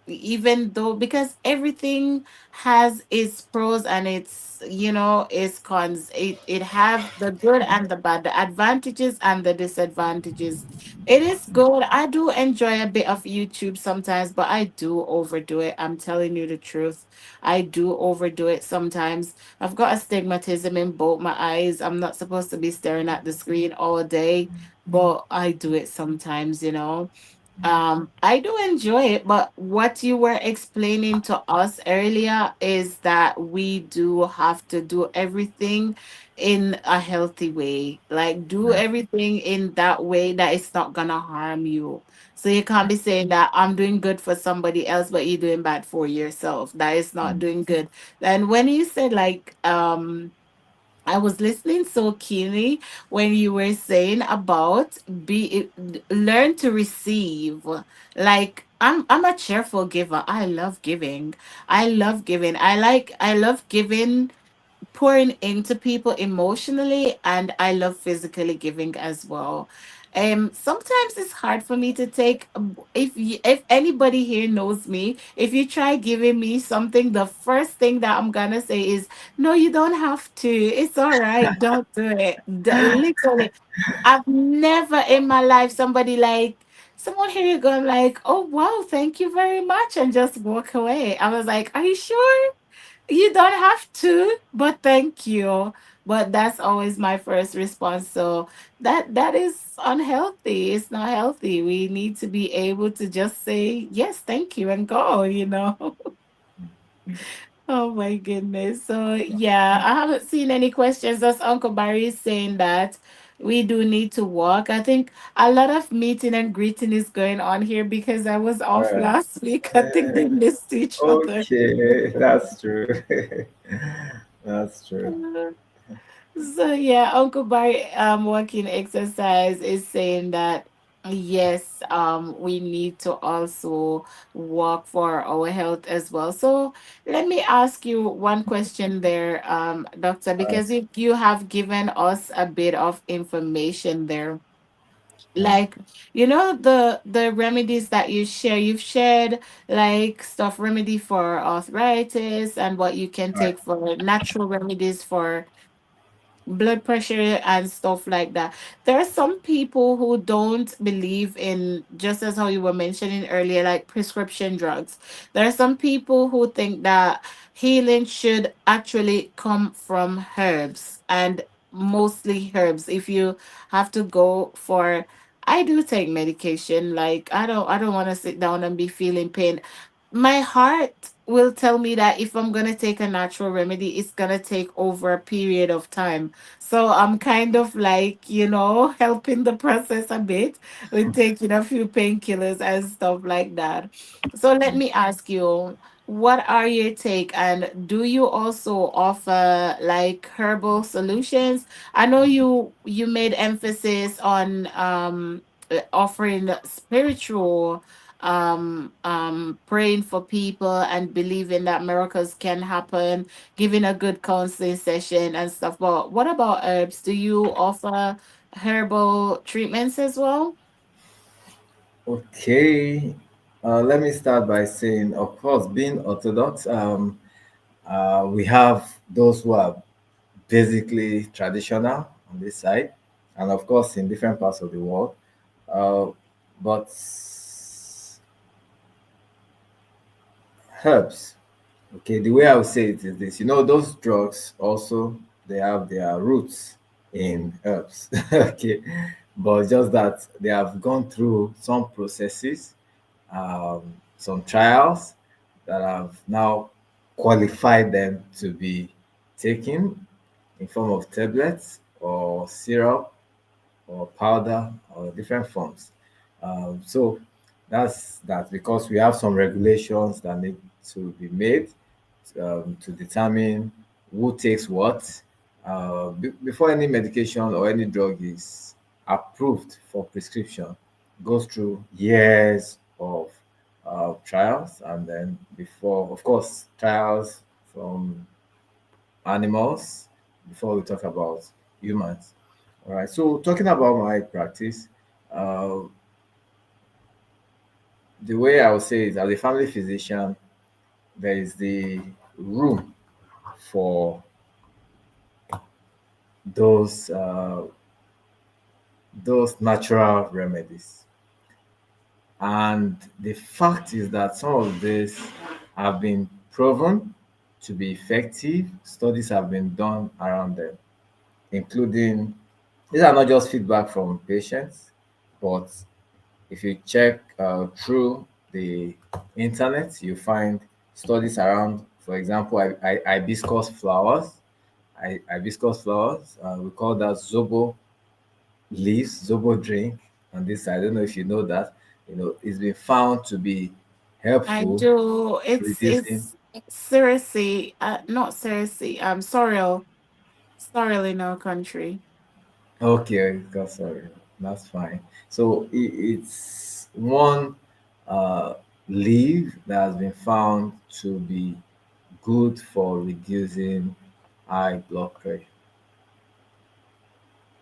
even though because everything has its pros and its its cons, it have the good and the bad, the advantages and the disadvantages. It is good. I do enjoy a bit of YouTube sometimes, but I do overdo it. I'm telling you the truth. I do overdo it sometimes. I've got astigmatism in both my eyes. I'm not supposed to be staring at the screen all day, but I do it sometimes. I do enjoy it, but what you were explaining to us earlier is that we do have to do everything in a healthy way. Like, do everything in that way that it's not gonna harm you. So you can't be saying that I'm doing good for somebody else, but you're doing bad for yourself. That is not doing good. And when you said like I was listening so keenly when you were saying about learn to receive. Like I'm a cheerful giver. I love giving. I love giving. I love giving, pouring into people emotionally, and I love physically giving as well. Sometimes it's hard for me to take. If anybody here knows me, if you try giving me something, the first thing that I'm gonna say is, no, you don't have to. It's all right. Don't do it. Literally, I've never in my life somebody like someone here you go. I'm like, oh wow, thank you very much, and just walk away. I was like, are you sure? You don't have to, but thank you. But that's always my first response. So that is unhealthy. It's not healthy. We need to be able to just say yes, thank you, and go. Oh my goodness. So yeah, I haven't seen any questions. As Uncle Barry is saying that we do need to walk. I think a lot of meeting and greeting is going on here because I was All off right. last week. I think they missed each other. Okay, that's true. That's true. So yeah, Uncle Barry working exercise is saying that yes, we need to also walk for our health as well. So let me ask you one question there, doctor, All right. because you have given us a bit of information there. Mm. Like, the remedies that you've shared like stuff remedy for arthritis and what you can All right. take for natural remedies for blood pressure and stuff like that. There are some people who don't believe in, just as how you were mentioning earlier, like prescription drugs. There are some people who think that healing should actually come from herbs, and mostly herbs. If you have to go for, I do take medication. Like I don't want to sit down and be feeling pain. My heart will tell me that if I'm gonna take a natural remedy, it's gonna take over a period of time. So I'm kind of like, helping the process a bit with taking a few painkillers and stuff like that. So let me ask you, what are your take, and do you also offer like herbal solutions? I know you made emphasis on offering spiritual praying for people and believing that miracles can happen, giving a good counseling session and stuff. But what about herbs? Do you offer herbal treatments as well? Okay. Let me start by saying, of course, being Orthodox, we have those who are basically traditional on this side, and of course, in different parts of the world. Uh, but herbs, okay, the way I would say it is this: those drugs also they have their roots in herbs, okay, but just that they have gone through some processes, some trials that have now qualified them to be taken in form of tablets or syrup or powder or different forms. So that's that, because we have some regulations that need to be made to determine who takes what. Before any medication or any drug is approved for prescription, goes through years of trials, and then before, of course, trials from animals before we talk about humans. All right. So talking about my practice, uh, the way I would say is as a family physician, there is the room for those uh, those natural remedies. And the fact is that some of these have been proven to be effective. Studies have been done around them, including these are not just feedback from patients, but if you check through the internet, you find studies around, for example, hibiscus flowers. Hibiscus flowers, we call that zobo leaves, zobo drink. On this, I don't know if you know that. It's been found to be I helpful do. reducing. It's seriously, not seriously. Sorrel in our country. Okay, sorry, that's fine. So it's one uh, leaf that has been found to be good for reducing high blood pressure.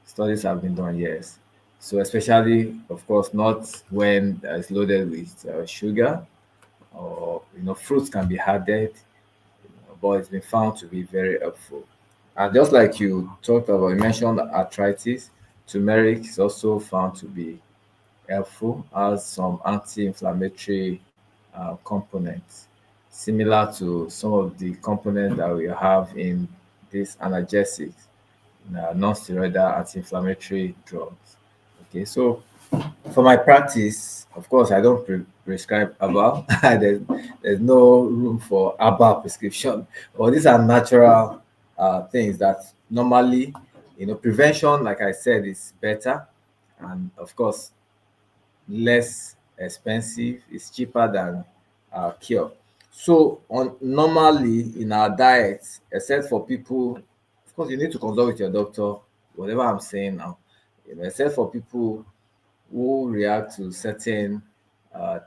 Studies have been done, yes. So especially, of course, not when it's loaded with sugar, or fruits can be added, but it's been found to be very helpful. And just like you talked about, you mentioned arthritis, turmeric is also found to be helpful as some anti-inflammatory components, similar to some of the components that we have in these analgesics, non-steroidal anti-inflammatory drugs. Okay, so for my practice, of course, I don't prescribe herbal. There's no room for herbal prescription. But these are natural things that normally, prevention, like I said, is better. And of course, less expensive, it's cheaper than cure. So on normally in our diet, except for people, of course, you need to consult with your doctor, whatever I'm saying now, except for people who react to certain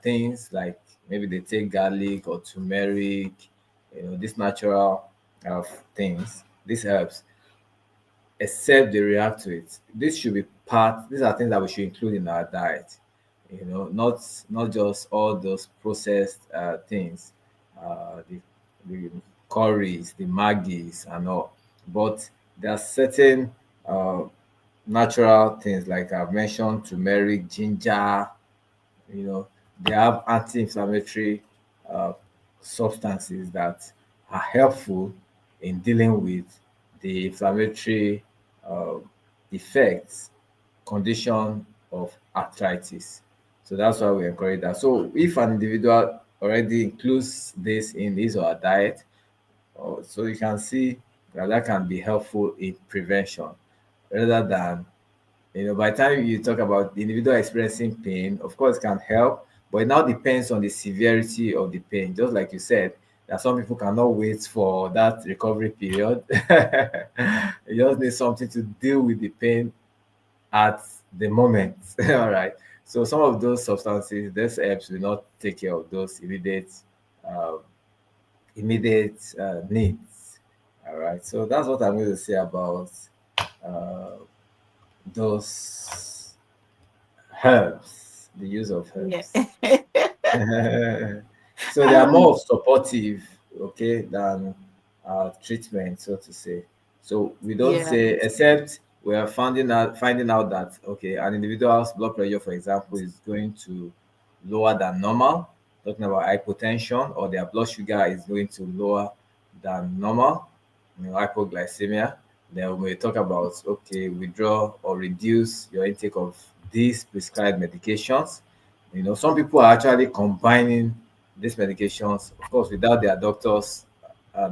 things, like maybe they take garlic or turmeric, these natural uh, things, this herbs, except they react to it. This should be part. These are things that we should include in our diet. Not just all those processed things, the curries, the maggies, and all. But there are certain uh, natural things like I've mentioned, turmeric, ginger, you know they have anti-inflammatory uh, substances that are helpful in dealing with the inflammatory uh, effects condition of arthritis. So that's why we encourage that. So if an individual already includes this in his or her diet, so you can see that that can be helpful in prevention rather than, by the time you talk about the individual experiencing pain, of course, it can help, but it now depends on the severity of the pain. Just like you said, that some people cannot wait for that recovery period. You just need something to deal with the pain at the moment. All right. So some of those substances, these herbs will not take care of those uh, immediate needs. All right. So that's what I'm going to say about uh, those herbs, the use of Yeah. herbs. So they are um, more of supportive, okay, than treatment, so to say. So we don't yeah. say, except we are finding out that okay, an individual's blood pressure, for example, is going to lower than normal. Talking about hypotension, or their blood sugar is going to lower than normal, hypoglycemia. Then we talk about okay, withdraw or reduce your intake of these prescribed medications. Some people are actually combining these medications, of course, without their doctor's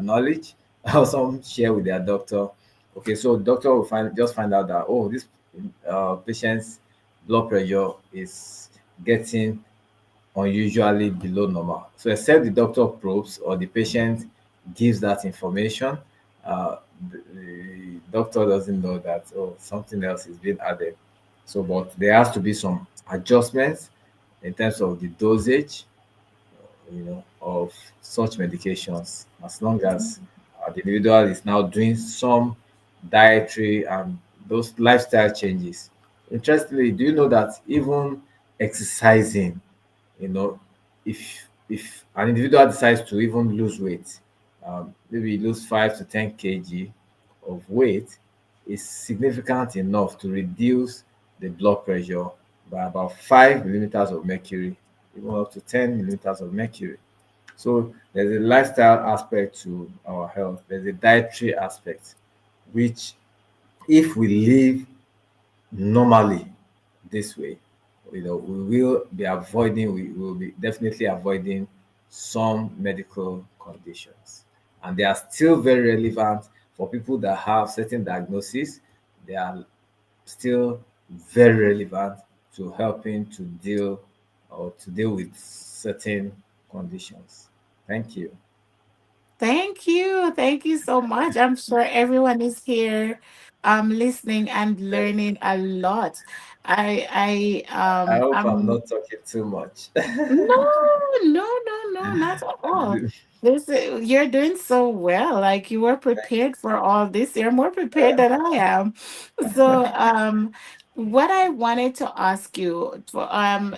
knowledge, or some share with their doctor. Okay, so doctor will find out that, oh, this patient's blood pressure is getting unusually below normal. So except the doctor probes or the patient gives that information, the doctor doesn't know that, oh, something else is being added. So, but there has to be some adjustments in terms of the dosage, of such medications, as long as the individual is now doing some dietary and those lifestyle changes. Interestingly, do you know that even exercising, you know, if an individual decides to even lose weight, maybe lose 5 to 10 kg of weight, is significant enough to reduce the blood pressure by about 5 millimeters of mercury, even up to 10 millimeters of mercury. So there's a lifestyle aspect to our health. There's a dietary aspect, which if we live normally this way, we will be avoiding, we will be definitely avoiding some medical conditions. And they are still very relevant for people that have certain diagnoses. They are still very relevant to helping to deal or to deal with certain conditions. Thank you. Thank you. Thank you so much. I'm sure everyone is here listening and learning a lot. I hope I'm I'm not talking too much. no, no, not at all. You're doing so well. Like you were prepared for all this. You're more prepared than I am. So, what I wanted to ask you,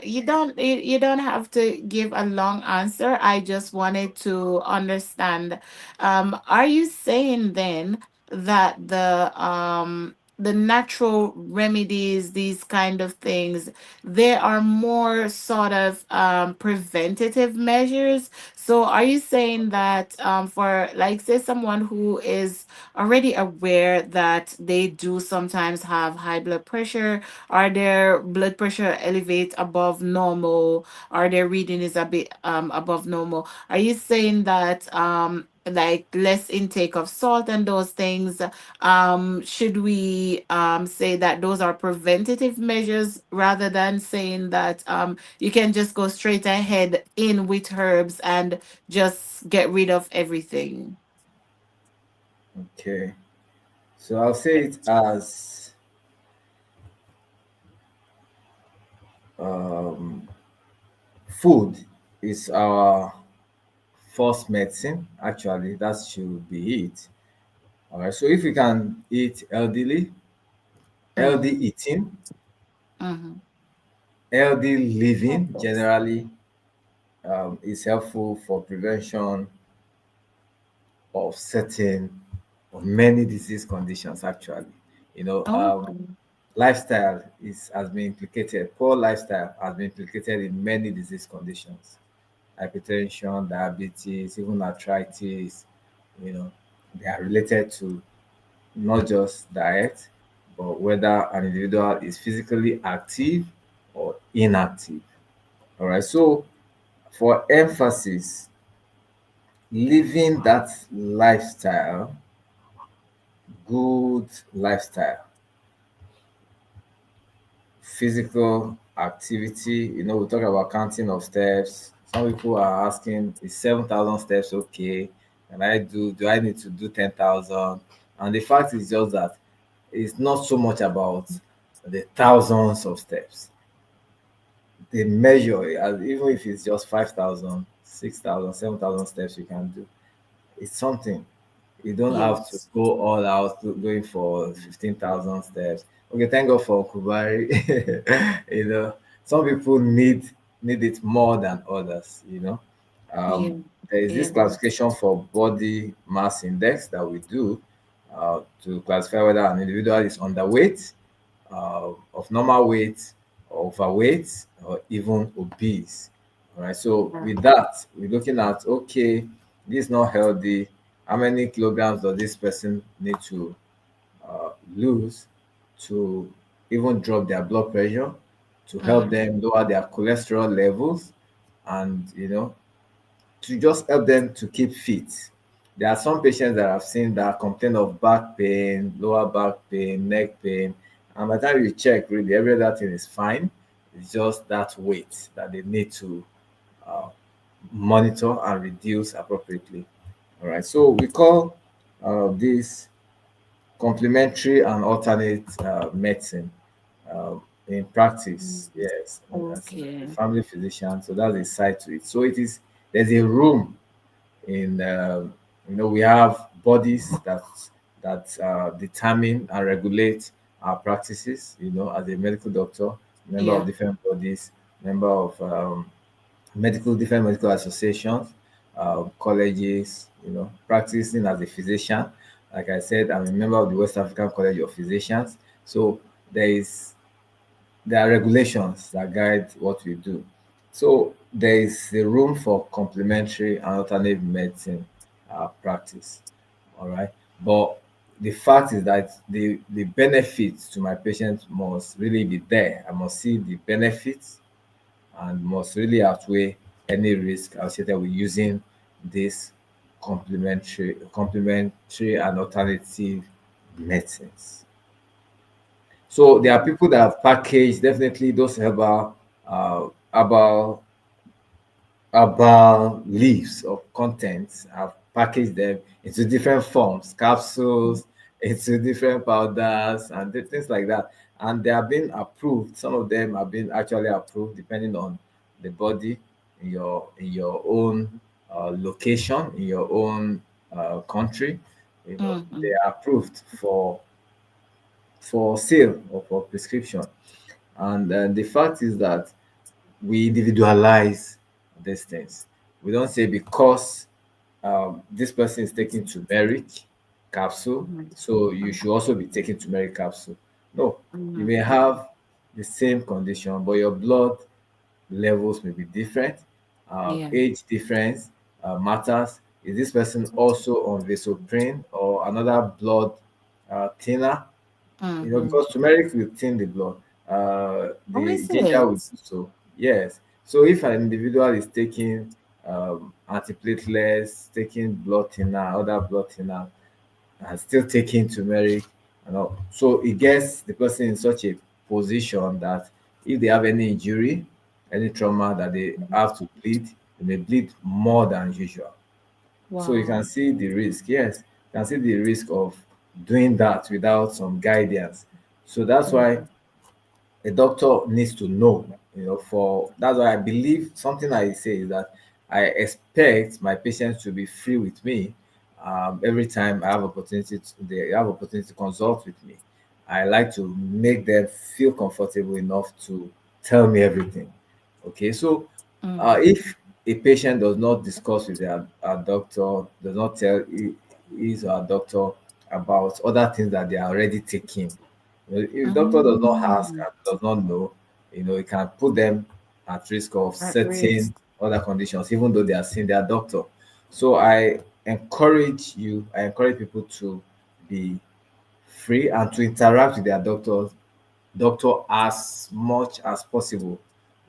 you don't have to give a long answer. I just wanted to understand. Are you saying then that the natural remedies, these kind of things, there are more sort of preventative measures. So, are you saying that for, like, say, someone who is already aware that they do sometimes have high blood pressure, or their blood pressure elevates above normal, or their reading is a bit above normal, are you saying that like less intake of salt and those things, should we say that those are preventative measures rather than saying that you can just go straight ahead in with herbs and just get rid of everything? Okay. So I'll say it as um, food is our first medicine. Actually, that should be it. All right. So if we can eat healthily, healthy Mm-hmm. eating, Mm-hmm. healthy living Yes. generally is helpful for prevention of certain of many disease conditions. Actually, you know, Okay. lifestyle is has been implicated. Poor lifestyle has been implicated in many disease conditions: hypertension, diabetes, even arthritis. You know, they are related to not just diet, but whether an individual is physically active or inactive. All right. So, for emphasis, living that lifestyle, good lifestyle, physical activity. We talk about counting of steps. Some people are asking, is 7,000 steps okay? And do I need to do 10,000? And the fact is just that it's not so much about the thousands of steps. The measure, even if it's just 5,000, 6,000, 7,000 steps you can do, it's something. You don't have to Yes. go all out going for 15,000 steps. Okay, thank God for Kubari. you know, some people need it more than others. Yeah. There is this Yes. classification for body mass index that we do to classify whether an individual is underweight, of normal weight, overweight, or even obese. All right. So Yeah. with that, we're looking at, okay, this is not healthy. How many kilograms does this person need to lose to even drop their blood pressure, to help Mm. them lower their cholesterol levels, and to just help them to keep fit. There are some patients that I've seen that complain of back pain, lower back pain, neck pain, and by the time you check, really every other thing is fine. It's just that weight that they need to uh, monitor and reduce appropriately. All right, so we call this complementary and alternate medicine in practice. Yes, as a Okay. family physician, so that's a side to it. So there's a room in we have bodies that determine and regulate our practices, as a medical doctor, member of Yeah. different bodies, member of different medical associations, colleges, practicing as a physician. Like I said, I'm a member of the West African College of Physicians. So there is there are regulations that guide what we do. So there is a room for complementary and alternative medicine practice. All right. But the fact is that the benefits to my patients must really be there. I must see the benefits and must really outweigh any risk associated with using this complementary and alternative medicines. So there are people that have packaged definitely those herbal leaves of contents. I've packaged them into different forms, capsules, into different powders, and things like that. And they have been approved. Some of them have been actually approved depending on the body in your own location, in your own country. They Mm-hmm. are approved for sale or for prescription. And the fact is that we individualize these things. We don't say because this person is taking turmeric capsule, so you should also be taking turmeric capsule. No, you may Mm-hmm. have the same condition, but your blood levels may be different. Yeah. Age difference matters. Is this person also on vasoprene or another blood thinner? Mm-hmm. Because turmeric will thin the blood. How The is ginger will it? do so. Yes. So if an individual is taking antiplatelets, taking blood thinner, other blood thinner, and still taking turmeric, so it gets the person in such a position that if they have any injury, any trauma that they have to bleed, they may bleed more than usual. So you can Wow. see the risk. Yes, you can see the risk of doing that without some guidance. So that's why Mhm. a doctor needs to know, for that's why I believe something I say is that I expect my patients to be free with me every time they have opportunity to consult with me. I like to make them feel comfortable enough to tell me everything. Okay, so Mhm. if a patient does not discuss with their doctor, does not tell his or her doctor about other things that they are already taking, if doctor does not ask Mm. and does not know, it can put them at risk of At risk. certain other conditions, even though they are seeing their doctor. So I encourage people to be free and to interact with their doctor as much as possible.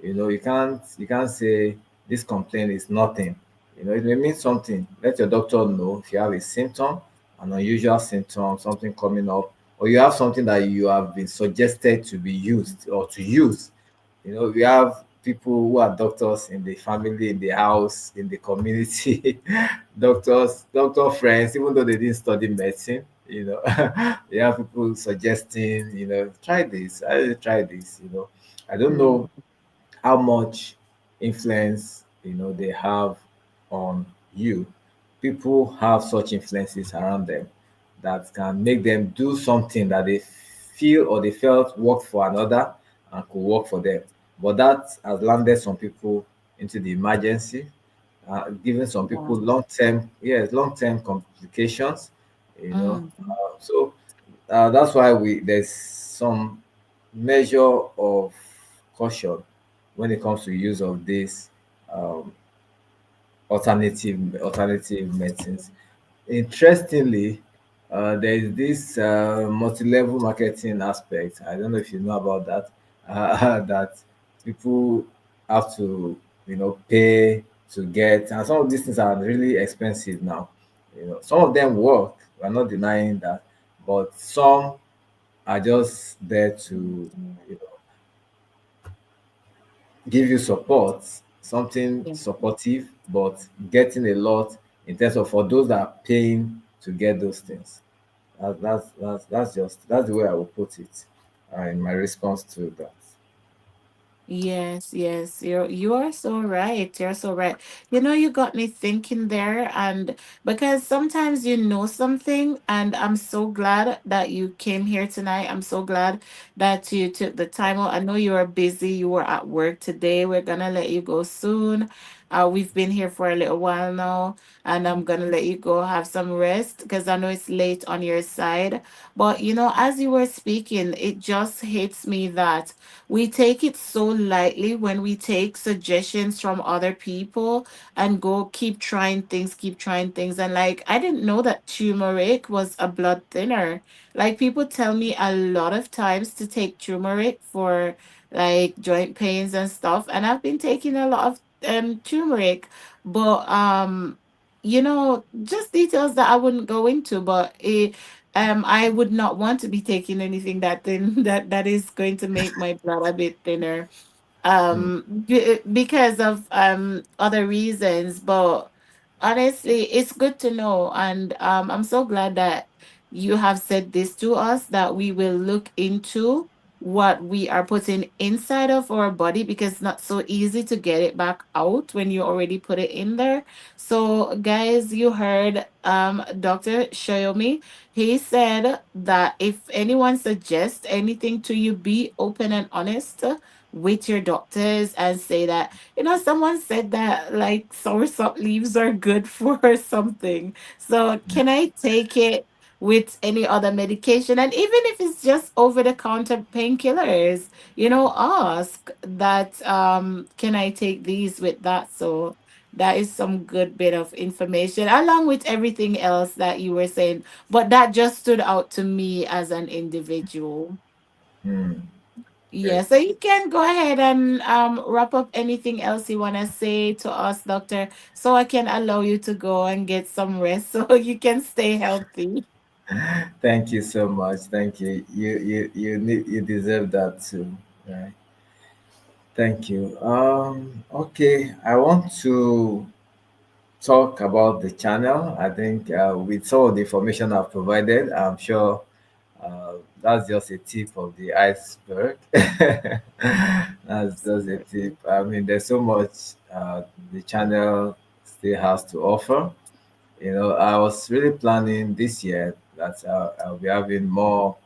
You can't say this complaint is nothing. It may mean something. Let your doctor know if you have a symptom, an unusual symptom, something coming up, or you have something that you have been suggested to be used or to use. We have people who are doctors in the family, in the house, in the community, doctor friends, even though they didn't study medicine. You have people suggesting, try this, try this. I don't Mm. know how much influence they have on you. People have such influences around them that can make them do something that they feel or they felt worked for another and could work for them, but that has landed some people into the emergency, giving some people Wow. long-term complications. you know Mm. so that's why we there's some measure of caution when it comes to use of these um, alternative medicines. Interestingly, there is this multi-level marketing aspect. I don't know if you know about that. That people have to, pay to get, and some of these things are really expensive now. Some of them work. We're not denying that, but some are just there to, Mhm. you know, give you support, something Yeah. supportive, but getting a lot in terms of for those that are paying to get those things. That's the way I will put it in my response to that. Yes, yes, you are so right. You're so right. You know, you got me thinking there, and because sometimes you know something, and I'm so glad that you came here tonight. I'm so glad that you took the time out. I know you are busy. You were at work today. We're gonna let you go soon. We've been here for a little while now, and I'm gonna let you go have some rest because I know it's late on your side. But you know, as you were speaking, it just hits me that we take it so lightly when we take suggestions from other people and go keep trying things. And like, I didn't know that turmeric was a blood thinner. Like, people tell me a lot of times to take turmeric for like joint pains and stuff. And I've been taking a lot of turmeric, but you know, just details that I wouldn't go into, but I would not want to be taking anything that thin that is going to make my blood a bit thinner Mm. because of other reasons. But honestly, it's good to know, and I'm so glad that you have said this to us, that we will look into what we are putting inside of our body, because it's not so easy to get it back out when you already put it in there. So guys, you heard Dr. Shoyomi. He said that if anyone suggests anything to you, be open and honest with your doctors and say that, you know, someone said that like soursop leaves are good for something. So can I take it with any other medication? And even if it's just over the counter painkillers, you know, ask that can I take these with that? So that is some good bit of information along with everything else that you were saying. But that just stood out to me as an individual. Mm. Yeah, Great. so you can go ahead and wrap up anything else you want to say to us, doctor, so I can allow you to go and get some rest so you can stay healthy. Thank you so much. Thank you. You deserve that too. Right. Thank you. Okay. I want to talk about the channel. I think with some of the information I've provided, I'm sure that's just a tip of the iceberg. That's just a tip. Absolutely. I mean, there's so much the channel still has to offer. You know, I was really planning this year that I'll be having more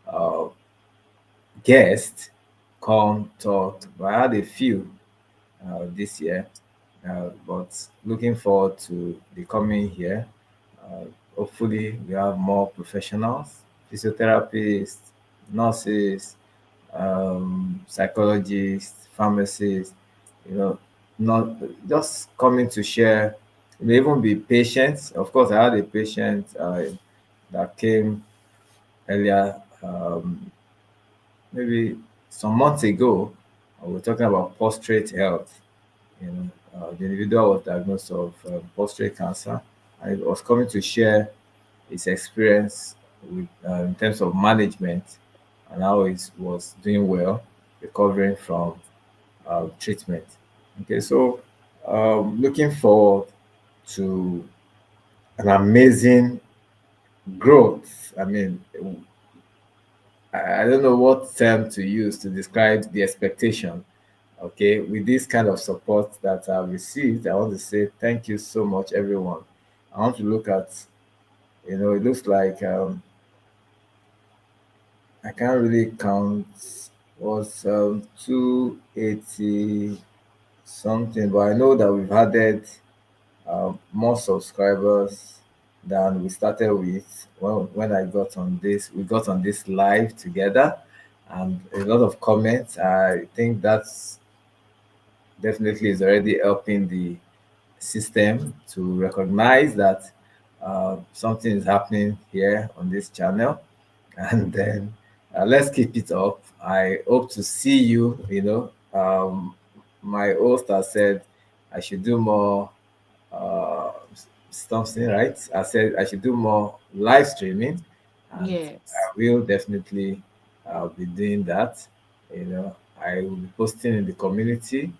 uh, guests come talk, but I had a few this year. But looking forward to the coming year. Uh, Hopefully, we have more professionals, physiotherapists, nurses, psychologists, pharmacists, you know, not just coming to share, may even be patients. Of course, I had a patient that came earlier, maybe some months ago. We were talking about prostate health. You know, the individual was diagnosed of prostate cancer, and he was coming to share his experience with in terms of management and how he was doing well, recovering from treatment. Okay, so looking forward to an amazing growth. I mean, I don't know what term to use to describe the expectation. Okay, with this kind of support that I've received, I want to say thank you so much, everyone. I want to look at, you know, it looks like I can't really count, was 280 something, but I know that we've added more subscribers than we started with when I got on this. We got on this live together, and a lot of comments. I think that's definitely is already helping the system to recognize that something is happening here on this channel. And then let's keep it up. I hope to see you. You know, my host has said I should do more uh, something, right? I said I should do more live streaming, and Yes. I will definitely be doing that. You know, I will be posting in the community,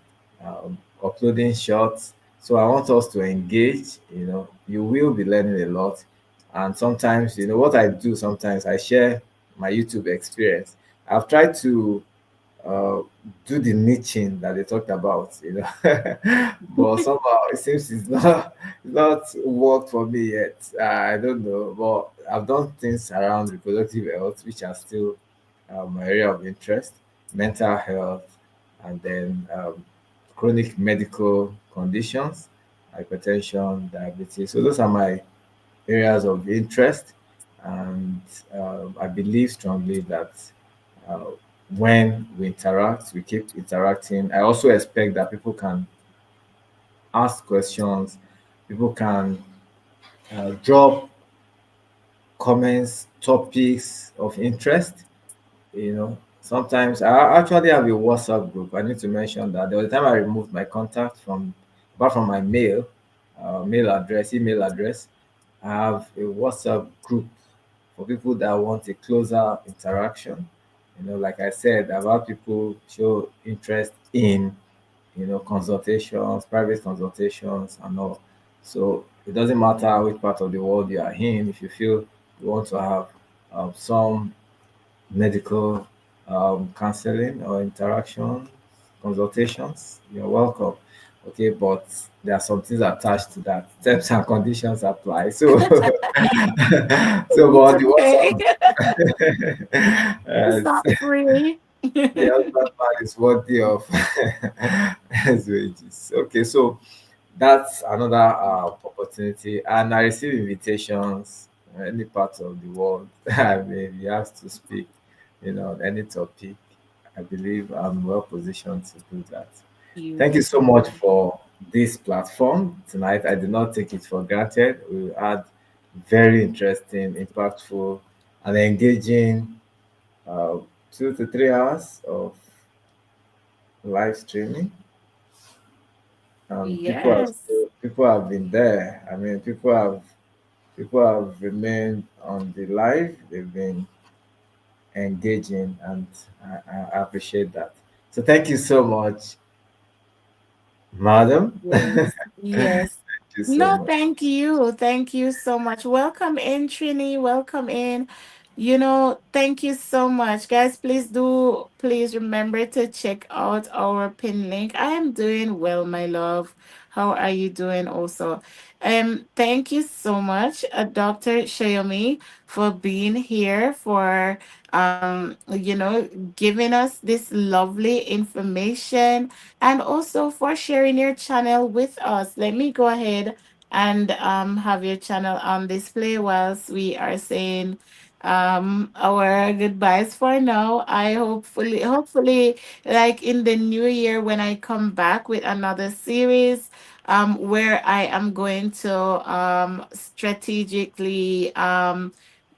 uploading shots. So I want us to engage. You know, you will be learning a lot, and sometimes, you know, what I do. Sometimes I share my YouTube experience. I've tried to uh, do the niching that they talked about, you know. But somehow it seems it's not worked for me yet. I don't know, but I've done things around reproductive health, which are still my area of interest, mental health, and then chronic medical conditions, hypertension, diabetes. So those are my areas of interest, and I believe strongly that uh, when we interact, we keep interacting. I also expect that people can ask questions, people can drop comments, topics of interest. You know, sometimes I actually have a WhatsApp group. I need to mention that there was a time I removed my contact from, apart from my mail address, email address. I have a WhatsApp group for people that want a closer interaction. You know, like I said, I've had people show interest in, you know, consultations, private consultations, and all. So it doesn't matter which part of the world you are in. If you feel you want to have some medical counseling or interaction consultations, you're welcome. Okay, but there are some things attached to that. Terms and conditions apply. So, so Need but to the pay. WhatsApp, It's not free. the husband man is worthy of his wages. Okay, so that's another opportunity, and I receive invitations any part of the world. I mean, you have to speak, you know, on any topic. I believe I'm well positioned to do that. You Thank you so much definitely. for this platform tonight. I did not take it for granted. We had very interesting, impactful, and engaging uh, 2 to 3 hours of live streaming. Yes. People have been there. I mean, people have remained on the live. They've been engaging, and I appreciate that. So thank you so much, madam. Thank Yes, yes. you so No, much. thank you. Thank you so much. Welcome in, Trini. Welcome in. Thank you so much. Guys, please remember to check out our pin link. I am doing well, my love. How are you doing also? Thank you so much, Dr. Shayomi, for being here, for giving us this lovely information, and also for sharing your channel with us. Let me go ahead and have your channel on display whilst we are saying our goodbyes for now. I hopefully, like in the new year, when I come back with another series, where I am going to strategically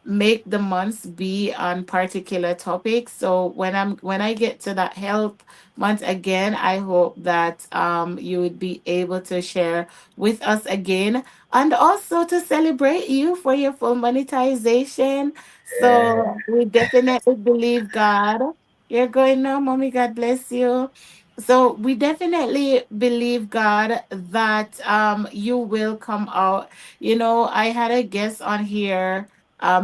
make the months be on particular topics. So when I get to that health month again, I hope that you would be able to share with us again, and also to celebrate you for your full monetization. So Yeah. we definitely believe God. You're going now, mommy. God bless you. So we definitely believe God that you will come out. I had a guest on here,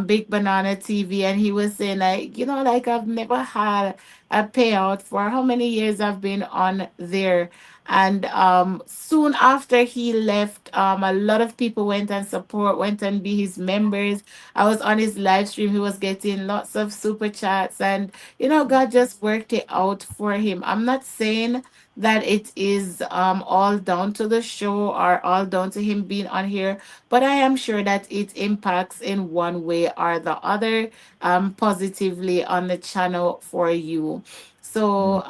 Big Banana TV, and he was saying, like, like, I've never had a payout for how many years I've been on there. And soon after he left, a lot of people went and be his members. I was on his live stream. He was getting lots of super chats, and God just worked it out for him. I'm not saying that it is all down to the show or all down to him being on here, but I am sure that it impacts in one way or the other positively on the channel for you. Mm. So,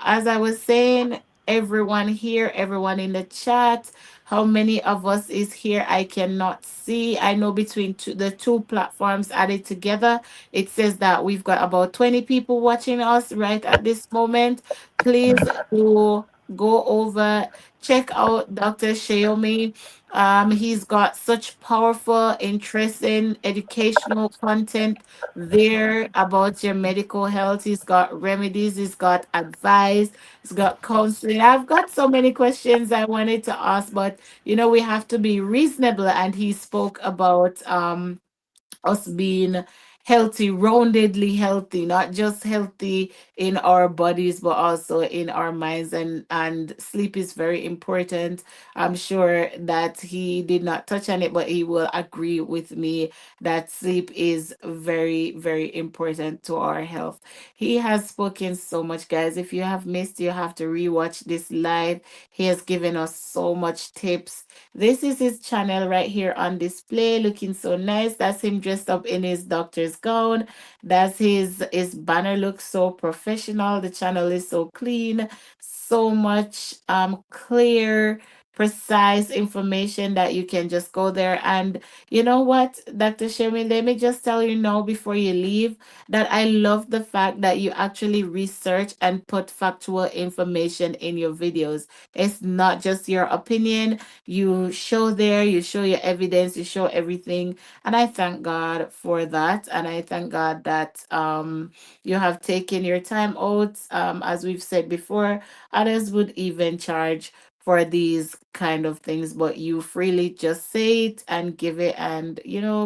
as I was saying, everyone here, everyone in the chat, how many of us is here? I cannot see. I know between the two platforms added together, it says that we've got about 20 people watching us right at this moment. Please do go over, check out Dr. Xiaomi. He's got such powerful, interesting, educational content there about your medical health. He's got remedies, he's got advice, he's got counseling. I've got so many questions I wanted to ask, but we have to be reasonable. And he spoke about us being healthy, roundedly healthy, not just healthy in our bodies, but also in our minds. And sleep is very important. I'm sure that he did not touch on it, but he will agree with me that sleep is very, very important to our health. He has spoken so much, guys. If you have missed, you have to rewatch this live. He has given us so much tips. This is his channel right here on display, looking so nice. That's him dressed up in his doctor's gown. That's his banner looks so professional. The channel is so clean, so much clear, precise information that you can just go there. And you know what, Dr. Sherman, let me just tell you now before you leave that I love the fact that you actually research and put factual information in your videos. It's not just your opinion. You show there, you show your evidence, you show everything. And I thank God for that. And I thank God that you have taken your time out. As we've said before, others would even charge for these kind of things, but you freely just say it and give it. And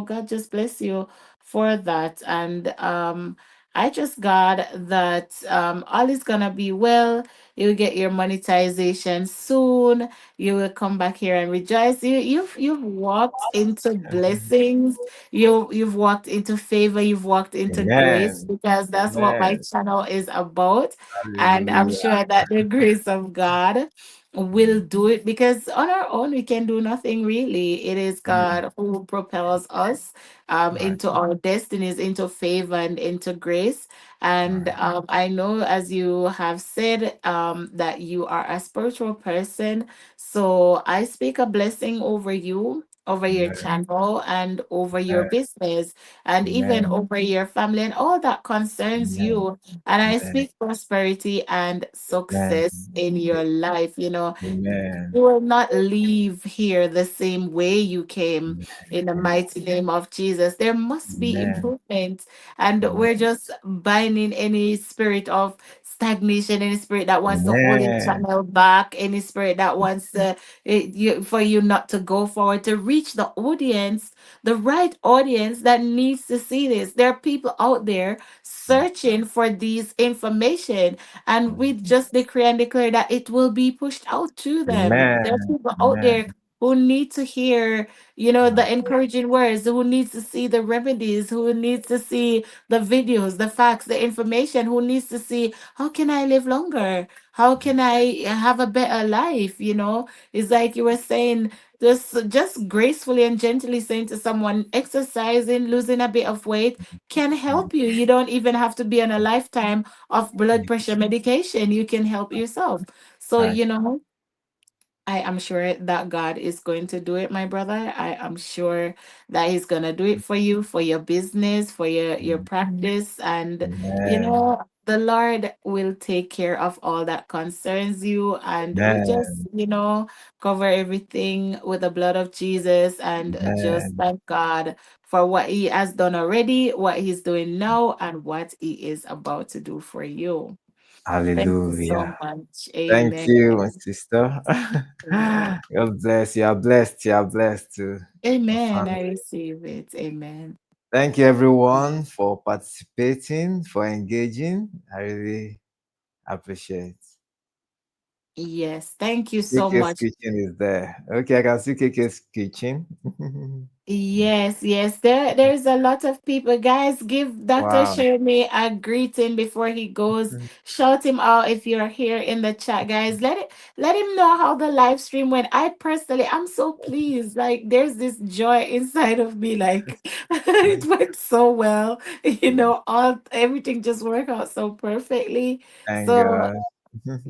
God just bless you for that. And I just God that all is gonna be well. You'll get your monetization soon. You will come back here and rejoice. You've walked into blessings. You've walked into favor. You've walked into grace, Amen. because that's what my Amen. channel is about. And I'm Hallelujah. sure that the grace of God will do it, because on our own we can do nothing really. It is Mm. God who propels us Right. into our destinies, into favor and into grace. And Right. I know, as you have said, that you are a spiritual person. So I speak a blessing over you, over your Amen. channel, and over your Amen. business, and even Amen. over your family and all that concerns Amen. you. And I Amen. speak prosperity and Amen. success in your life. Amen. You will not leave here the same way you came, in the Amen. mighty name of Jesus. There must be Amen. improvement. And Amen. we're just binding any spirit of stagnation, any spirit that wants to hold your Amen. channel back, any spirit that wants for you not to go forward, to reach the audience, the right audience that needs to see this. There are people out there searching for these information, and we just decree and declare that it will be pushed out to them. There are Amen. people out Amen. there who need to hear, the encouraging words, who needs to see the remedies, who needs to see the videos, the facts, the information, who needs to see, how can I live longer? How can I have a better life? It's like you were saying, just gracefully and gently saying to someone, exercising, losing a bit of weight can help you. You don't even have to be on a lifetime of blood pressure medication. You can help yourself. So, Right. I am sure that God is going to do it, my brother. I am sure that He's gonna do it for you, for your business, for your practice, and Amen. the Lord will take care of all that concerns you. And we just, Amen. cover everything with the blood of Jesus, and just Amen. thank God for what He has done already, what He's doing now, and what He is about to do for you. Thank you so Hallelujah. much. Thank Amen. you, my sister. Amen. God bless. You are blessed. You are blessed to your Amen. I family. receive it. Amen. Thank you, everyone, for participating, for engaging. I really appreciate. Yes. Thank you so KK's much. kitchen is there. Okay, I can see KK's kitchen. Yes, yes. There's a lot of people. Guys, give Dr. Wow. Shermy a greeting before he goes. Shout him out if you're here in the chat, guys. Let him know how the live stream went. I personally, I'm so pleased. Like, there's this joy inside of me. Like, it went so well. All everything just worked out so perfectly. Thank So, God.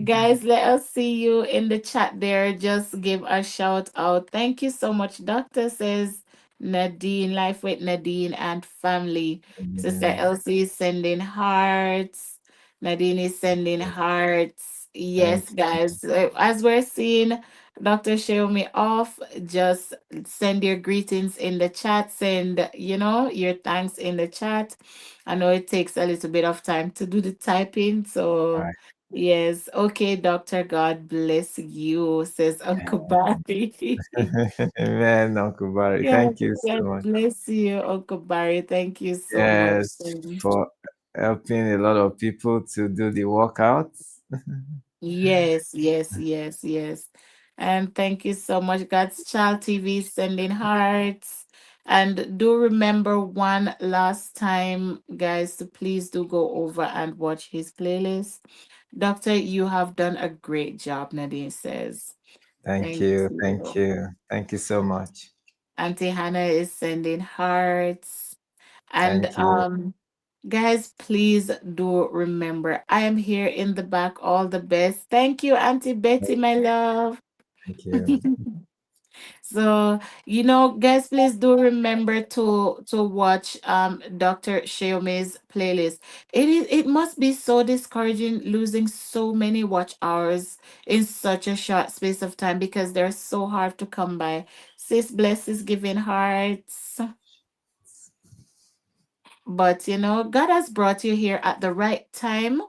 guys, let us see you in the chat there. Just give a shout out. Thank you so much. Doctor says Nadine, Life with Nadine and family. Sister Amen. Elsie is sending hearts. Nadine is sending hearts. Thank Yes, you. guys. As we're seeing Dr. Show Me Off, just send your greetings in the chat. Send, your thanks in the chat. I know it takes a little bit of time to do the typing. All So right. Yes. Okay, Doctor. God bless you, says Uncle Barry. Amen, Uncle Barry. Yeah, Thank you so God much. bless you, Uncle Barry. Thank you so much. Yes, for helping a lot of people to do the workouts. Yes, yes, yes, yes. And thank you so much. God's Child TV sending hearts. And do remember one last time, guys, to please do go over and watch his playlist. Doctor, you have done a great job, Nadine says. Thank Thank you. Thank you. you. Thank you so much. Auntie Hannah is sending hearts. And Thank you. guys, please do remember I am here in the back. All the best. Thank you, Auntie Betty, my love. Thank you. So, guys, please do remember to watch Dr. Xiaomi's playlist. It must be so discouraging losing so many watch hours in such a short space of time because they're so hard to come by. Sis Bless is giving hearts. But God has brought you here at the right time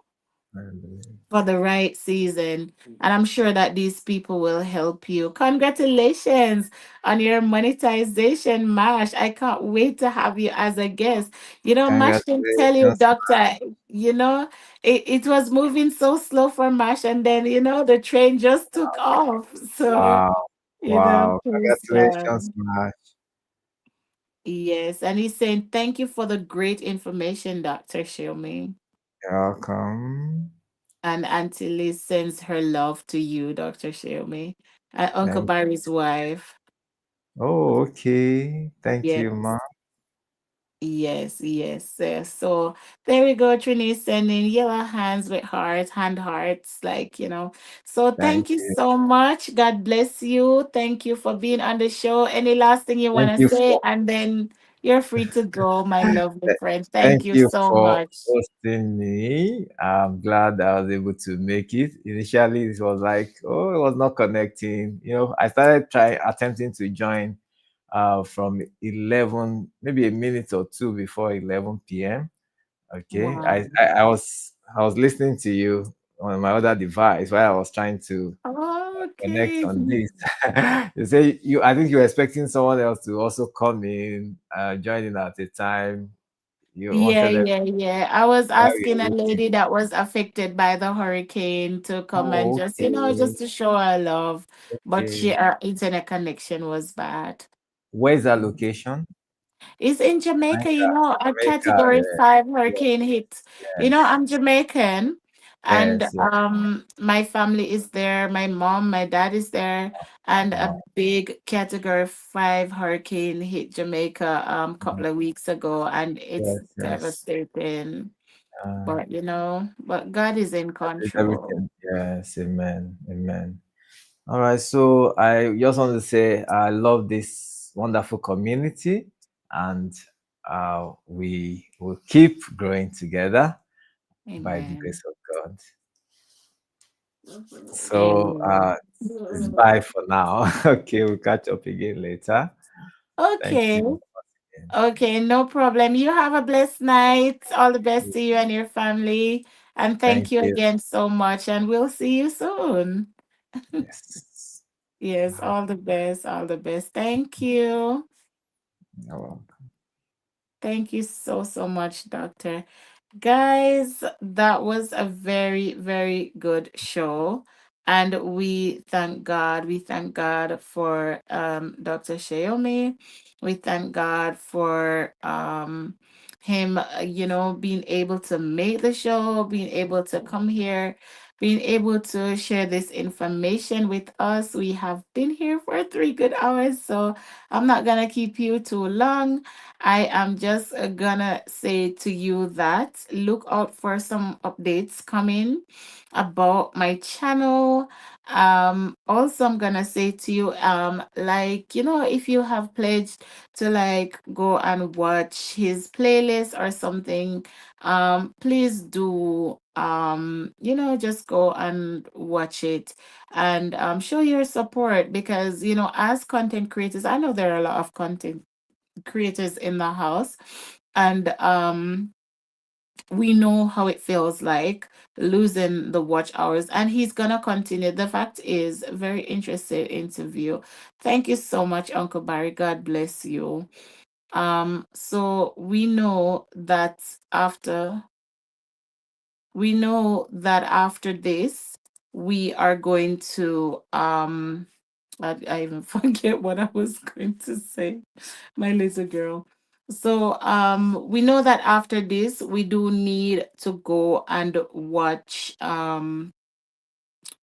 for the right season. And I'm sure that these people will help you. Congratulations on your monetization, Mash. I can't wait to have you as a guest. Mash can tell you, Congratulations. Doctor, you know, it was moving so slow for Mash, and then, the train just took off. So, Wow. Wow. praise Congratulations, God. Matt. Yes. And he's saying, thank you for the great information, Dr. Shilmi. You're welcome. And Auntie Liz sends her love to you, Dr. Shiomi. Uncle Thank Barry's wife. Oh, okay. Thank Yes, you, Matt. yes, yes, yes. So there we go. Trini sending yellow hands with hearts, hand hearts, So Thank thank you you. so much. God bless you. Thank you for being on the show. Any last thing you want Thank to you say? for And then you're free to go, my lovely friend. Thank Thank you you so for much. hosting me. I'm glad I was able to make it. Initially, it was like, oh, it was not connecting. I started attempting to join from 11, maybe a minute or two before 11 p.m. Okay. Wow. I was listening to you on my other device while I was trying to connect Okay. on this. You say I think you were expecting someone else to also come in, join in at a time. You Yeah, wanted them yeah, yeah. I was while asking you're a waiting. lady that was affected by the hurricane to come and Oh, just, okay. just to show her love. But Okay. her internet connection was bad. Where's that location? It's in Jamaica, Jamaica. a Jamaica. category Yeah. 5 Yes. hurricane hit. Yes. I'm Jamaican and Yes. Yes. my family is there. My mom, my dad is there, and a Wow. big category 5 hurricane hit Jamaica couple of weeks ago, and it's Yes. Yes. devastating. Uh, But God is in it's control. everything. Yes. Amen. Amen. All right. So I just want to say I love this wonderful community, and we will keep growing together by the Amen. grace of God. So Amen. it's bye for now. Okay, we'll catch up again later. Thank Okay. you again. Okay, no problem. You have a blessed night. All the best to you and your family. And thank Thank you you. again so much. And we'll see you soon. Yes. Yes, all the best. All the best. Thank you. You're welcome. Thank you so, so much, Doctor. Guys, that was a very, very good show. And we thank God. We thank God for Dr. Shayomi. We thank God for him, being able to make the show, being able to come here, being able to share this information with us. We have been here for 3 good hours, so I'm not gonna keep you too long. I am just gonna say to you that look out for some updates coming about my channel. Also, I'm gonna say to you, if you have pledged to go and watch his playlist or something, please do just go and watch it and show your support because as content creators, I know there are a lot of content creators in the house and We know how it feels like losing the watch hours, and he's gonna continue. The fact is, very interested interview. Thank you so much, Uncle Barry. God bless you. So after we know that after this, we are going to I even forget what I was going to say, my little girl. So we know that after this we do need to go and watch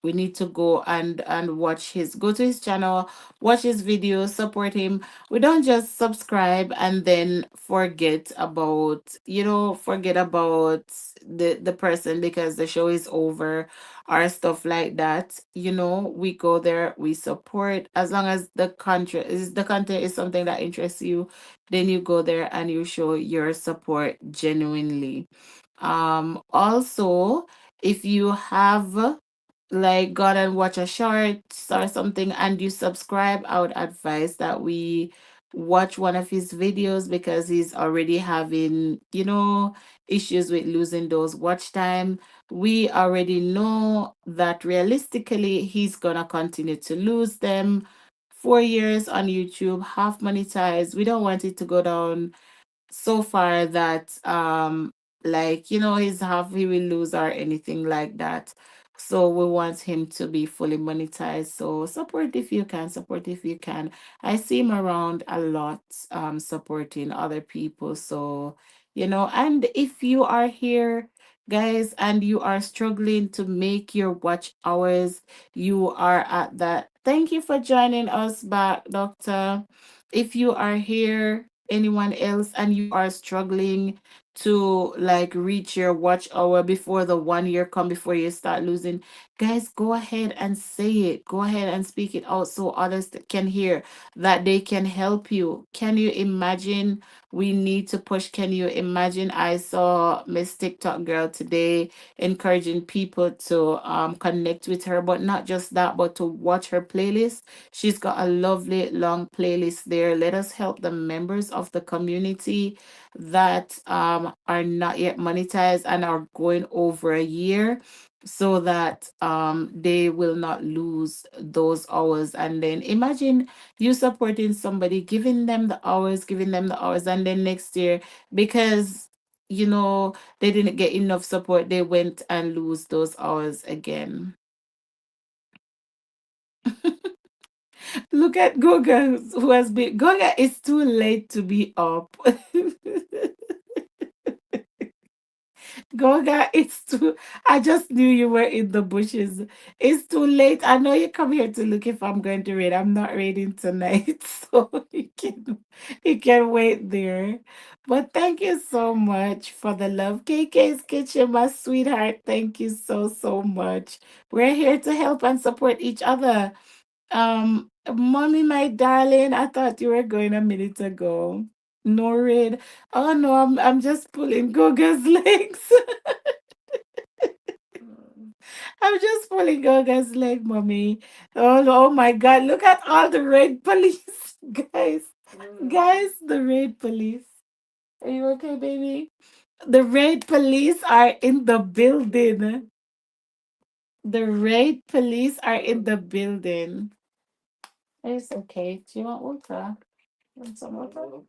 we need to go and watch his go to his channel, watch his videos, support him. We don't just subscribe and then forget about the person because the show is over or stuff like that. We go there, we support. As long as the content is something that interests you, then you go there and you show your support genuinely. Also, if you have like gone and watch a short or something and you subscribe, I would advise that we watch one of his videos because he's already having, issues with losing those watch time. We already know that realistically he's gonna continue to lose them. 4 years on YouTube, half monetized. We don't want it to go down so far that he will lose or anything like that. So we want him to be fully monetized. So support if you can. I see him around a lot, supporting other people. So and if you are here, guys, and you are struggling to make your watch hours, you are at that. Thank you for joining us back, Doctor. If you are here, anyone else, and you are struggling to like reach your watch hour before the 1 year come, before you start losing, guys, go ahead and say it. Go ahead and speak it out so others can hear, that they can help you. Can you imagine? We need to push. Can you imagine? I saw Miss TikTok girl today encouraging people to connect with her, but not just that, but to watch her playlist. She's got a lovely long playlist there. Let us help the members of the community that are not yet monetized and are going over a year, so that they will not lose those hours. And then imagine you supporting somebody, giving them the hours, and then next year, because they didn't get enough support, they went and lose those hours again. Look at Goga, who has been. Goga, it's too late to be up. Goga, it's too. I just knew you were in the bushes. It's too late. I know you come here to look if I'm going to read. I'm not reading tonight, so you can wait there. But thank you so much for the love. KK's Kitchen, my sweetheart. Thank you so so much. We're here to help and support each other. Mommy, my darling, I thought you were going a minute ago. Norid. Oh no, I'm just pulling Goga's legs. I'm just pulling Goga's leg, mommy. Oh, oh my God, look at all the raid police. Guys, guys, the raid police. Are you okay, baby? The raid police are in the building. The raid police are in the building. It's okay. Do you want water? Want some water?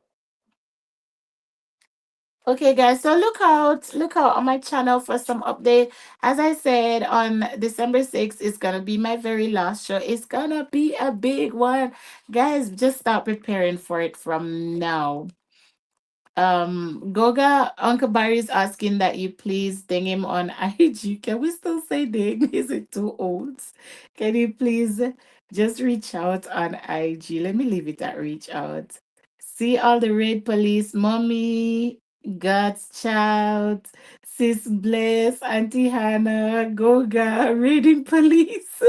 Okay, guys, so look out on my channel for some update. As I said, on December 6th is gonna be my very last show. It's gonna be a big one. Guys, just start preparing for it from now. Goga, Uncle Barry is asking that you please ding him on IG. Can we still say ding? Is it too old? Can you please just reach out on IG? Let me leave it at reach out. See all the raid police, mommy, God's child, sis Bless, Auntie Hannah, Goga, raiding police.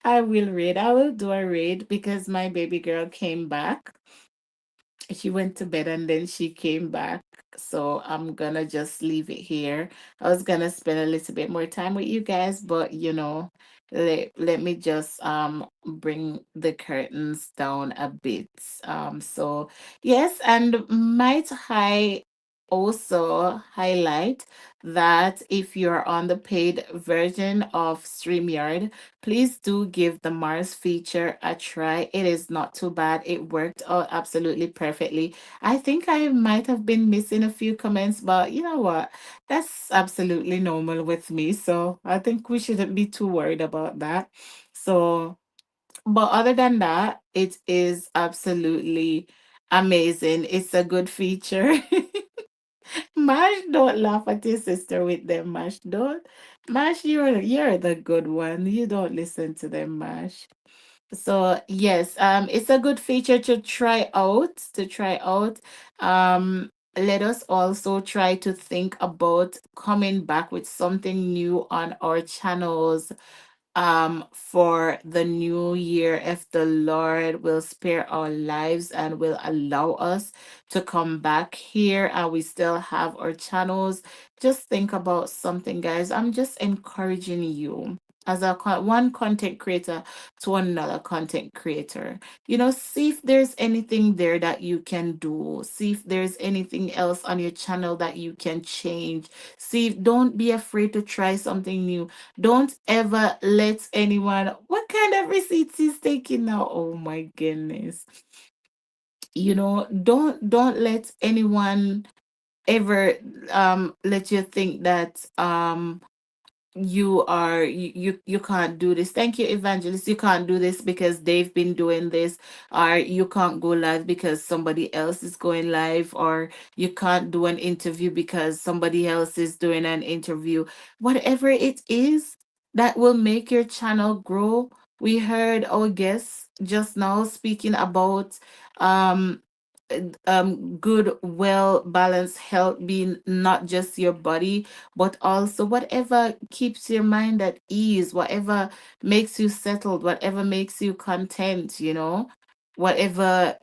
I will raid. I will do a raid because my baby girl came back. She went to bed and then she came back. So I'm gonna just leave it here. I was gonna spend a little bit more time with you guys, but let me just bring the curtains down a bit. So yes, and might high also highlight that if you're on the paid version of StreamYard, please do give the Mars feature a try. It is not too bad. It worked out absolutely perfectly. I think I might have been missing a few comments, but you know what? That's absolutely normal with me. So I think we shouldn't be too worried about that. So, but other than that, it is absolutely amazing. It's a good feature. Mash, don't laugh at your sister with them, Mash. Don't. Mash, you're the good one. You don't listen to them, Mash. So yes, it's a good feature to try out. To try out. Let us also try to think about coming back with something new on our channels for the new year, if the Lord will spare our lives and will allow us to come back here and we still have our channels. Just think about something, guys. I'm just encouraging you as one content creator to another content creator. See if there's anything there that you can do. See if there's anything else on your channel that you can change. See, don't be afraid to try something new. Don't ever let anyone. What kind of receipts is taking now? Oh my goodness. Don't let anyone ever let you think that you can't do this. Thank you, evangelist. You can't do this because they've been doing this, or you can't go live because somebody else is going live, or you can't do an interview because somebody else is doing an interview. Whatever it is that will make your channel grow. We heard our guests just now speaking about um good, well balanced health being not just your body, but also whatever keeps your mind at ease, whatever makes you settled, whatever makes you content, whatever,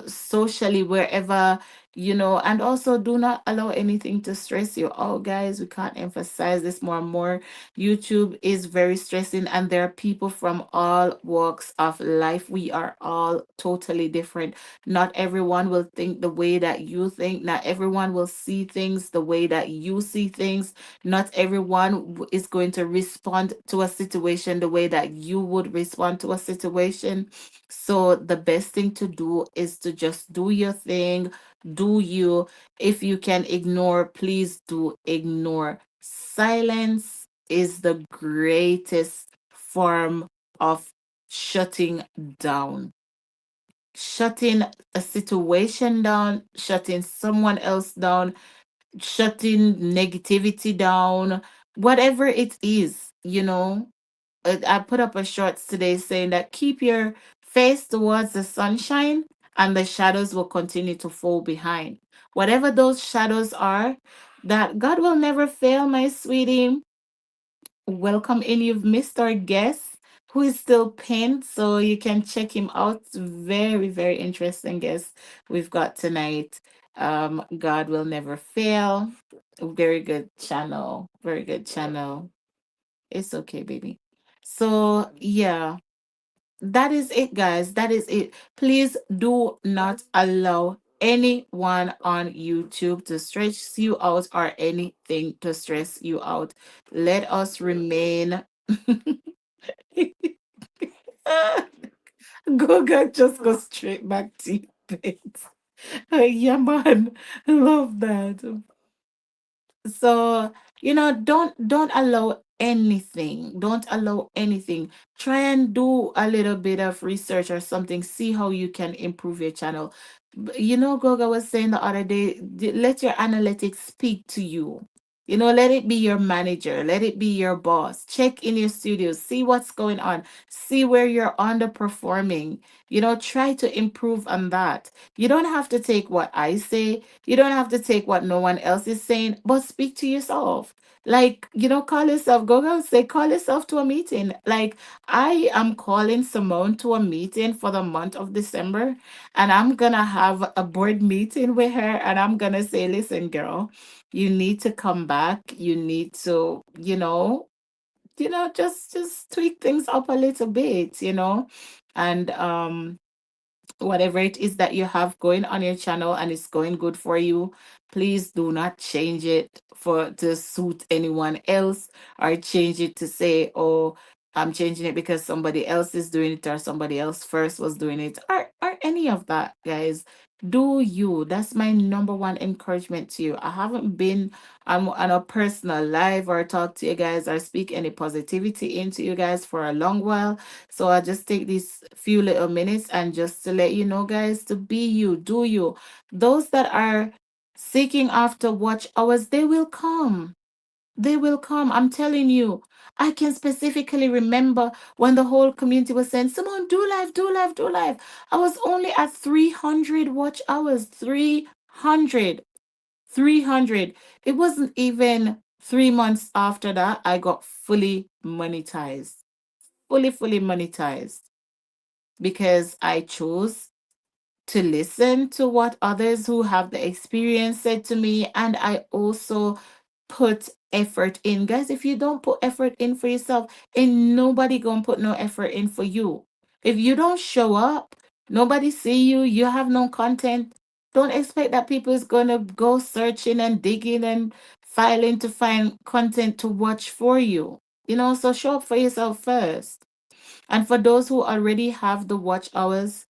socially, wherever, and also do not allow anything to stress you out, guys. We can't emphasize this more and more. YouTube is very stressing, and there are people from all walks of life. We are all totally different. Not everyone will think the way that you think. Not everyone will see things the way that you see things. Not everyone is going to respond to a situation the way that you would respond to a situation. So, the best thing to do is to just do your thing, do you. If you can ignore, please do ignore. Silence is the greatest form of shutting down, shutting a situation down, shutting someone else down, shutting negativity down, whatever it is, I put up a shorts today saying that keep your face towards the sunshine and the shadows will continue to fall behind. Whatever those shadows are, that God will never fail, my sweetie. Welcome in. You've missed our guest who is still pinned, so you can check him out. Very, very interesting guest we've got tonight. God will never fail. Very good channel. Very good channel. It's okay, baby. So yeah, that is it, guys. That is it. Please do not allow anyone on YouTube to stress you out or anything to stress you out. Let us remain. Goga just go straight back to bed. Yeah, man. Love that. So, don't allow anything. Don't allow anything. Try and do a little bit of research or something. See how you can improve your channel. Goga was saying the other day, let your analytics speak to you. Let it be your manager, let it be your boss. Check in your studio, see what's going on, see where you're underperforming. Try to improve on that. You don't have to take what I say, you don't have to take what no one else is saying, but speak to yourself. Like, call yourself, go and say, call yourself to a meeting. Like, I am calling Simone to a meeting for the month of December, and I'm gonna have a board meeting with her, and I'm gonna say, listen, girl, you need to come back. You need to, just tweak things up a little bit, and whatever it is that you have going on your channel and it's going good for you, please do not change it for to suit anyone else, or change it to say, oh, I'm changing it because somebody else is doing it, or somebody else first was doing it, or any of that, guys. Do you. That's my number one encouragement to you. I haven't been on a personal live or talk to you guys or speak any positivity into you guys for a long while. So I just take these few little minutes and just to let you know, guys, to be you, do you. Those that are seeking after watch hours, they will come. They will come. I'm telling you. I can specifically remember when the whole community was saying, Simone, do live, do live, do live. I was only at 300 watch hours. 300. 300. It wasn't even 3 months after that, I got fully monetized. Fully monetized because I chose to listen to what others who have the experience said to me, and I also put effort in. Guys, if you don't put effort in for yourself, ain't nobody gonna put no effort in for you. If you don't show up, nobody see you, you have no content, don't expect that people is gonna go searching and digging and filing to find content to watch for you. So show up for yourself first. And for those who already have the watch hours,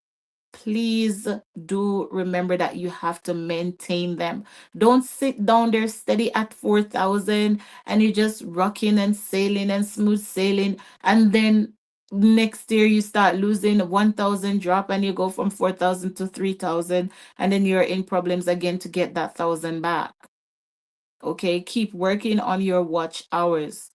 please do remember that you have to maintain them. Don't sit down there steady at 4,000 and you're just rocking and sailing and smooth sailing. And then next year you start losing 1,000 drop and you go from 4,000 to 3,000. And then you're in problems again to get that 1,000 back. Okay, keep working on your watch hours.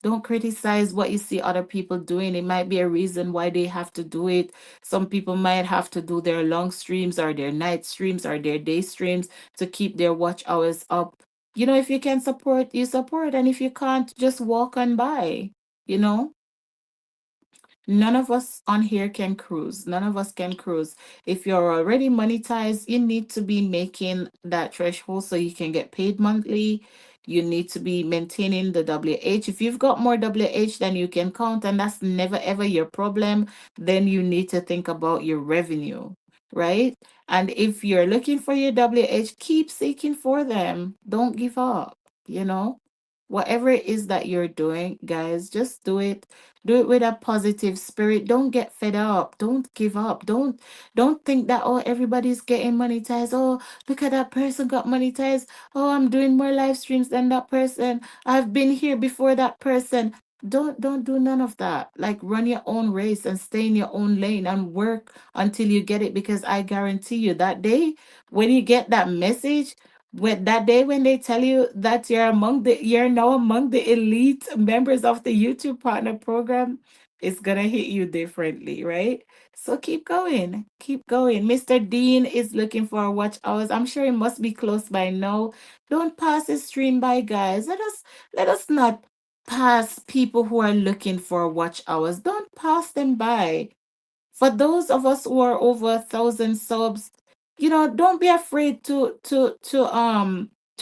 Don't criticize what you see other people doing. It might be a reason why they have to do it. Some people might have to do their long streams or their night streams or their day streams to keep their watch hours up. If you can support, you support. And if you can't, just walk on by. You know? None of us on here can cruise. None of us can cruise. If you're already monetized, you need to be making that threshold so you can get paid monthly. You need to be maintaining the WH. If you've got more WH than you can count, and that's never ever your problem, then you need to think about your revenue, right? And if you're looking for your WH, keep seeking for them. Don't give up, you know? Whatever it is that you're doing, guys, just do it. Do it with a positive spirit. Don't get fed up. Don't give up. Don't think that, oh, everybody's getting monetized. Oh, look at that person got monetized. Oh, I'm doing more live streams than that person. I've been here before that person. Don't do none of that. Like, run your own race and stay in your own lane and work until you get it, because I guarantee you that day when you get that message, when that day when they tell you that you're now among the elite members of the YouTube partner program, it's gonna hit you differently, right? So keep going. Mr. Dean is looking for watch hours. I'm sure he must be close by now. Don't pass his stream by, guys. Let us not pass people who are looking for watch hours. Don't pass them by. For those of us who are over 1,000 subs, don't be afraid to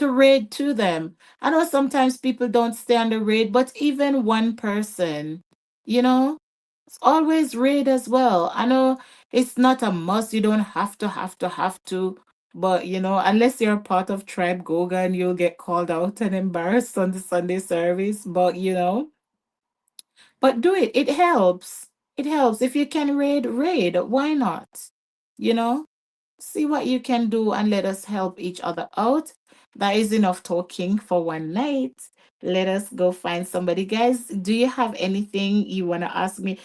raid to them. I know sometimes people don't stay on the raid, but even one person, you know it's always raid as well. I know it's not a must. You don't have to, but unless you're part of Tribe Goga and you'll get called out and embarrassed on the Sunday service, but do it. It helps. It helps. If you can raid, raid. Why not? You know? See what you can do and let us help each other out. That is enough talking for one night. Let us go find somebody. Guys, do you have anything you want to ask me?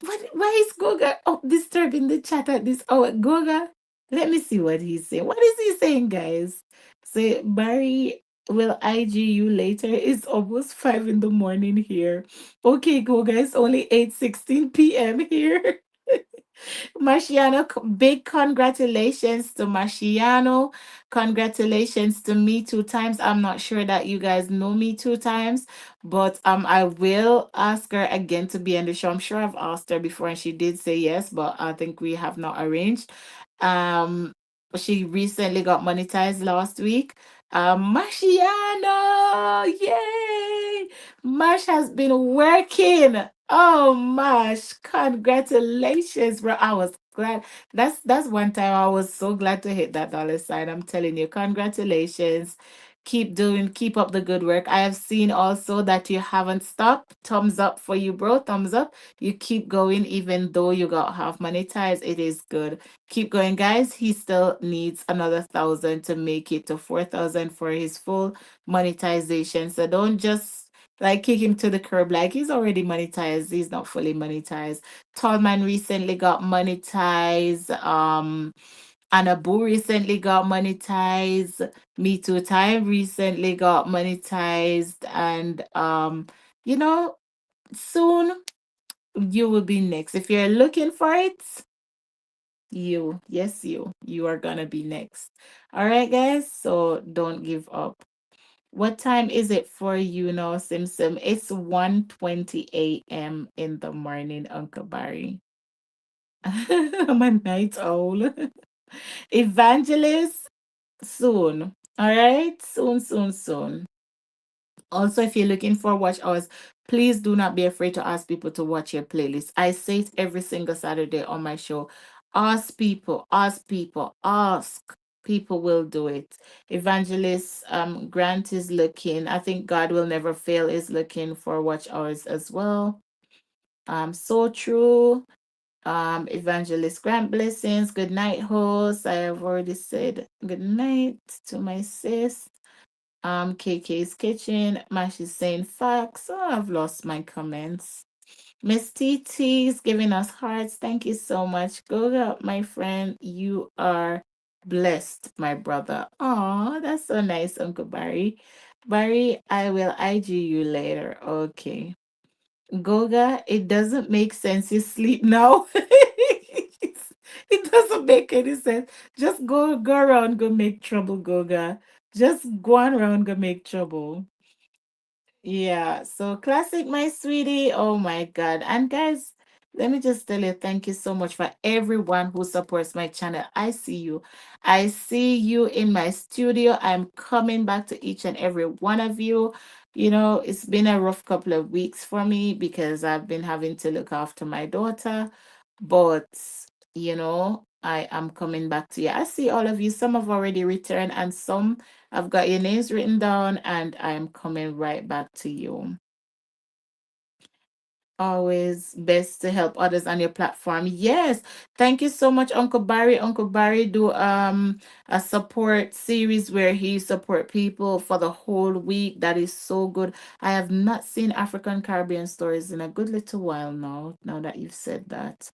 Why is Goga disturbing the chat at this hour? Goga, let me see what he's saying. What is he saying, guys? Say, Barry will IG you later. It's almost 5 in the morning here. Okay, Goga, it's only 8:16 p.m. here. Marciano, big congratulations to Marciano. Congratulations to me 2 times. I'm not sure that you guys know me 2 times, but I will ask her again to be on the show. I'm sure I've asked her before and she did say yes, but I think we have not arranged. Um, she recently got monetized last week. Marciano, yay! Marsh has been working. Oh Mash, congratulations, bro. I was glad. That's one time I was so glad to hit that dollar sign. I'm telling you, congratulations. Keep up the good work. I have seen also that you haven't stopped. Thumbs up for you, bro. Thumbs up. You keep going even though you got half monetized. It is good. Keep going, guys. He still needs another 1,000 to make it to 4,000 for his full monetization. So don't just like kick him to the curb. Like he's already monetized. He's not fully monetized. Tallman recently got monetized. Anabu recently got monetized. Me Too Time recently got monetized. And you know, soon you will be next. If you're looking for it, yes, you are gonna be next. All right, guys. So don't give up. What time is it for you now, Simsim? It's 1:20 a.m. in the morning, Uncle Barry. I'm a night owl. Evangelist, soon. All right? Soon, soon, soon. Also, if you're looking for watch hours, please do not be afraid to ask people to watch your playlist. I say it every single Saturday on my show. Ask people, ask people, ask. People will do it. Evangelist Grant is looking. I think God will never fail is looking for watch hours as well. So true. Evangelist Grant blessings. Good night, host. I have already said good night to my sis. KK's Kitchen. Mash is saying facts. Oh, I've lost my comments. Miss TT is giving us hearts. Thank you so much. Go up, my friend. You are blessed, my brother. Oh, that's so nice, Uncle Barry. Barry, I will IG you later. Okay. Goga, it doesn't make sense. You sleep now. It doesn't make any sense. Just go around, go make trouble, Goga. Just go on around, go make trouble. Yeah, so classic, my sweetie. Oh my God. And guys, let me just tell you, thank you so much for everyone who supports my channel. I see you. I see you in my studio. I'm coming back to each and every one of you. You know, it's been a rough couple of weeks for me because I've been having to look after my daughter. But, I am coming back to you. I see all of you. Some have already returned, and some I've got your names written down and I'm coming right back to you. Always best to help others on your platform. Yes. Thank you so much, Uncle Barry. Uncle Barry do a support series where he support people for the whole week. That is so good. I have not seen African Caribbean stories in a good little while now that you've said that.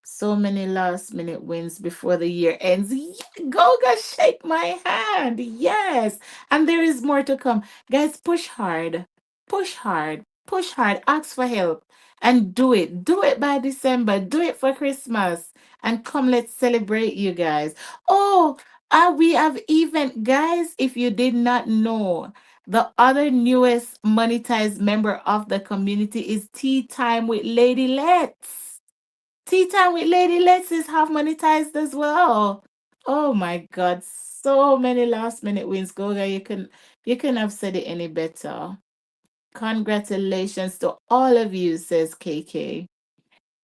So many last minute wins before the year ends. Yeah, Goga, shake my hand. Yes. And there is more to come. Guys, push hard. Push hard. Push hard. Ask for help. And do it. Do it by December. Do it for Christmas. And come, let's celebrate you guys. Oh, we have even, guys, if you did not know, the other newest monetized member of the community is Tea Time with Lady Let's. Tea Time with Lady Lex is half monetized as well. Oh my God, so many last minute wins. Goga, you can have said it any better. Congratulations to all of you, says KK.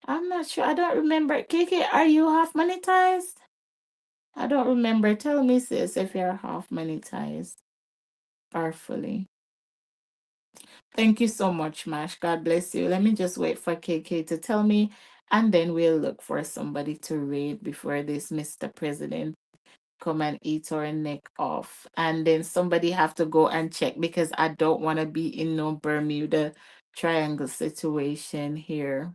I'm not sure. I don't remember. KK, are you half monetized? I don't remember. Tell me, sis, if you're half monetized or fully. Thank you so much, Mash. God bless you. Let me just wait for KK to tell me, and then we'll look for somebody to raid before this Mr. President come and eat our neck off. And then somebody have to go and check because I don't want to be in no Bermuda Triangle situation here.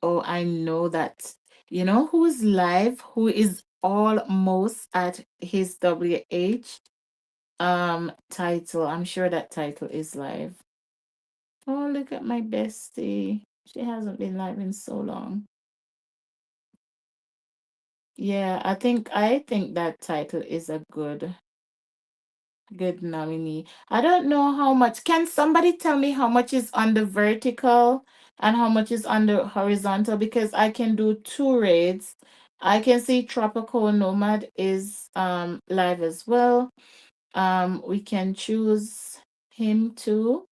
Oh, I know that. You know who's live, who is almost at his WH title. I'm sure that title is live. Oh, look at my bestie. She hasn't been live in so long. Yeah, I think that title is a good nominee. I don't know how much. Can somebody tell me how much is on the vertical and how much is on the horizontal? Because I can do two raids. I can see Tropical Nomad is live as well. We can choose him too.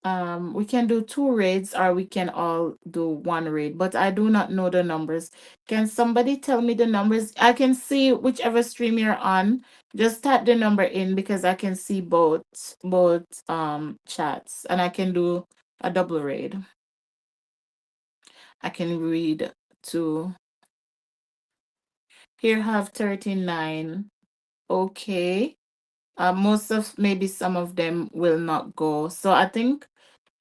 we can do two raids or we can all do one raid, but I do not know the numbers. Can somebody tell me the numbers? I can see whichever stream you're on. Just type the number in because I can see both chats, and I can do a double raid. I can read to here have 39. Okay. Most of maybe some of them will not go. So I think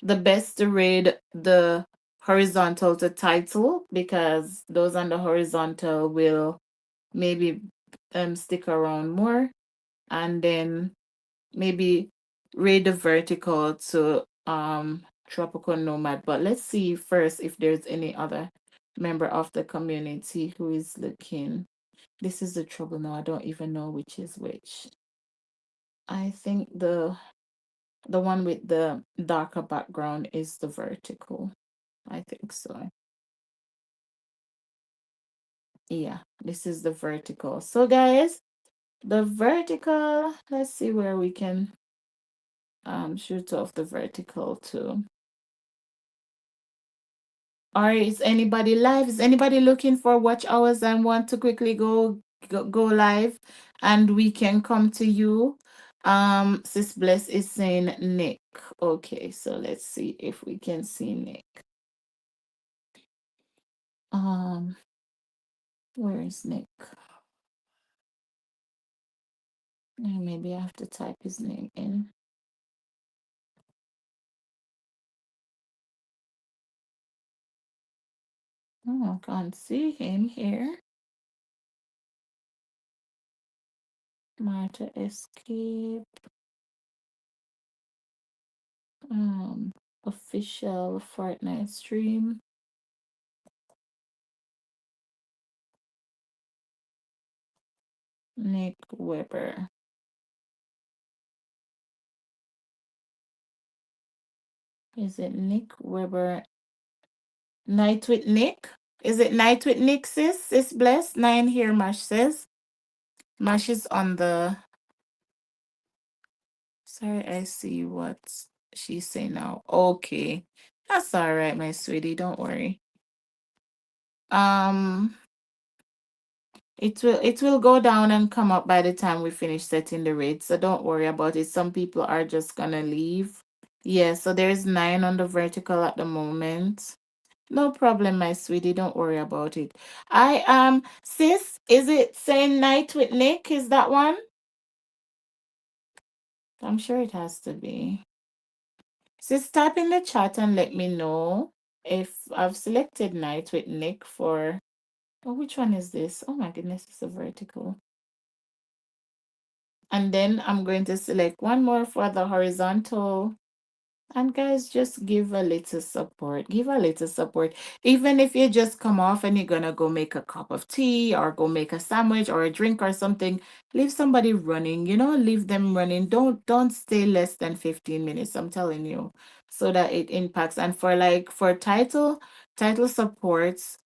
the best to read the horizontal to title because those on the horizontal will maybe stick around more, and then maybe read the vertical to tropical nomad. But let's see first if there's any other member of the community who is looking. This is the trouble now. I don't even know which is which. I think the one with the darker background is the vertical. I think so. Yeah, this is the vertical. So guys, the vertical, let's see where we can shoot off the vertical too. Or is anybody live? Is anybody looking for watch hours and want to quickly go live and we can come to you? Sis Bless is saying Nick. Okay, so let's see if we can see Nick. Um, where is Nick? Maybe I have to type his name in. Oh, I can't see him here. Marta Escape. Um, Official Fortnite stream. Nick Weber. Is it Nick Weber? Night with Nick? Is it Night with Nick, sis? Sis Bless? 9 here, Mash says. Mash is on the. Sorry, I see what she's saying now. Okay. That's all right, my sweetie. Don't worry. Um, it will go down and come up by the time we finish setting the rate. So don't worry about it. Some people are just gonna leave. Yeah, so there's 9 on the vertical at the moment. No problem, my sweetie. Don't worry about it. I sis, is it saying night with Nick? Is that one? I'm sure it has to be. Sis, type in the chat and let me know if I've selected night with Nick for. Oh, which one is this? Oh my goodness, it's a vertical. And then I'm going to select one more for the horizontal. And guys, just give a little support. Give a little support. Even if you just come off and you're gonna go make a cup of tea or go make a sandwich or a drink or something, leave somebody running, leave them running. Don't stay less than 15 minutes, I'm telling you, so that it impacts. And for title supports,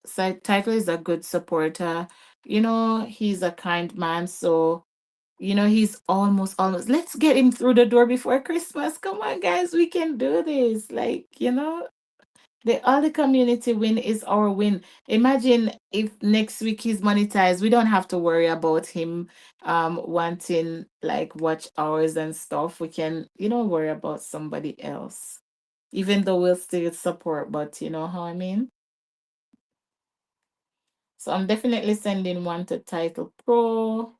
title is a good supporter. He's a kind man, so he's almost. Let's get him through the door before Christmas. Come on, guys, we can do this. The all the community win is our win. Imagine if next week he's monetized. We don't have to worry about him wanting like watch hours and stuff. We can, worry about somebody else. Even though we'll still support, but you know how I mean? So I'm definitely sending one to Title Pro.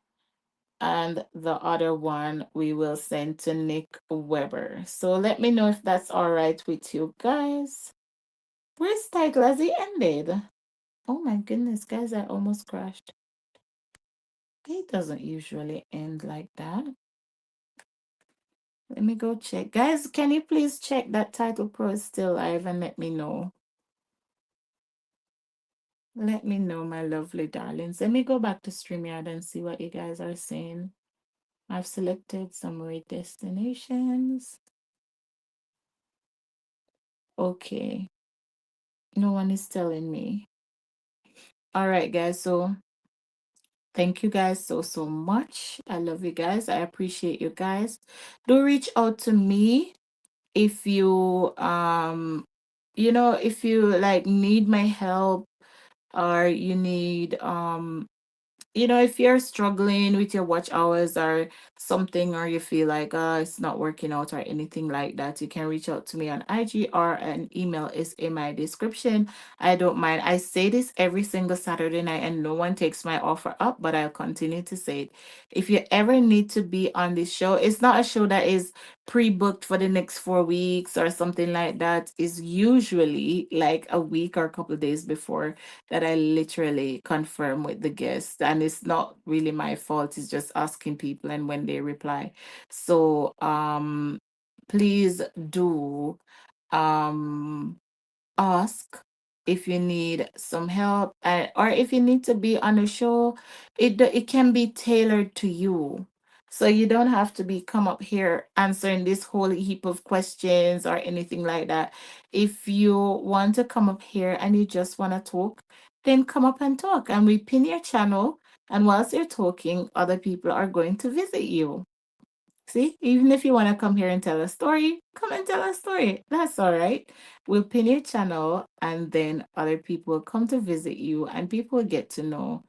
And the other one we will send to Nick Weber. So let me know if that's all right with you guys. Where's title? Has he ended? Oh my goodness, guys, I almost crashed. It doesn't usually end like that. Let me go check. Guys, can you please check that Title Pro is still live and let me know? Let me know, my lovely darlings. Let me go back to StreamYard and see what you guys are saying. I've selected some raid destinations. Okay. No one is telling me. All right, guys. So thank you guys so much. I love you guys. I appreciate you guys. Do reach out to me if you if you like need my help, or you need if you're struggling with your watch hours or something, or you feel like it's not working out or anything like that, you can reach out to me on IG, or an email is in my description. I don't mind. I say this every single Saturday night and no one takes my offer up, but I'll continue to say it. If you ever need to be on this show, it's not a show that is pre-booked for the next 4 weeks or something like that. Is usually like a week or a couple of days before that I literally confirm with the guest. And it's not really my fault. It's just asking people and when they reply. So please do um ask if you need some help, or if you need to be on a show. It can be tailored to you, so you don't have to be come up here answering this whole heap of questions or anything like that. If you want to come up here and you just want to talk, then come up and talk, and we pin your channel, and whilst you're talking, other people are going to visit you. See, even if you want to come here and tell a story, come and tell a story. That's all right. We'll pin your channel, and then other people will come to visit you, and people will get to know.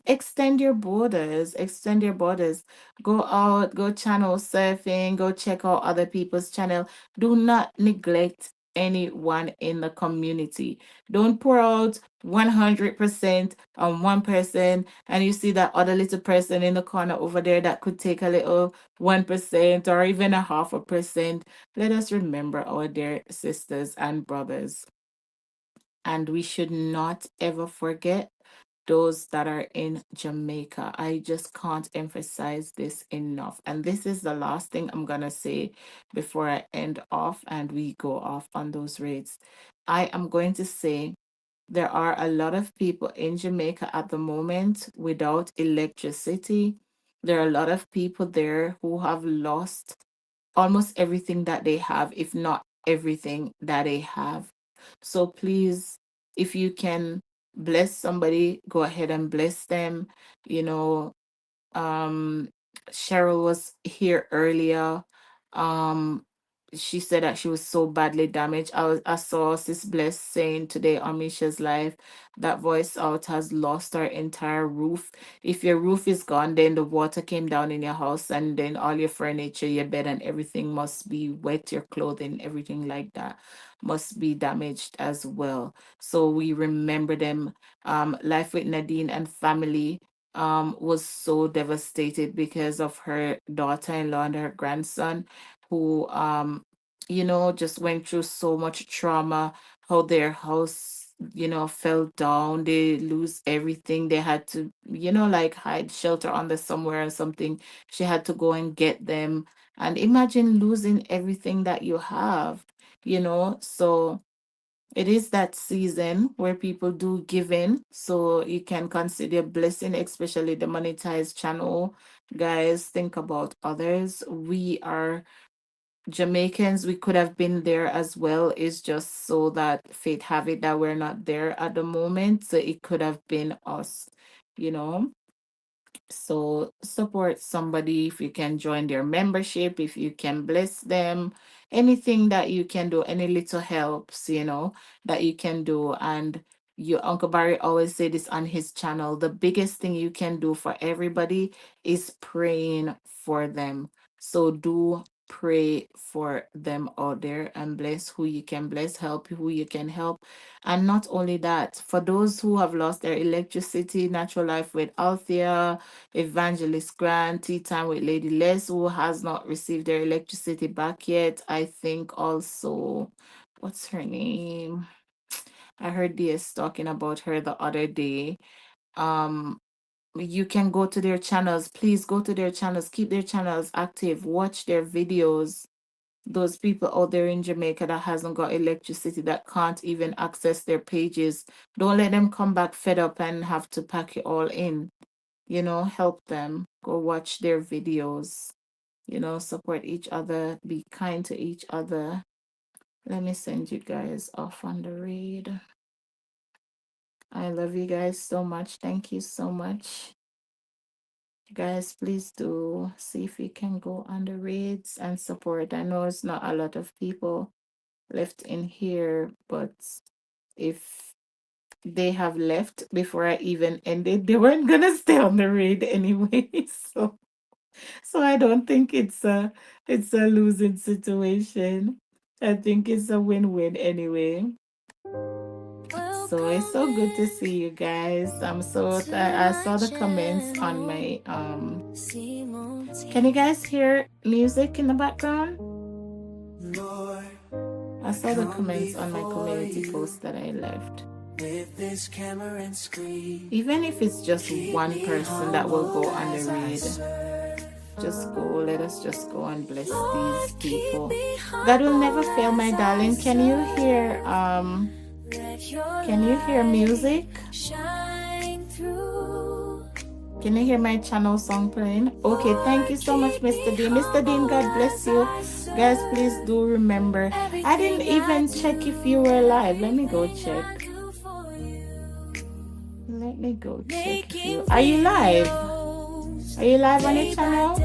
Extend your borders, extend your borders. Go out, go channel surfing, go check out other people's channel. Do not neglect anyone in the community. Don't pour out 100% on one person, and you see that other little person in the corner over there that could take a little 1% or even a half a percent. Let us remember our dear sisters and brothers, and we should not ever forget those that are in Jamaica. I just can't emphasize this enough. And this is the last thing I'm going to say before I end off and we go off on those rates. I am going to say there are a lot of people in Jamaica at the moment without electricity. There are a lot of people there who have lost almost everything that they have, if not everything that they have. So please, if you can bless somebody, go ahead and bless them. You know, um Cheryl was here earlier. um she said that she was so badly damaged. I saw Sis Bless saying today on Misha's life that Voice Out has lost her entire roof. If your roof is gone, then the water came down in your house, and then all your furniture, your bed and everything must be wet, your clothing, everything like that must be damaged as well. So we remember them. Life with Nadine and family was so devastated because of her daughter-in-law and her grandson, who just went through so much trauma. How their house fell down, they lose everything, they had to like hide shelter under somewhere or something. She had to go and get them, and imagine losing everything that you have. So it is that season where people do give in, so you can consider blessing, especially the monetized channel. Guys, think about others. We are Jamaicans. We could have been there as well. It's just so that fate have it that we're not there at the moment. So it could have been us, you know. So support somebody if you can join their membership, if you can bless them, anything that you can do, any little helps, that you can do. And your Uncle Barry always say this on his channel. The biggest thing you can do for everybody is praying for them. So do pray for them out there and bless who you can bless, help who you can help. And not only that, for those who have lost their electricity, Natural Life with Althea, Evangelist Grant, Tea Time with Lady Les, who has not received their electricity back yet. I think also, what's her name? I heard DS talking about her the other day. Um, you can go to their channels. Please go to their channels. Keep their channels active. Watch their videos. Those people out there in Jamaica that hasn't got electricity, that can't even access their pages. Don't let them come back fed up and have to pack it all in. Help them. Go watch their videos. Support each other. Be kind to each other. Let me send you guys off on the read. I love you guys so much. Thank you so much. Guys, please do see if you can go on the raids and support. I know it's not a lot of people left in here, but if they have left before I even ended, they weren't gonna stay on the raid anyway. So I don't think it's a losing situation. I think it's a win-win anyway. So it's so good to see you guys. I saw the comments on my Can you guys hear music in the background? I saw the comments on my community post that I left. Even if it's just one person that will go on the read, just go. Let us just go and bless these people. God will never fail, my darling. Can you hear music? Can you hear my channel song playing? Okay, thank you so much, Mr. Dean. Mr. Dean, God bless you. Guys, please do remember. I didn't even check if you were live. Let me go check. Let me go check if you... Are you live? Are you live on your channel?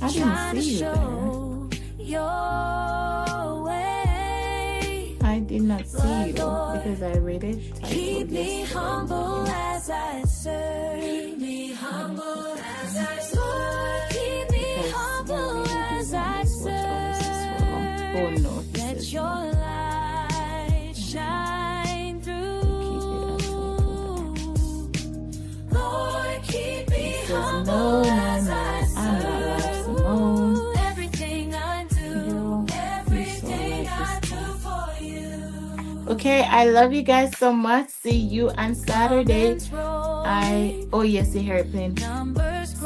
I didn't see you there. I did not see you because I read it. Keep me humble as I serve. Keep me humble as I serve. Keep me humble as I serve. Oh no. Let your light shine through. Lord, keep me humble as I serve. I'm not like Simone. Okay, I love you guys so much. See you on Saturday. Oh yes, you hear it playing.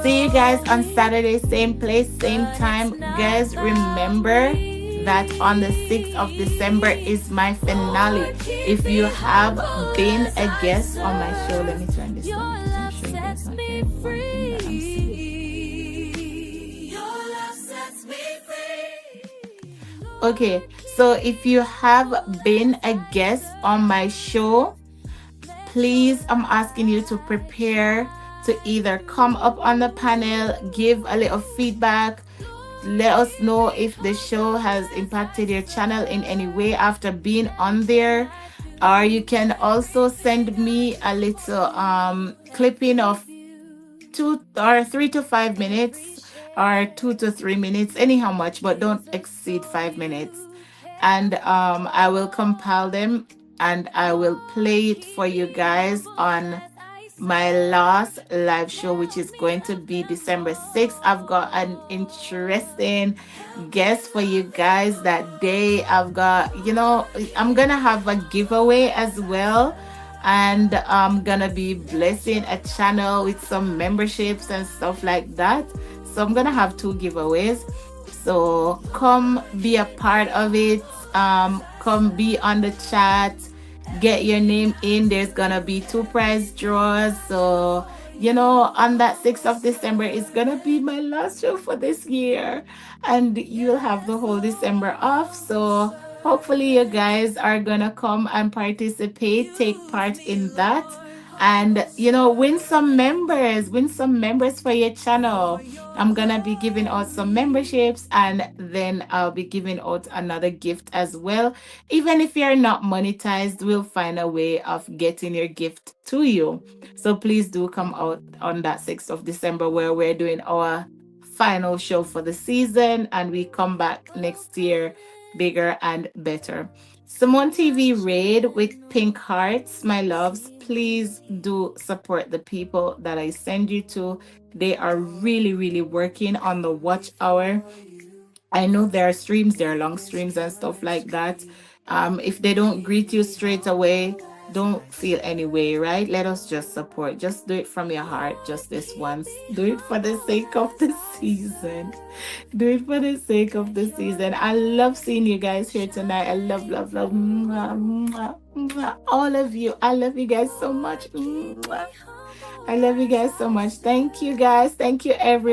See you guys on Saturday, same place, same time. Guys, remember that on the 6th of December is my finale. If you have been a guest on my show, let me turn this on because I'm sure you guys not hearing one thing that I'm saying. Okay, so if you have been a guest on my show, please, I'm asking you to prepare to either come up on the panel, give a little feedback, let us know if the show has impacted your channel in any way after being on there. Or you can also send me a little clipping of 2 or 3 to 5 minutes or 2 to 3 minutes, anyhow much, but don't exceed 5 minutes. And I will compile them and I will play it for you guys on my last live show, which is going to be December 6th. I've got an interesting guest for you guys that day. I'm gonna have a giveaway as well, and I'm gonna be blessing a channel with some memberships and stuff like that. So I'm gonna have 2 giveaways. So come be a part of it. Come be on the chat, get your name in. There's gonna be 2 prize draws. So on that 6th of December is gonna be my last show for this year, and you'll have the whole December off. So hopefully you guys are gonna come and participate, take part in that, and win some members for your channel. I'm gonna be giving out some memberships, and then I'll be giving out another gift as well. Even if you're not monetized, we'll find a way of getting your gift to you. So please do come out on that 6th of December, where we're doing our final show for the season, and we come back next year bigger and better. Simone TV Raid with Pink Hearts, my loves. Please do support the people that I send you to. They are really, really working on the watch hour. I know there are long streams and stuff like that. If they don't greet you straight away, don't feel any way, right? Let us just support. Just do it from your heart, just this once. Do it for the sake of the season. Do it for the sake of the season. I love seeing you guys here tonight. I love, love, love. Mwah, mwah, mwah. All of you. I love you guys so much. Mwah. I love you guys so much. Thank you, guys. Thank you, everyone.